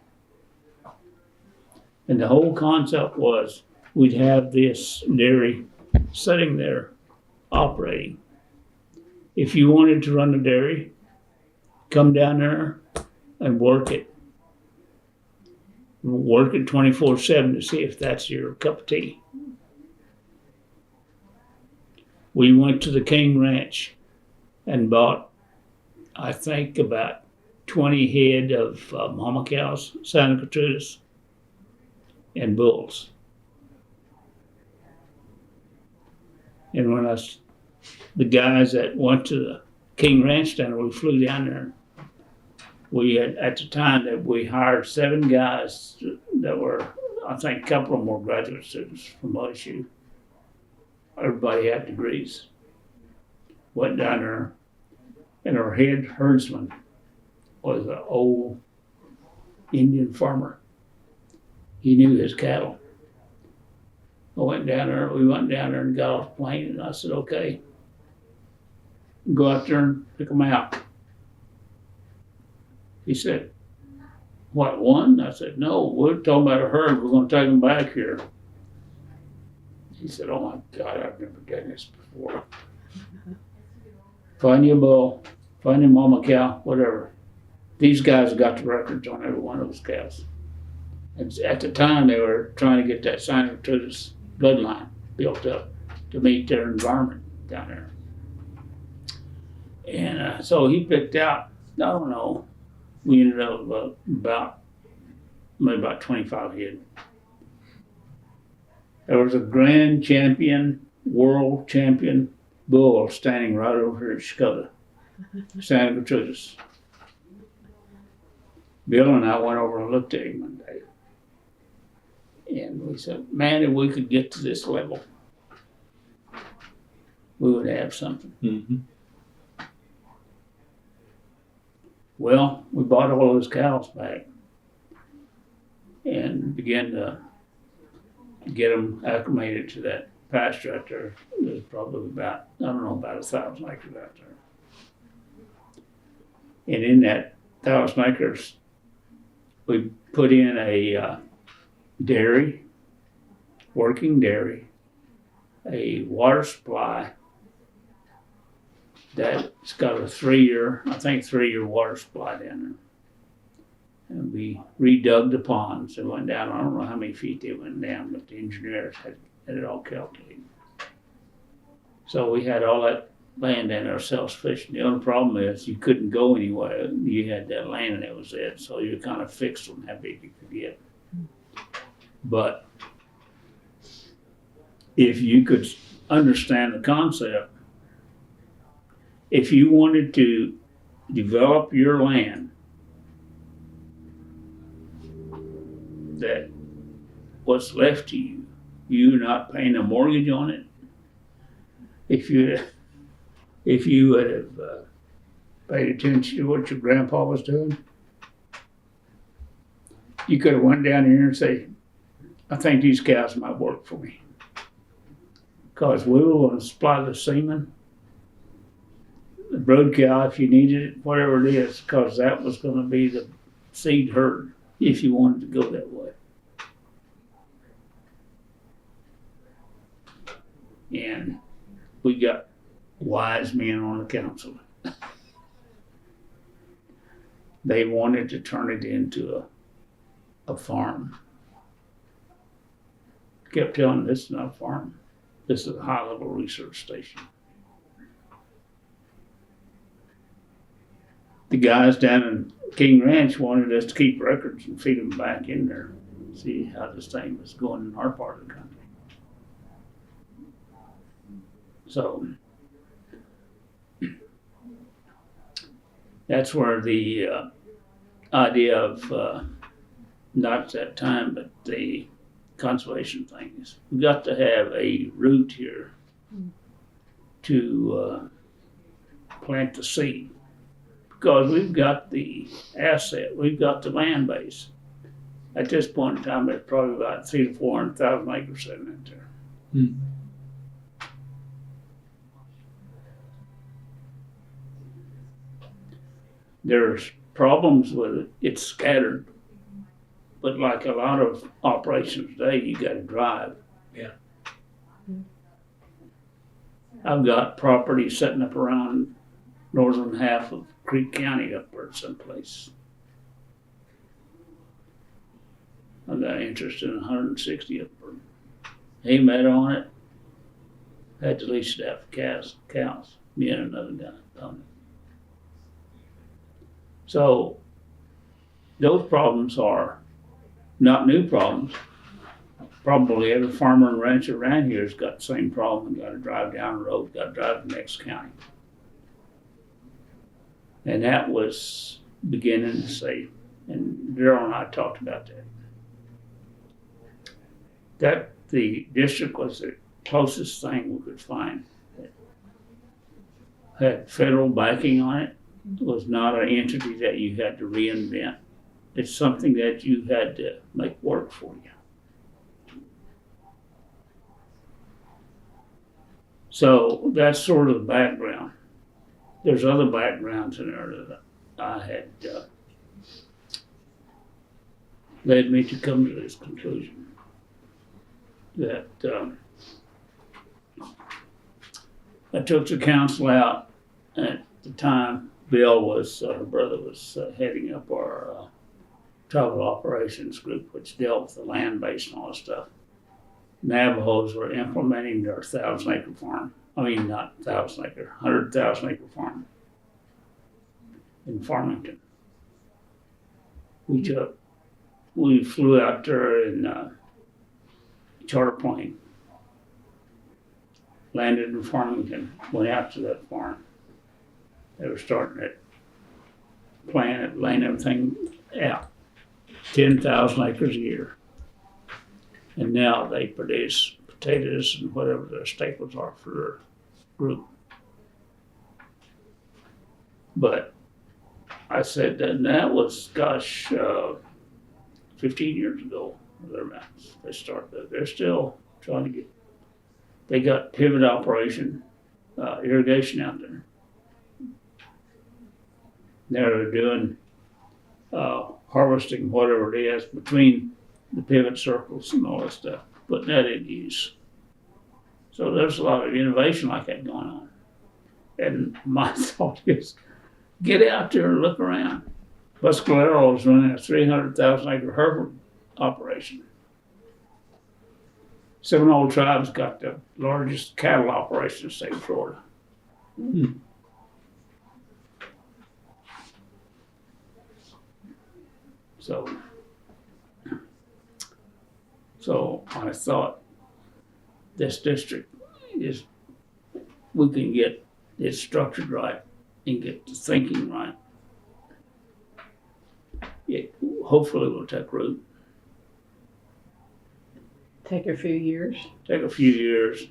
And the whole concept was we'd have this dairy sitting there operating. If you wanted to run a dairy, come down there and work it. Work it 24/7 to see if that's your cup of tea. We went to the King Ranch and bought, I think, about 20 head of mama cows, Santa Gertrudis. and bulls. And when the guys that went to the King Ranch down there, we flew down there. We had, at the time that we hired 7 guys that were, I think a couple of them were graduate students from OSU. Everybody had degrees. Went down there, and our head herdsman was an old Indian farmer. He knew his cattle. We went down there and got off the plane, and I said, okay, go out there and pick them out. He said, what, one? I said, no, we're talking about a herd. We're going to take them back here. He said, oh my God, I've never done this before. Find you a bull, find your mama cow, whatever. These guys got the records on every one of those cows. And at the time, they were trying to get that Sinaitrudis bloodline built up to meet their environment down there. And so he picked out, I don't know, we ended up maybe about 25 head. There was a grand champion, world champion bull standing right over here at Shkoda, Sinaitrudis. Bill and I went over and looked at him one day. And we said, man, if we could get to this level, we would have something. Mm-hmm. Well, we bought all those cows back and began to get them acclimated to that pasture out there. There's probably about 1,000 acres out there. And in that 1,000 acres, we put in a dairy, working dairy, a water supply that's got a 3-year water supply down there. And we redug the ponds and went down, I don't know how many feet they went down, but the engineers had it all calculated. So we had all that land down there self-sufficient. The only problem is you couldn't go anywhere. You had that land and that was it. So you kind of fixed on how big you could get. But if you could understand the concept, if you wanted to develop your land, that what's left to you, you're not paying a mortgage on it. If you would have paid attention to what your grandpa was doing, you could have went down here and say, I think these cows might work for me. Because we were going to supply the semen, the brood cow if you needed it, whatever it is, because that was going to be the seed herd if you wanted to go that way. And we got wise men on the council. They wanted to turn it into a farm. Kept telling this is not a farm. This is a high-level research station. The guys down in King Ranch wanted us to keep records and feed them back in there, see how this thing was going in our part of the country. So that's where the idea of not that time, but the conservation thing is. We got to have a route here to plant the seed, because we've got the asset, we've got the land base. At this point in time, there's probably about 300,000 to 400,000 acres sitting out there. Mm. There's problems with it. It's scattered. But like a lot of operations today, you got to drive. Yeah. I've got property setting up around northern half of Creek County up there someplace. I've got interest in 160 up there. He met on it. Had to lease it out for cows. Me and another guy on it. So those problems are not new problems, probably every farmer and rancher around here has got the same problem. Got to drive down the road, got to drive to the next county. And that was beginning to say, and Darrell and I talked about that. That the district was the closest thing we could find that had federal backing on it. It was not an entity that you had to reinvent. It's something that you had to make work for you. So that's sort of the background. There's other backgrounds in there that I had led me to come to this conclusion that I took the council out. At the time, Bill was, her brother was heading up our tribal operations group, which dealt with the land base and all that stuff. Navajos were implementing their 1,000-acre farm. I mean, not 1,000-acre, 100,000-acre farm in Farmington. We flew out there in a charter plane, landed in Farmington, went out to that farm. They were starting it, planning it, laying everything out, 10,000 acres a year. And now they produce potatoes and whatever their staples are for their group. But I said that was, 15 years ago, thereabouts. They started. They're still trying to get. They got pivot operation, irrigation out there. Now they're doing harvesting whatever it is between the pivot circles and all that stuff, putting that in use. So there's a lot of innovation like that going on. And my thought is, get out there and look around. Buscalero is running a 300,000-acre Hereford operation. Seminole Tribe's got the largest cattle operation in the state of Florida. Hmm. So I thought this district is, we can get it structured right and get the thinking right. It hopefully will take root. Take a few years. Take a few years,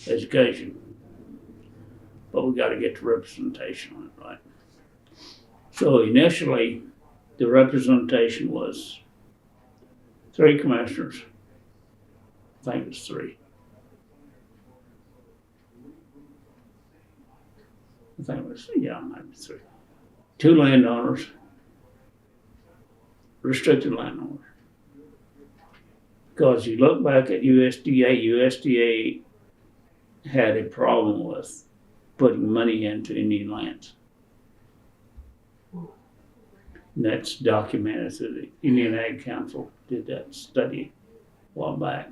education. But we got to get the representation on it right. So initially, the representation was 3 commissioners. I think it's 3. I think it was, yeah, maybe 3. 2 landowners, restricted landowners. Because you look back at USDA had a problem with putting money into Indian lands. And that's documented through the Indian Ag Council, did that study a while back.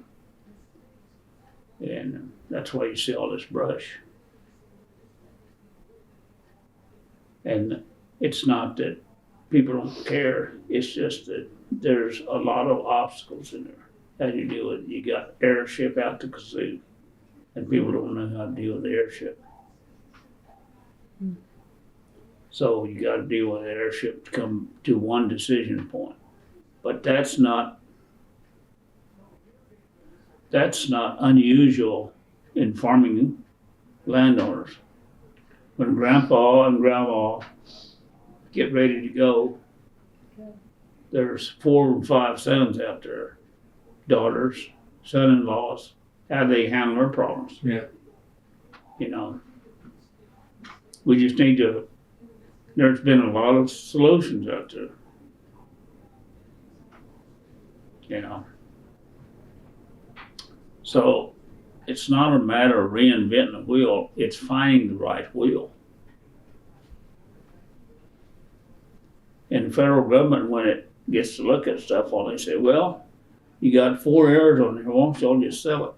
And that's why you see all this brush. And it's not that people don't care, it's just that there's a lot of obstacles in there. How do you deal with it? You got airship out the kazoo, and people don't know how to deal with the airship. So you got to deal with the airship to come to one decision point. But that's not unusual in farming landowners. When grandpa and grandma get ready to go, there's 4 or 5 sons out there, daughters, son-in-laws, how they handle their problems. Yeah. You know, we just need to, there's been a lot of solutions out there. You know. So it's not a matter of reinventing the wheel, it's finding the right wheel. And the federal government, when it gets to look at stuff, all they say, well, you got 4 errors on here, why don't y'all just sell it?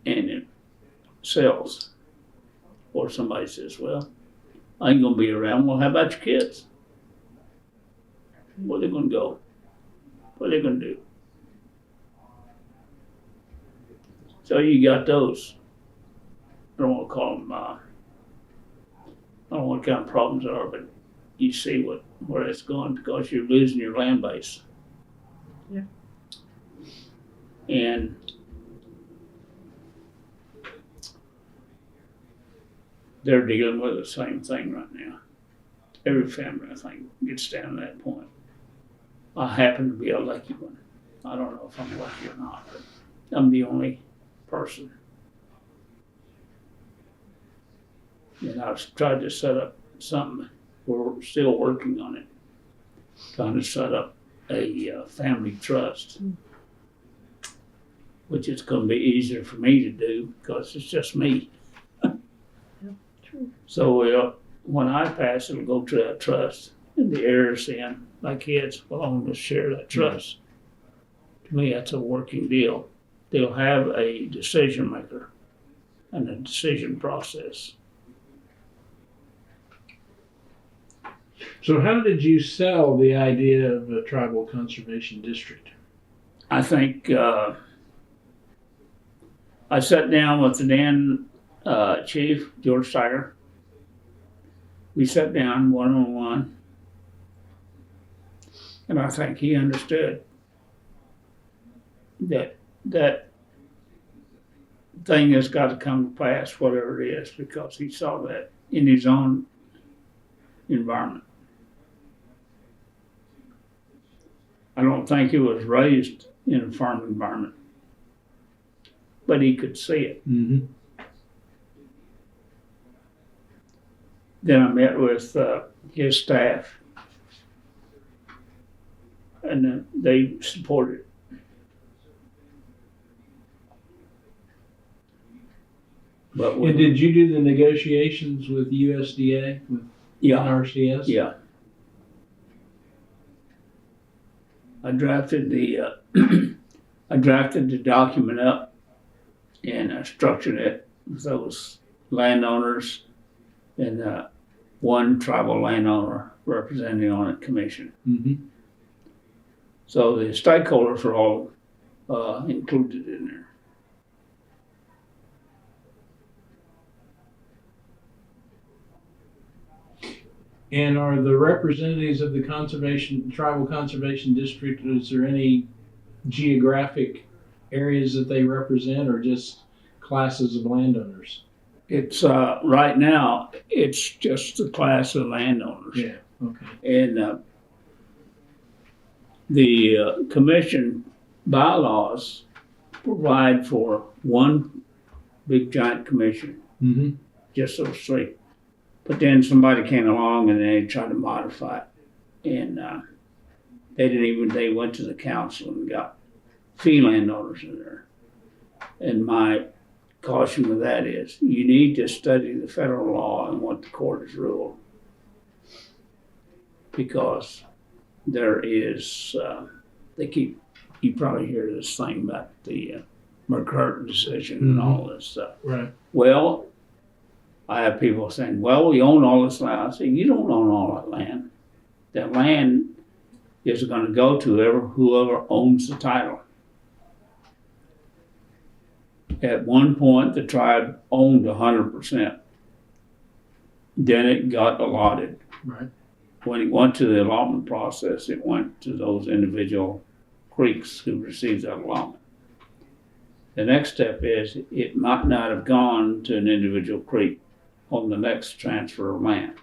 And it sells. Or somebody says, well, I ain't gonna be around. Well, how about your kids? Where they gonna go? What are they gonna do? So you got those. I don't want to call them, I don't know what kind of problems there are, but you see where it's going because you're losing your land base. Yeah. And they're dealing with the same thing right now. Every family, I think, gets down to that point. I happen to be a lucky one. I don't know if I'm lucky or not, but I'm the only person. And I've tried to set up something, we're still working on it, trying to set up a family trust, which is going to be easier for me to do because it's just me. True. So when I pass, it'll go to that trust, and the heirs then, my kids, will own to share that trust. To me, that's a working deal. They'll have a decision maker and a decision process. So how did you sell the idea of a tribal conservation district? I think I sat down with the Dan chief, George Steiger. We sat down one-on-one, and I think he understood that thing has got to come to pass, whatever it is, because he saw that in his own environment. I don't think he was raised in a farm environment, but he could see it. Mm-hmm. Then I met with his staff, and they supported it. But And did you do the negotiations with USDA, with NRCS? Yeah. I drafted the document up and I structured it with those landowners and one tribal landowner representing on it commission. Mm-hmm. So the stakeholders are all included in there. And are the representatives of the tribal conservation district, is there any geographic areas that they represent or just classes of landowners? It's right now, it's just the class of landowners. Yeah, okay. And the commission bylaws provide for one big giant commission, Mm-hmm. just those three. But then somebody came along and they tried to modify it. And they went to the council and got fee landowners in there. And my caution with that is you need to study the federal law and what the court has ruled. Because there is, you probably hear this thing about the McCurtain decision and all this stuff. Right. Well, I have people saying, well, we own all this land. I say, you don't own all that land. That land is going to go to whoever owns the title. At one point, the tribe owned 100%. Then it got allotted. Right. When it went to the allotment process, it went to those individual creeks who received that allotment. The next step is it might not have gone to an individual creek on the next transfer of land.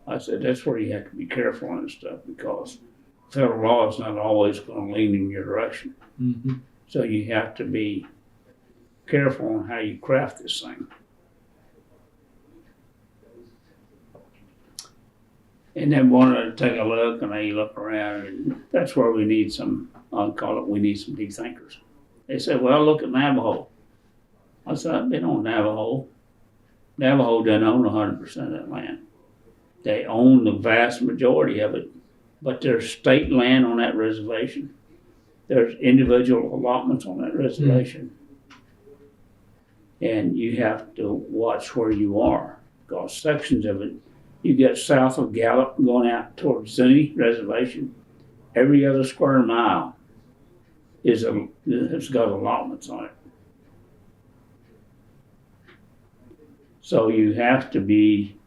I said, that's where you have to be careful on this stuff because federal law is not always going to lean in your direction. Mm-hmm. So you have to be careful on how you craft this thing. And then wanted to take a look, and they look around, and that's where we need some, I'll call it, we need some deep thinkers. They said, well, look at Navajo. I said, I've been on Navajo. Navajo doesn't own 100% of that land. They own the vast majority of it, but there's state land on that reservation. There's individual allotments on that reservation. And you have to watch where you are, because sections of it, you get south of Gallup going out towards Zuni Reservation, every other square mile has got allotments on it. So you have to be,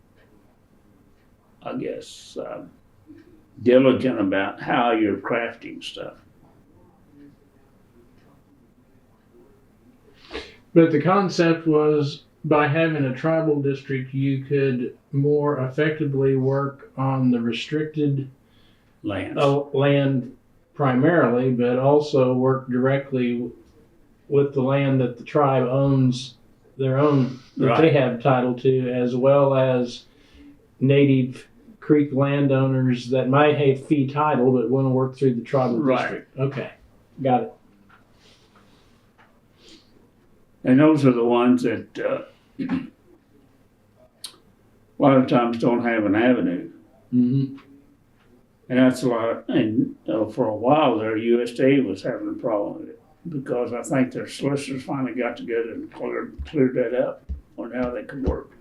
I guess, diligent about how you're crafting stuff. But the concept was by having a tribal district, you could more effectively work on the restricted Lands. land primarily, but also work directly with the land that the tribe owns their own, that they have title to, as well as native creek landowners that might have fee title but want to work through the tribal district. Okay, got it. And those are the ones that a lot of times don't have an avenue. Mm-hmm. And that's a lot. And for a while there, USDA was having a problem with it because I think their solicitors finally got together and cleared that up on how they could work.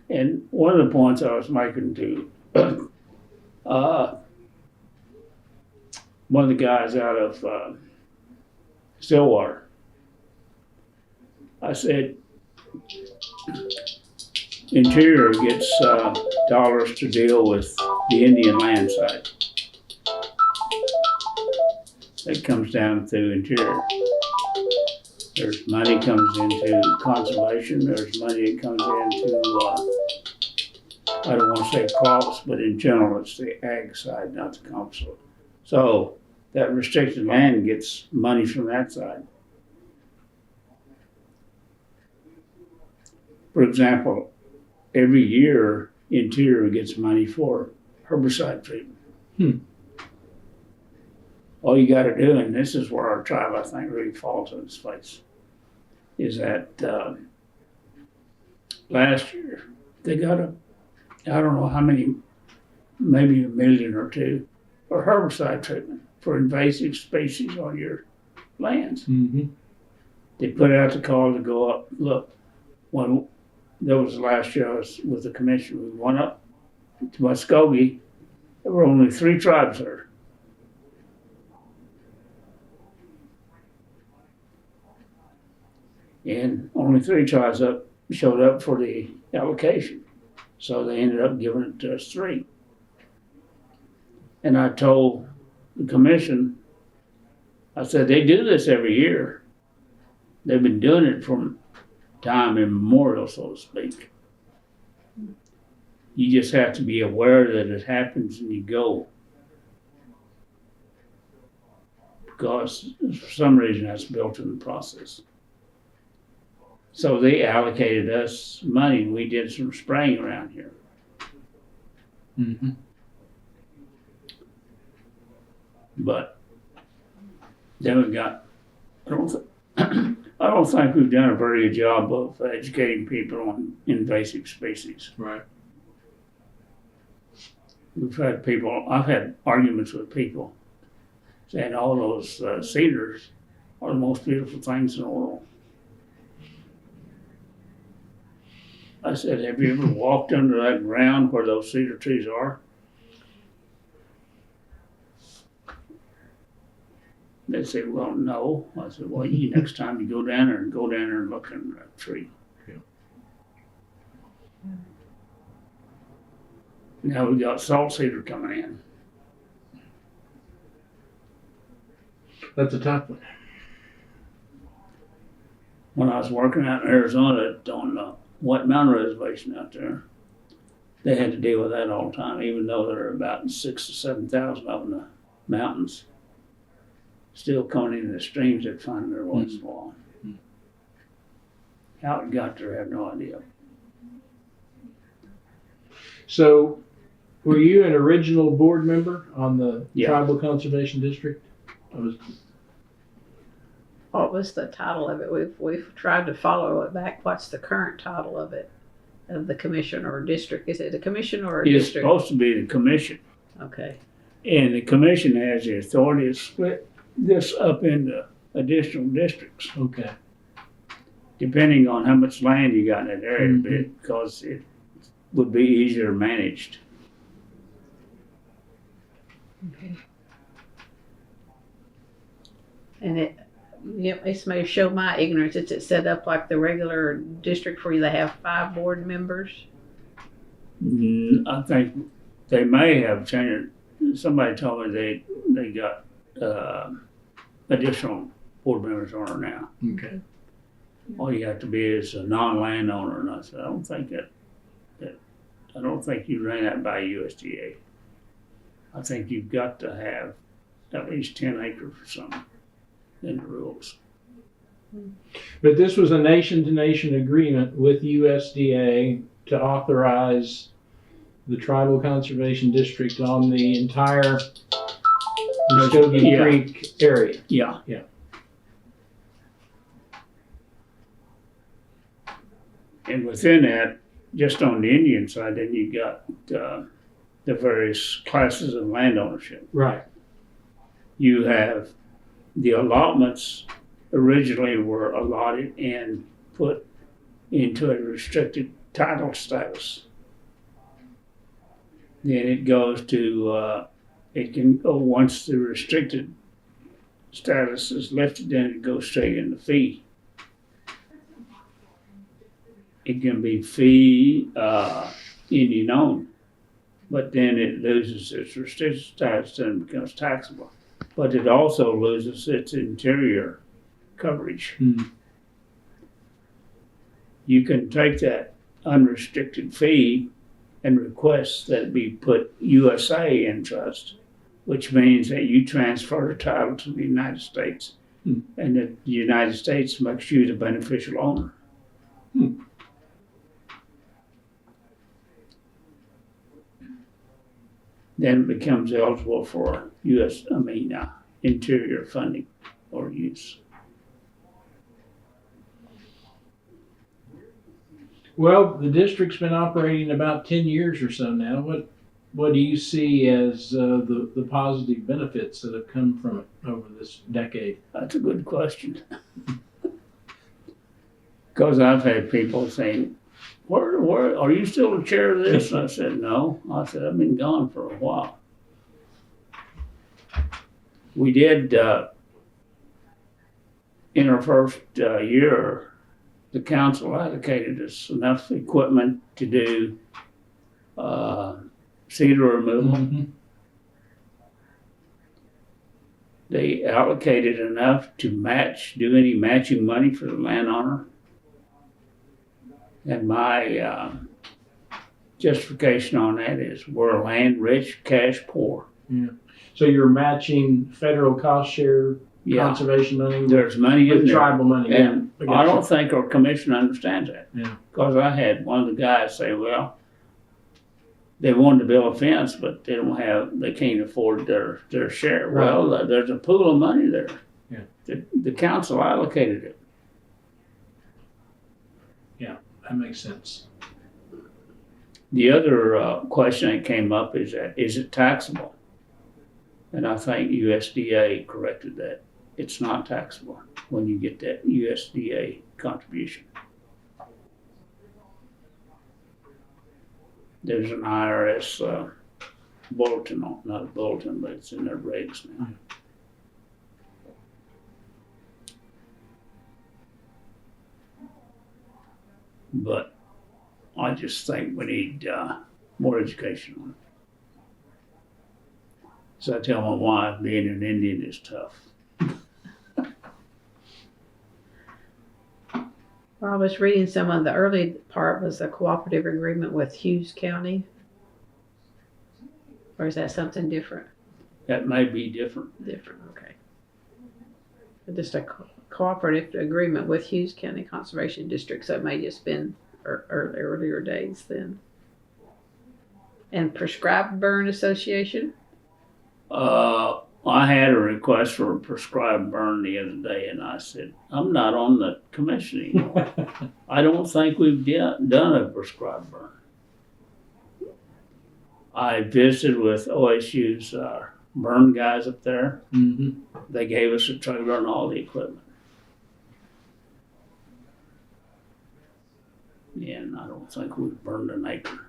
And one of the points I was making to one of the guys out of Stillwater, I said, Interior gets dollars to deal with the Indian land side. It comes down through Interior. There's money comes into conservation. There's money that comes into, I don't want to say crops, but in general, it's the ag side, not the comp side. So that restricted land gets money from that side. For example, every year Interior gets money for herbicide treatment. All you got to do, and this is where our tribe, I think, really falls in its place, is that last year they got I don't know how many, maybe 1 million or 2 million for herbicide treatment for invasive species on your lands. Mm-hmm. They put out the call to go up. Look, when that was the last year I was with the commission, we went up to Muskogee. There were only 3 tribes there. And only 3 tribes showed up for the allocation. So they ended up giving it to us 3. And I told the commission, I said, they do this every year. They've been doing it from time immemorial, so to speak. You just have to be aware that it happens and you go. Because for some reason that's built in the process. So they allocated us money. We did some spraying around here. Mm-hmm. But then we got, I don't think we've done a very good job of educating people on invasive species. Right. I've had arguments with people saying all those cedars are the most beautiful things in the world. I said, have you ever walked under that ground where those cedar trees are? They said, well, no. I said, well, next time you go down there and look in that tree. Yeah. Now we got salt cedar coming in. That's a tough one. When I was working out in Arizona on the White Mountain Reservation out there, they had to deal with that all the time, even though there are about 6,000 to 7,000 up in the mountains. Still coming into the streams that find their once in a while. How it got there, I have no idea. So, were you an original board member on the Yeah. Tribal Conservation District? What was the title of it? We've tried to follow it back. What's the current title of it? Of the commission or district? Is it a commission or a It's district? supposed to be the commission. Okay. And the commission has the authority to split this up into additional districts, Okay. depending on how much land you got in that area, Mhm. because it would be easier managed. Okay. And it's may show my ignorance. It's set up like the regular district where they have 5 board members. I think they may have changed. Somebody told me they got additional board members on it now. Okay. All you have to be is a non-landowner, and I said, I don't think I don't think you ran that by USDA. I think you've got to have at least 10 acres or something in the rules. But this was a nation-to-nation agreement with USDA to authorize the Tribal Conservation District on the entire Muskogee Yeah. Creek area. Yeah. Yeah. And within that, just on the Indian side, then you got the various classes of land ownership. Right. You have the allotments originally were allotted and put into a restricted title status. Then it goes to, it can go, once the restricted status is lifted, then it goes straight into fee. It can be fee, Indian owned, but then it loses its restricted status and becomes taxable. But it also loses its interior coverage. Mm. You can take that unrestricted fee and request that it be put USA in trust, which means that you transfer the title to the United States, and that the United States makes you the beneficial owner. Then it becomes eligible for interior funding or use. Well, the district's been operating about 10 years or so now. What do you see as the positive benefits that have come from it over this decade? That's a good question. Because I've had people saying, where are you still the chair of this? I said, no. I said, I've been gone for a while. We did, in our first year, the council allocated us enough equipment to do cedar removal. Mm-hmm. They allocated enough to do any matching money for the landowner. And my justification on that is we're land rich, cash poor. Yeah. So you're matching federal cost share conservation money There's money in with there. tribal money. And Yeah. I don't think our commission understands that. Yeah. Because I had one of the guys say, well, they wanted to build a fence, but they can't afford their share. Right. Well, there's a pool of money there. Yeah. The council allocated it. That makes sense. The other question that came up is it taxable? And I think USDA corrected that. It's not taxable when you get that USDA contribution. There's an IRS bulletin on, not a bulletin, but it's in their regs now. But I just think we need more education on it. So I tell my wife, being an Indian is tough. Well, I was reading some of the early part was a cooperative agreement with Hughes County. Or is that something different? That may be different. Different, okay. Just a cooperative agreement with Hughes County Conservation District, so it may just been earlier days then. And Prescribed Burn Association? I had a request for a prescribed burn the other day, and I said, I'm not on the commission anymore. I don't think we've done a prescribed burn. I visited with OSU's burn guys up there. Mm-hmm. They gave us a trailer and all the equipment. And I don't think we've burned an acre.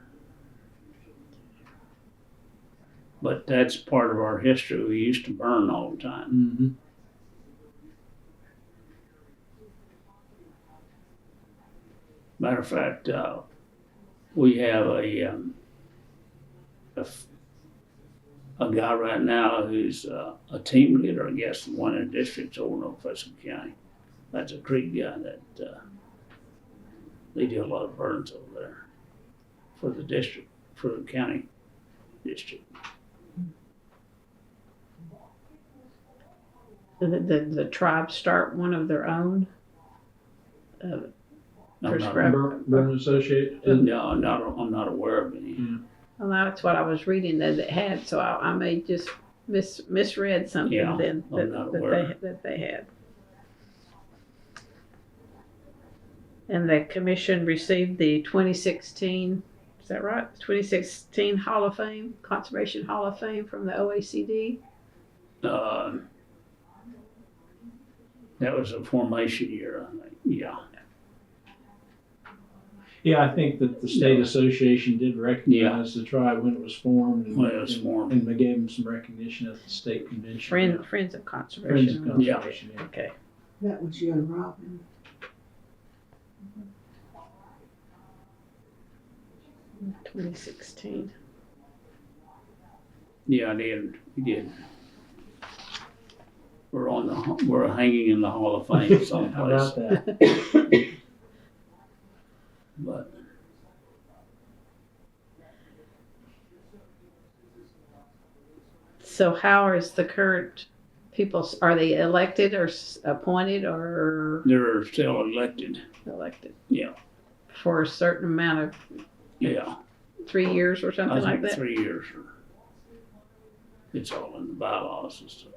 But that's part of our history. We used to burn all the time. Mm-hmm. Matter of fact, we have a guy right now who's a team leader, I guess, in one of the districts over in Oklahoma County. That's a Creek guy that they do a lot of burns over there for the district, for the county district. Did the tribe start one of their own? I'm not, Prescribe- Burn Associate? no, I'm not aware of any. Well, that's what I was reading that it had, so I may just misread something Yeah, then I'm not aware. that they had. And the commission received the 2016, is that right? 2016 Hall of Fame, Conservation Hall of Fame from the OECD. That was a formation year, I think. Yeah. Yeah, I think that the state association did recognize the tribe when it was formed, and, When it was formed. and they gave them some recognition at the state convention. Friends of Friends Conservation. of Conservation. Yeah. Okay. That was you and Robin. 2016. Yeah, I did. We did. We're hanging in the Hall of Fame How someplace. about that? But So how is the current people, are they elected or appointed or they're still elected. elected? Yeah. For a certain amount of Yeah. 3 years or something I like think that? 3 years. It's all in the bylaws and stuff.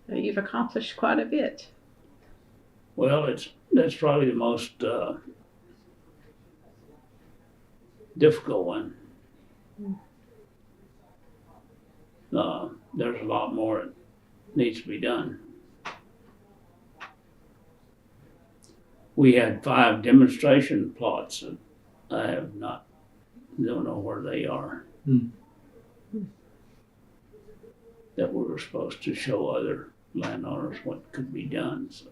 You've accomplished quite a bit. Well, that's probably the most difficult one. There's a lot more that needs to be done. We had 5 demonstration plots that I don't know where they are. That we were supposed to show other landowners what could be done. So.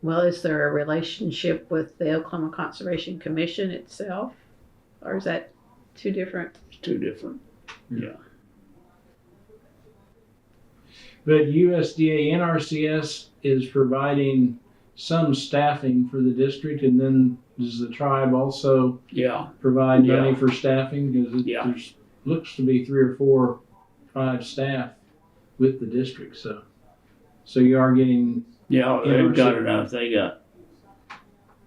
Well, is there a relationship with the Oklahoma Conservation Commission itself? Or is that two different? It's 2 different. Yeah. But USDA NRCS is providing some staffing for the district, and then does the tribe also Yeah. provide money Yeah. for staffing? Because Yeah. there's looks to be 3 or 4 tribe staff with the district, so you are getting. Yeah, they've got NRC. enough.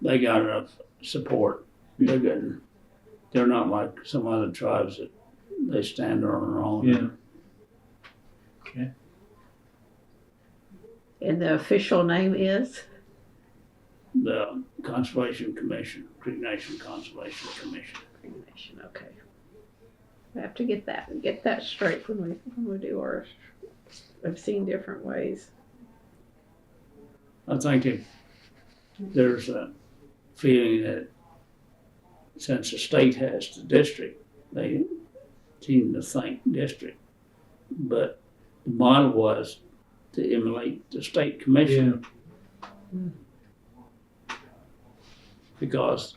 They got enough support. They're not like some other tribes that they stand on their own. Yeah. And the official name is? The Conservation Commission, Creek Nation Conservation Commission. Creek Nation, okay. We have to get that straight when we do ours. I've seen different ways. I think there's a feeling that since the state has the district, they seem to think district. But the model was to emulate the state commission. Because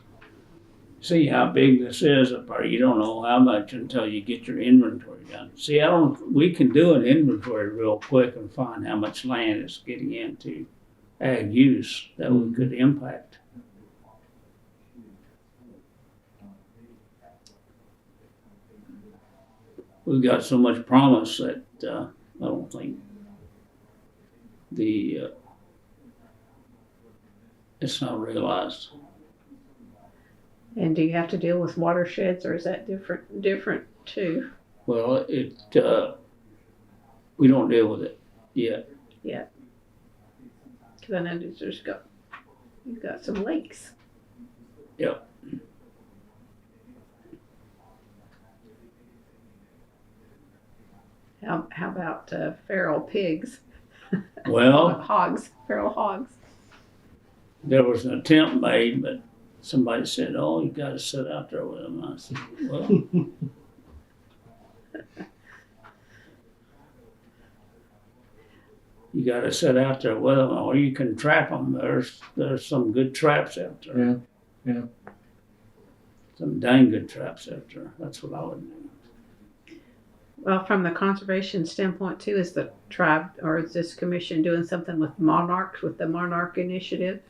see how big this is up there, you don't know how much until you get your inventory done. See, we can do an inventory real quick and find how much land is getting into ag use that we could impact. We've got so much promise that I don't think it's not realized. And do you have to deal with watersheds, or is that different too? Well, we don't deal with it yet. Because I know you've got some lakes. Yep. How about feral pigs? Well, Feral hogs. there was an attempt made, but somebody said, "Oh, you got to sit out there with them." I said, "Well, you got to sit out there with them, or you can trap them. There's some good traps out there. Yeah. Some dang good traps out there. That's what I would do. Well, from the conservation standpoint too, is the tribe or is this commission doing something with monarchs with the Monarch Initiative?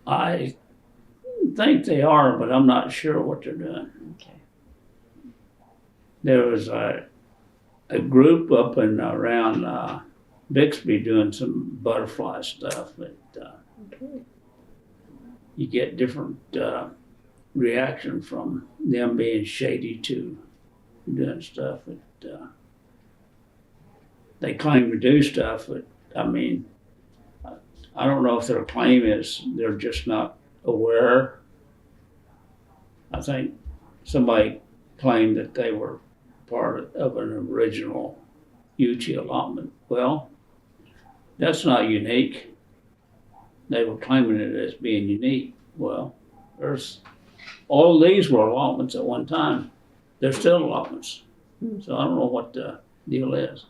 I think they are, but I'm not sure what they're doing. Okay. There was a group up and around Bixby doing some butterfly stuff, but Okay. you get different reaction from them being shady to doing stuff. But, they claim to do stuff, but I mean, I don't know if their claim is they're just not aware. I think somebody claimed that they were part of an original UG allotment. Well, that's not unique. They were claiming it as being unique. Well, all these were allotments at one time. They're still allotments. So I don't know what the deal is.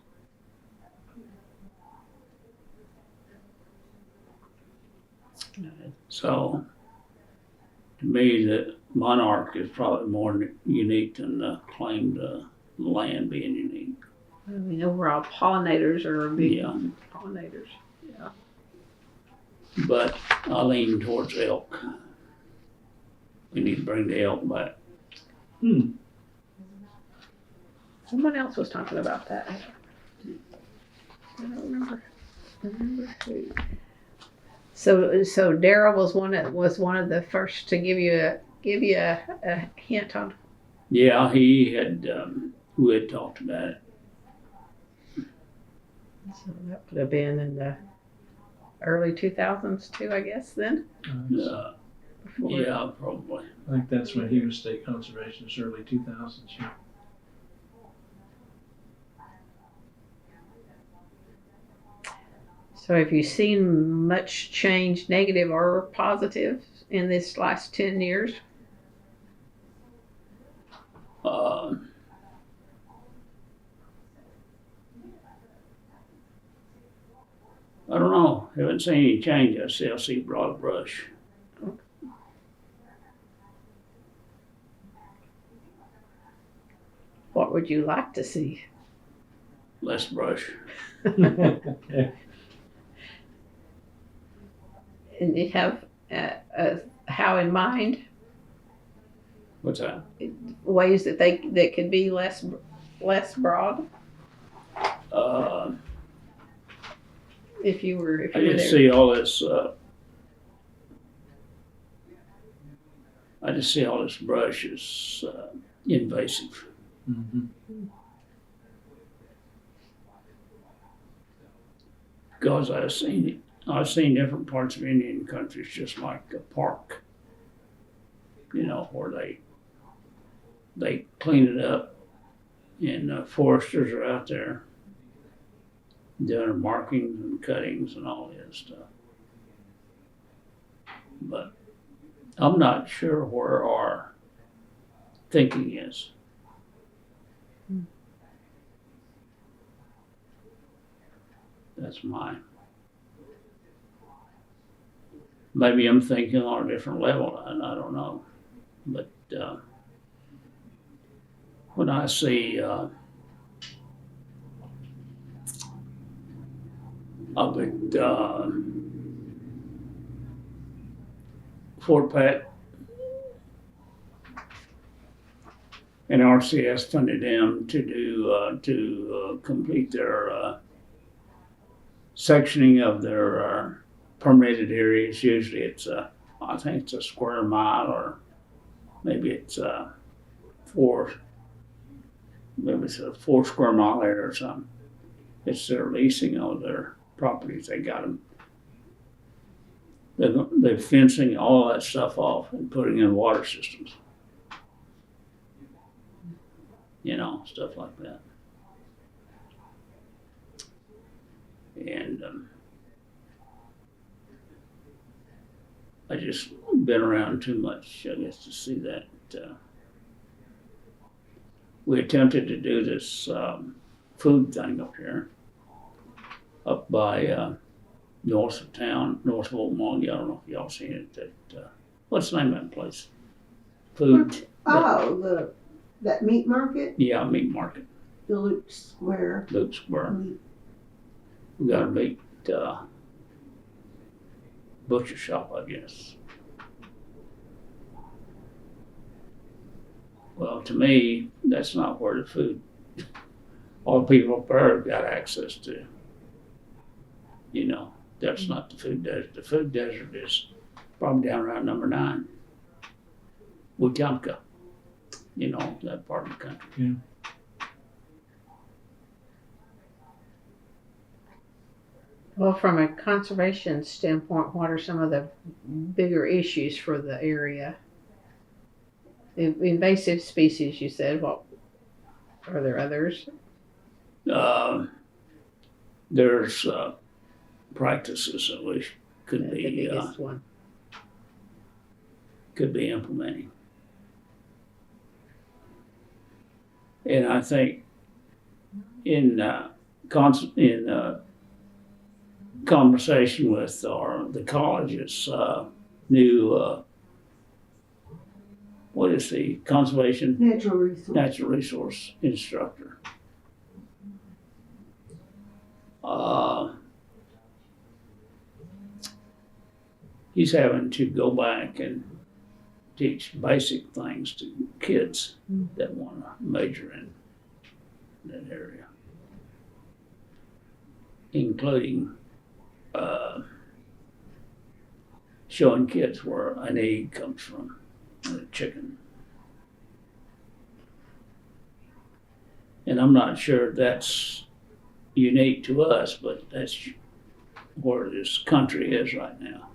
So, to me, the monarch is probably more unique than the claimed land being unique. I mean, overall, pollinators are big. Yeah. Pollinators. Yeah. But I lean towards elk. We need to bring the elk back. Someone else was talking about that. I don't remember who. So Daryl was one of the first to give you a hint on. Yeah, he had. We had talked about it. So that would have been in the early 2000s too, I guess. Then. Before. Yeah, probably. I think that's when he was state conservationist, early 2000s. Yeah. So have you seen much change, negative or positive, in this last 10 years? I don't know. Haven't seen any change. I still see broad brush. What would you like to see? Less brush. Okay. And you have how in mind What's that? ways that that could be less broad if you were I there. just see all this. I just see all this brush is invasive. Mm-hmm. Because I've seen different parts of Indian countries just like a park, where they clean it up, and foresters are out there doing markings and cuttings and all this stuff. But I'm not sure where our thinking is. That's mine. Maybe I'm thinking on a different level, and I don't know. But when I see up at Fort Pat, and RCS funded them to do to complete their sectioning of their permitted areas. Usually it's I think it's a square mile, or maybe it's maybe it's a 4 square mile area or something. It's their leasing of their properties. They got them. They're fencing all that stuff off and putting in water systems. Stuff like that. And I just been around too much, I guess, to see that. We attempted to do this food thing up here, up by north of town, north of Oakmont. I don't know if y'all seen it. What's the name of that place? Food. Oh, that meat market, Yeah, meat market, the Loop Square. Loop Square. Meat. We got a meat butcher shop, I guess. Well, to me, that's not where the food, all the people up there have got access to. You know, that's not the food desert. The food desert is probably down around number 9. Wetumpka, you know, that part of the country. Yeah. Well, from a conservation standpoint, what are some of the bigger issues for the area? Invasive species, you said. What are there others? There's practices that we could The be biggest one. could be implementing. And I think in conversation with the college's new what is the conservation Natural resource instructor. He's having to go back and teach basic things to kids that want to major in that area, including showing kids where an egg comes from, a chicken. And I'm not sure that's unique to us, but that's where this country is right now.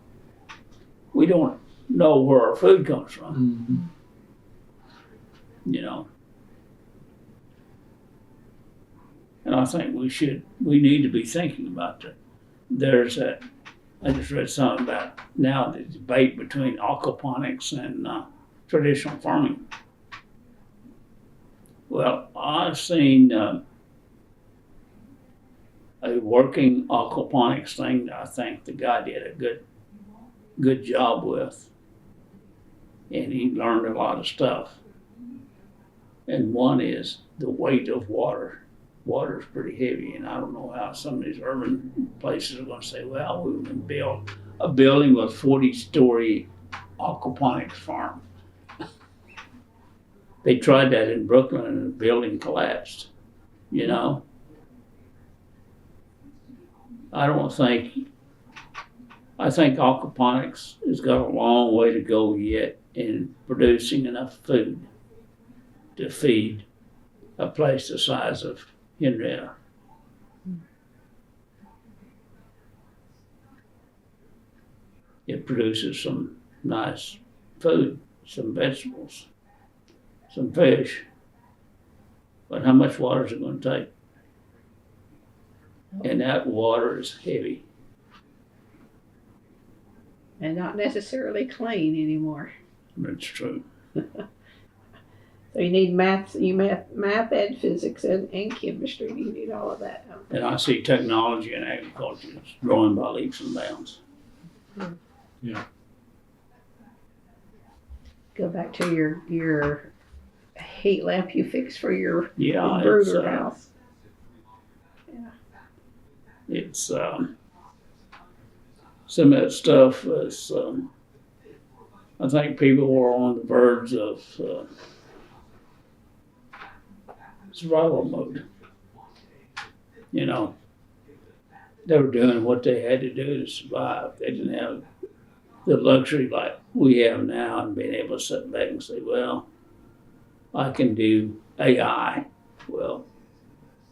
We don't know where our food comes from, you know. And I think we need to be thinking about that. I just read something about now the debate between aquaponics and traditional farming. Well, I've seen a working aquaponics thing that I think the guy did a good job with. And he learned a lot of stuff. And one is the weight of water. Water is pretty heavy, and I don't know how some of these urban places are going to say, well, we can build a building with 40-story aquaponics farm. They tried that in Brooklyn and the building collapsed, you know. I think aquaponics has got a long way to go yet in producing enough food to feed a place the size of Henryetta. It produces some nice food, some vegetables, some fish, but how much water is it going to take? And that water is heavy. And not necessarily clean anymore. That's true. So you need math and physics and chemistry. You need all of that. And I see technology in agriculture is growing by leaps and bounds. Yeah. Go back to your heat lamp you fixed for your Yeah, burger house. It's some of that stuff is I think people were on the verge of survival mode. You know, they were doing what they had to do to survive. They didn't have the luxury like we have now and being able to sit back and say, well, I can do AI. Well,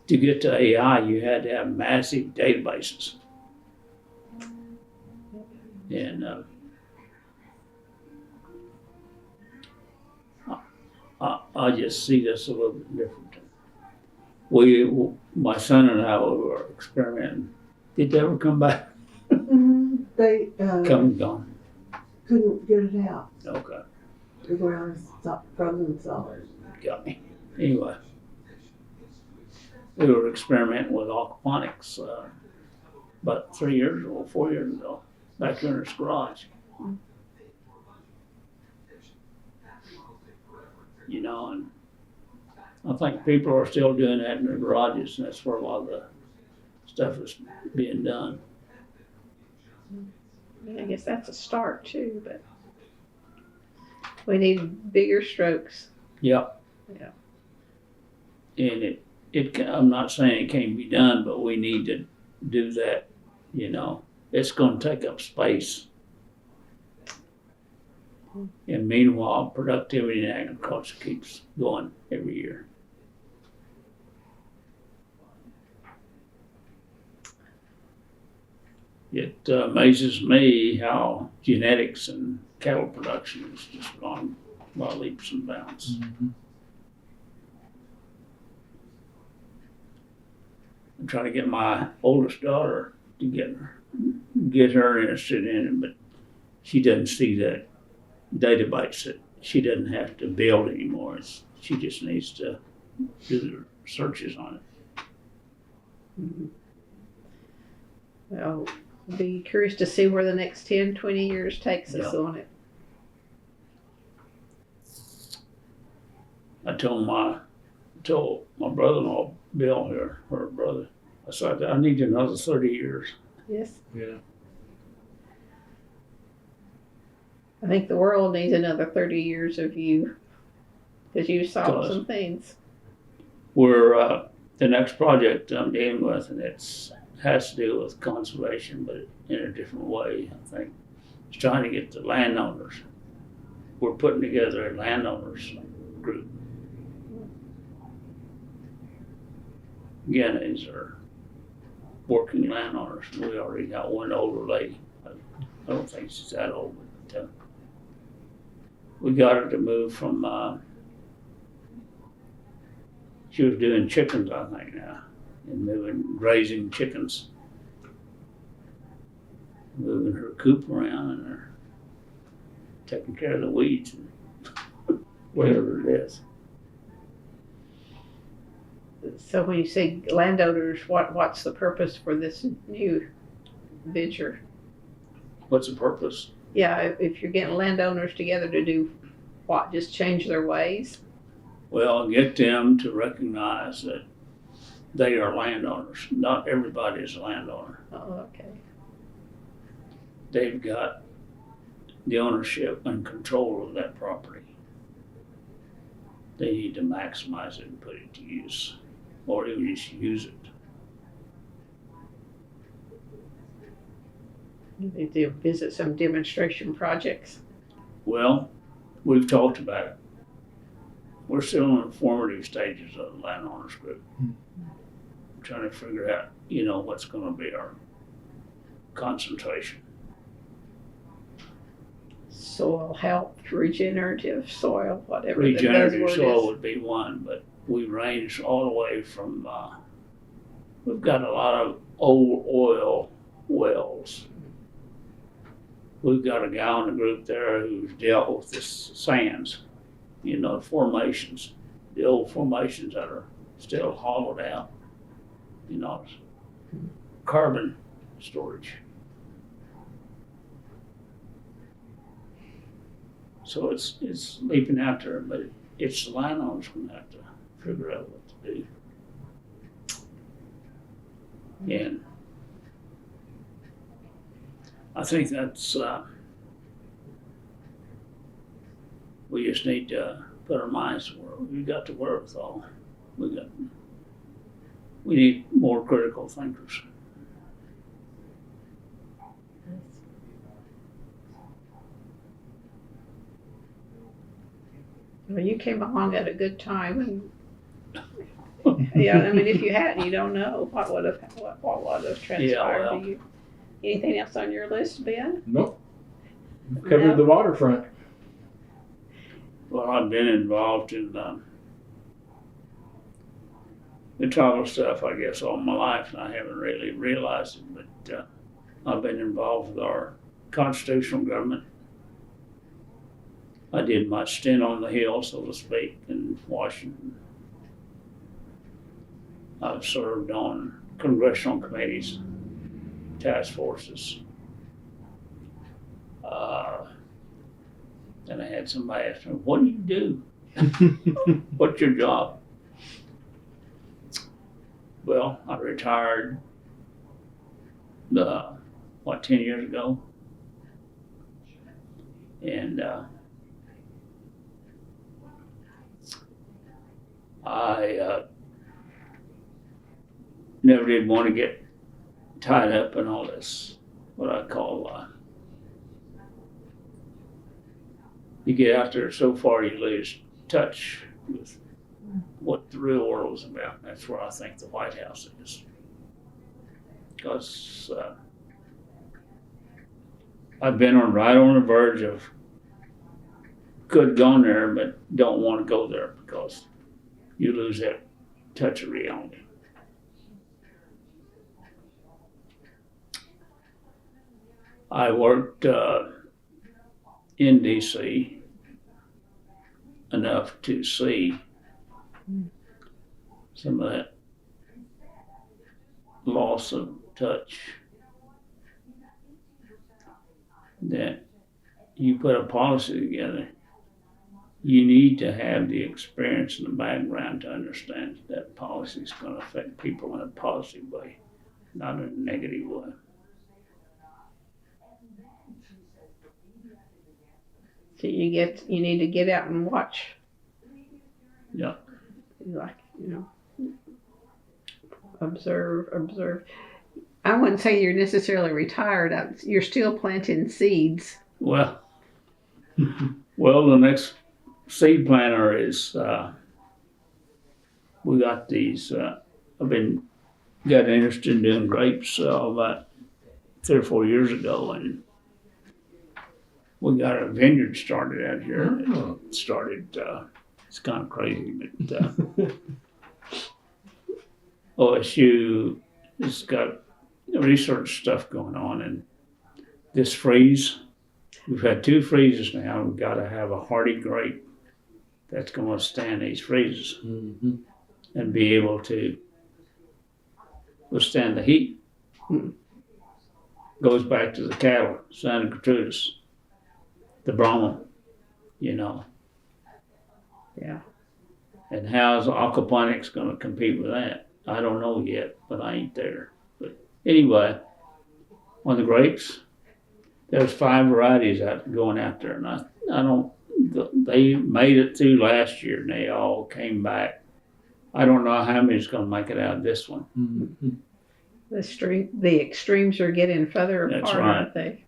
to get to AI, you had to have massive databases. And I just see this a little bit different. My son and I were experimenting. Did they ever come back? They Come and gone. couldn't get it out. Okay, The ground stopped frozen solid. got me. Anyway, we were experimenting with aquaponics about 4 years ago, back here in this garage. You know, and I think people are still doing that in their garages, and that's where a lot of the stuff is being done. I guess that's a start too, but we need bigger strokes. Yep. Yeah. And I'm not saying it can't be done, but we need to do that, you know. It's gonna take up space. And meanwhile, productivity in agriculture keeps going every year. It amazes me how genetics and cattle production has just gone by leaps and bounds. Mm-hmm. I'm trying to get my oldest daughter to get her interested in it, but she doesn't see that database that she doesn't have to build anymore. She just needs to do the searches on it. Mm-hmm. Well, I'll be curious to see where the next 10, 20 years takes us on it. I told my brother-in-law, Bill here, her brother, I said, I need another 30 years. Yes. Yeah. I think the world needs another 30 years of you, because you saw some things. We're, the next project I'm dealing with, and has to do with conservation, but in a different way, I think. It's trying to get the landowners. We're putting together a landowners group. Again, these are working landowners. We already got one older lady. I don't think she's that old, but we got her to move from, she was doing chickens, I think now, and raising chickens, moving her coop around, and her taking care of the weeds and whatever it is. So when you say landowners, what's the purpose for this new venture? What's the purpose? Yeah, if you're getting landowners together to do what, just change their ways? Well, get them to recognize that they are landowners. Not everybody is a landowner. Oh, okay. They've got the ownership and control of that property. They need to maximize it and put it to use, or even just use it. They do visit some demonstration projects. Well, we've talked about it. We're still in the formative stages of the landowners group. Trying to figure out, what's going to be our concentration. Soil health, regenerative soil, whatever Regenerative the buzzword soil is. would be one, but we range all the way from, we've got a lot of old oil wells. We've got a guy in the group there who's dealt with the sands, formations, the old formations that are still hollowed out, carbon storage. So it's leaping out there, but it's the landowners going to have to figure out what to do. And I think that's, we just need to put our minds to work. We've got to work with all. We need more critical thinkers. Well, you came along at a good time, and yeah, I mean, if you hadn't, you don't know what would have transpired. Yeah, well. To you. Anything else on your list, Ben? Nope. Covered the waterfront. Well, I've been involved in the tribal stuff, I guess, all my life, and I haven't really realized it, but I've been involved with our constitutional government. I did my stint on the Hill, so to speak, in Washington. I've served on congressional committees, task forces. Then I had somebody ask me, what do you do? What's your job? Well, I retired, 10 years ago. And I never did want to get tied up in all this, what I call, you get out there so far you lose touch with what the real world is about. That's where I think the White House is. Because I've been right on the verge of could have gone there, but don't want to go there because you lose that touch of reality. I worked in DC enough to see some of that loss of touch that you put a policy together. You need to have the experience and the background to understand that policy is going to affect people in a positive way, not in a negative way. So you need to get out and watch. Yeah. Like, observe. I wouldn't say you're necessarily retired. You're still planting seeds. Well, the next seed planter is, we got these, got interested in doing grapes about 3 or 4 years ago, and we got a vineyard started out here. Oh. It started, it's kind of crazy, but OSU has got research stuff going on, and this freeze, we've had 2 freezes now. We've got to have a hardy grape that's going to stand these freezes and be able to withstand the heat. Goes back to the cattle, Santa Gertrudis, the Brahma, Yeah. And how's aquaponics going to compete with that? I don't know yet, but I ain't there. But anyway, on the grapes, there's 5 varieties going out there, and I don't. They made it through last year, and they all came back. I don't know how many's going to make it out of this one. Mm-hmm. The extremes are getting further apart, That's right. aren't they?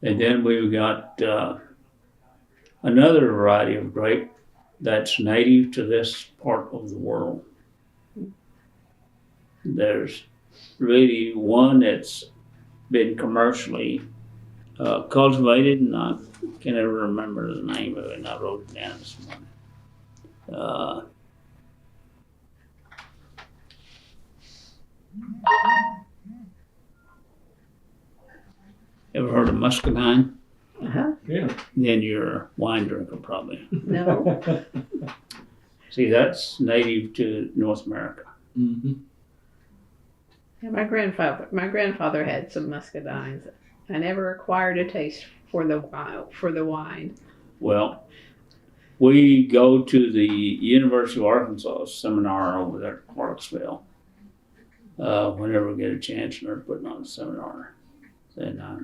And then we've got another variety of grape that's native to this part of the world. There's really one that's been commercially cultivated, and I can never remember the name of it, and I wrote it down this morning. Ever heard of muscadine? Uh-huh. Yeah. Then you're a wine drinker, probably. No. See, that's native to North America. Mm-hmm. Yeah, my grandfather had some muscadines. I never acquired a taste for the wine. Well, we go to the University of Arkansas seminar over there at Clarksville whenever we get a chance, and they're putting on a seminar. And I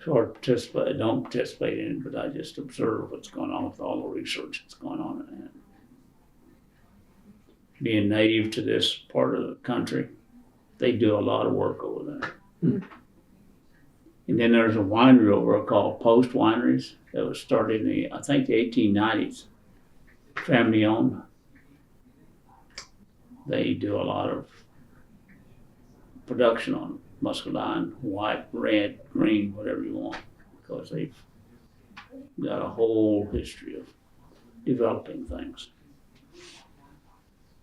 sort of participate. I don't participate in it, but I just observe what's going on with all the research that's going on in it. Being native to this part of the country, they do a lot of work over there. Mm. And then there's a winery over there called Post Wineries that was started in the 1890s, family owned. They do a lot of production on muscadine, white, red, green, whatever you want, because they've got a whole history of developing things.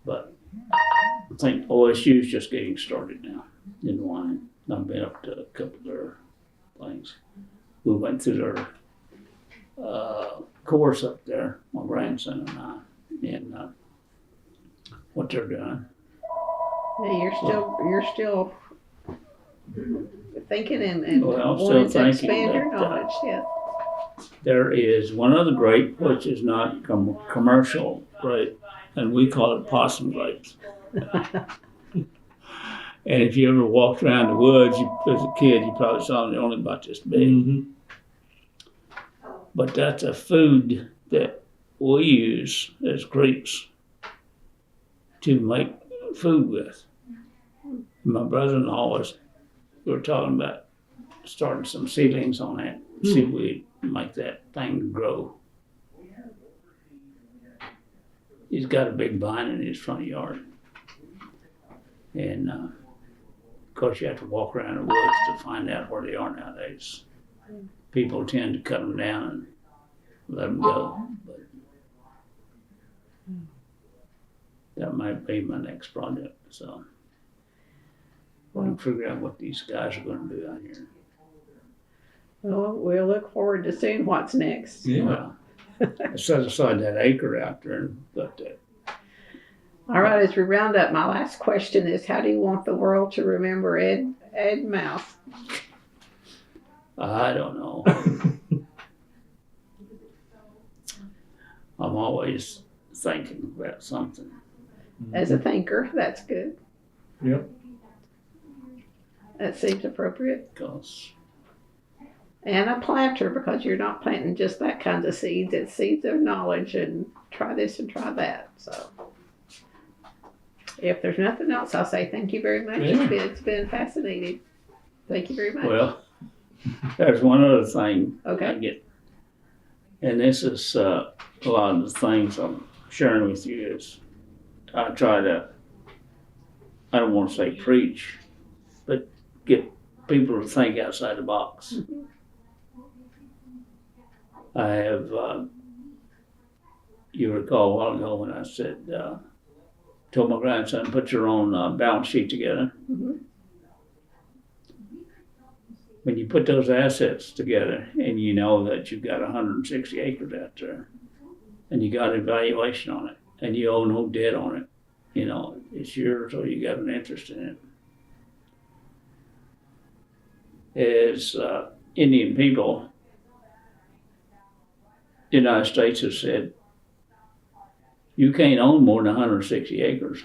But I think OSU is just getting started now in wine. I've been up to a couple of their things. We went through their course up there, my grandson and I, and what they're doing. Yeah, you're still thinking and Well, wanting still to thinking expand your that, knowledge. Yeah. There is one other grape which is not commercial grape, and we call it possum grapes. And if you ever walked around the woods as a kid, you probably saw them. They're only about this big. Mm-hmm. But that's a food that we use as Greeks to make food with. My brother-in-law we were talking about starting some seedlings on that, see if we make that thing grow. He's got a big vine in his front yard. And of course you have to walk around the woods to find out where they are nowadays. People tend to cut them down and let them go. But that might be my next project. So I'm figuring out what these guys are going to do out here. Well, we'll look forward to seeing what's next. Yeah. Well, I set aside that acre out there and got that. All right, as we round up, my last question is, how do you want the world to remember Ed Mouse? I don't know. I'm always thinking about something. As a thinker, that's good. Yep. That seems appropriate. Because And a planter, because you're not planting just that kind of seeds. It's seeds of knowledge and try this and try that. So if there's nothing else, I'll say thank you very much. Yeah. It's been fascinating. Thank you very much. well, there's one other thing Okay. I get, and this is a lot of the things I'm sharing with you is I try to, I don't want to say preach, but get people to think outside the box. I have, you recall a while ago when I said, told my grandson, put your own balance sheet together. Mhm. When you put those assets together and you know that you've got 160 acres out there and you got a valuation on it and you owe no debt on it, you know, it's yours or you got an interest in it. As Indian people, the United States has said, you can't own more than 160 acres.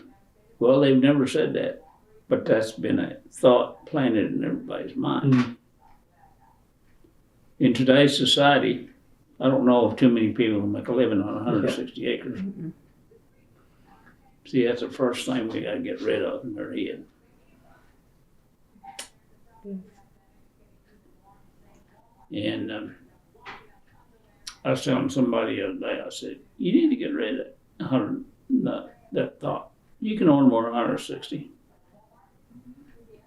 Well, they've never said that, but that's been a thought planted in everybody's mind. Mm. In today's society, I don't know of too many people who make a living on 160 acres. Mhm. See, that's the first thing we gotta get rid of in their head. And I was telling somebody the other day, I said, you need to get rid of that thought. You can own more than 160.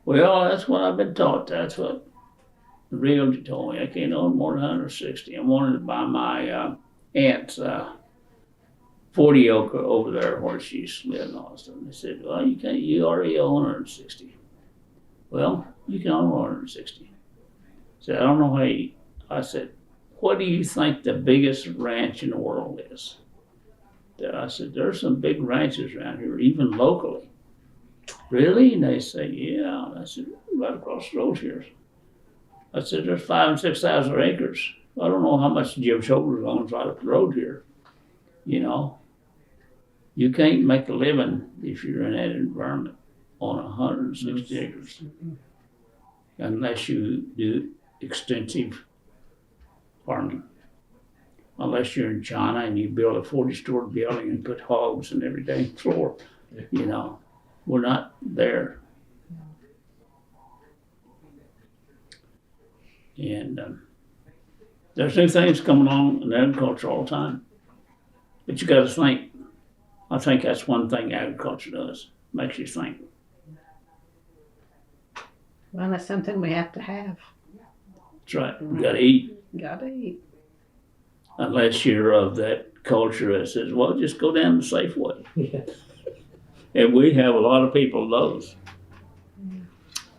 Well, that's what I've been taught. That's what the realtor told me. I can't own more than 160. I wanted to buy my aunt's 40 acre over there where she's living all the time. They said, well, you can't, you already own 160. Well, you can own 160. I said, I don't know how you, I said, what do you think the biggest ranch in the world is? I said, there's some big ranches around here, even locally. Really? And they say, yeah. And I said, right across the road here. I said, there's 5,000 and 6,000 acres. I don't know how much Jim Shoulders owns right up the road here. You know, you can't make a living if you're in that environment on 160 acres. Unless you do extensive farming. Unless you're in China and you build a 40-story building and put hogs in every day floor. You know, we're not there. And there's new things coming on in agriculture all the time. But you got to think. I think that's one thing agriculture does, makes you think. Well, that's something we have to have. That's right, we got to eat. Gotta eat. Unless you're of that culture that says, well, just go down the safe way. And we have a lot of people of those.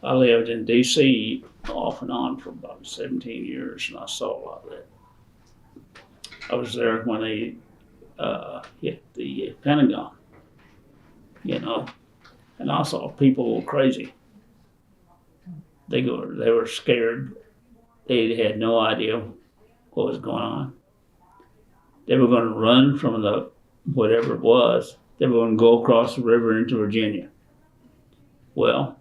I lived in D.C. off and on for about 17 years, and I saw a lot of that. I was there when they hit the Pentagon. you know. And I saw people go crazy. They were scared. They had no idea what was going on. They were going to run from the whatever it was. They were going to go across the river into Virginia. Well,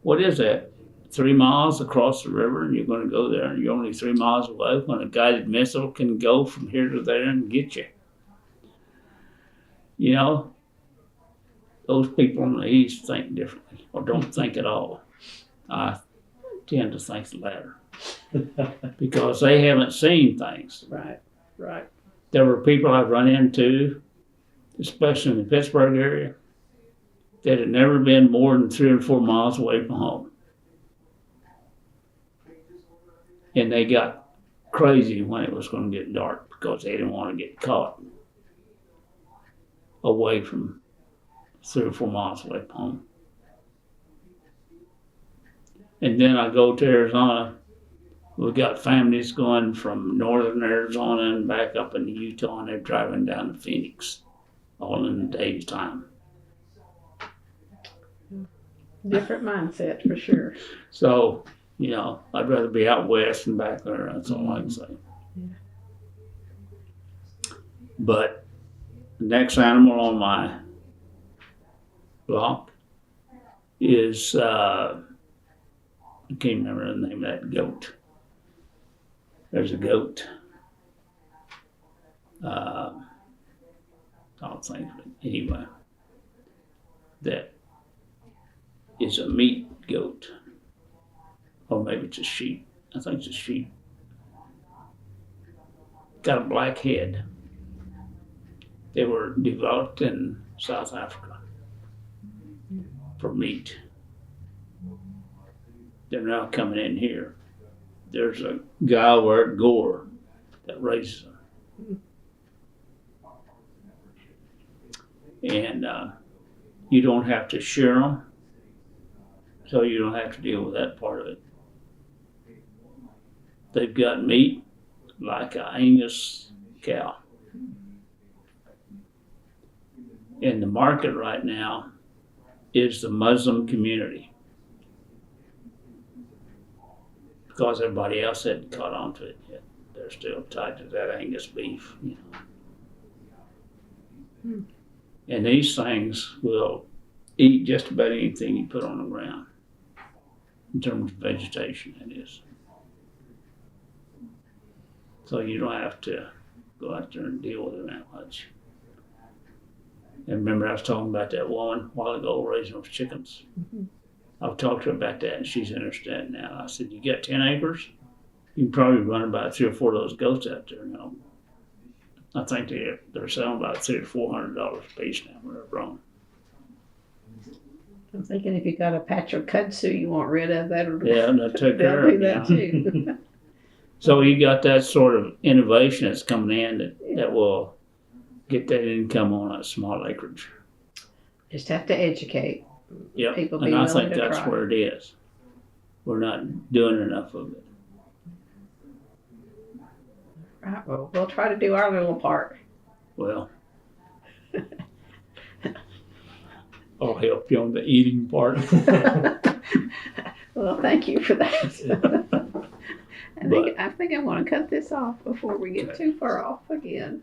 what is that? 3 miles across the river, and you're going to go there, and you're only 3 miles away when a guided missile can go from here to there and get you. You know, those people in the East think differently, or don't think at all. I tend to think the latter. Because they haven't seen things. Right, right. There were people I've run into, especially in the Pittsburgh area, that had never been more than 3 or 4 miles away from home. And they got crazy when it was going to get dark because they didn't want to get caught away from 3 or 4 miles away from home. And then I go to Arizona. We've got families going from northern Arizona and back up into Utah, and they're driving down to Phoenix, all in a day's time. Different mindset for sure. So, you know, I'd rather be out west than back there, that's all I can say. Yeah. But the next animal on my block is, I can't remember the name of that goat. There's a goat. I don't think of it anyway. That is a meat goat. Or maybe it's a sheep. I think it's a sheep. Got a black head. They were developed in South Africa for meat. They're now coming in here. There's a guy over at Gore that raises them. And you don't have to shear them, so you don't have to deal with that part of it. They've got meat like an Angus cow. And the market right now is the Muslim community, because everybody else hadn't caught on to it yet. They're still tied to that Angus beef, you know. And these things will eat just about anything you put on the ground, in terms of vegetation, it is. So you don't have to go out there and deal with it that much. And remember I was talking about that woman a while ago raising those chickens? Mm-hmm. I've talked to her about that, and she's interested now. I said, you got 10 acres? You can probably run about 3 or 4 of those goats out there now. I think they're selling about $300 or $400 a piece now when they're grown. I'm thinking if you got a patch of kudzu you want rid of, that'll They'll take care they'll of do it. that too. So you got that sort of innovation that's coming in that will get that income on a small acreage. Just have to educate. Yep, People be and I willing think to that's try. where it is. We're not doing enough of it. Right, well, we'll try to do our little part. Well, I'll help you on the eating part. Well, thank you for that. I think I want to cut this off before we get too far off again.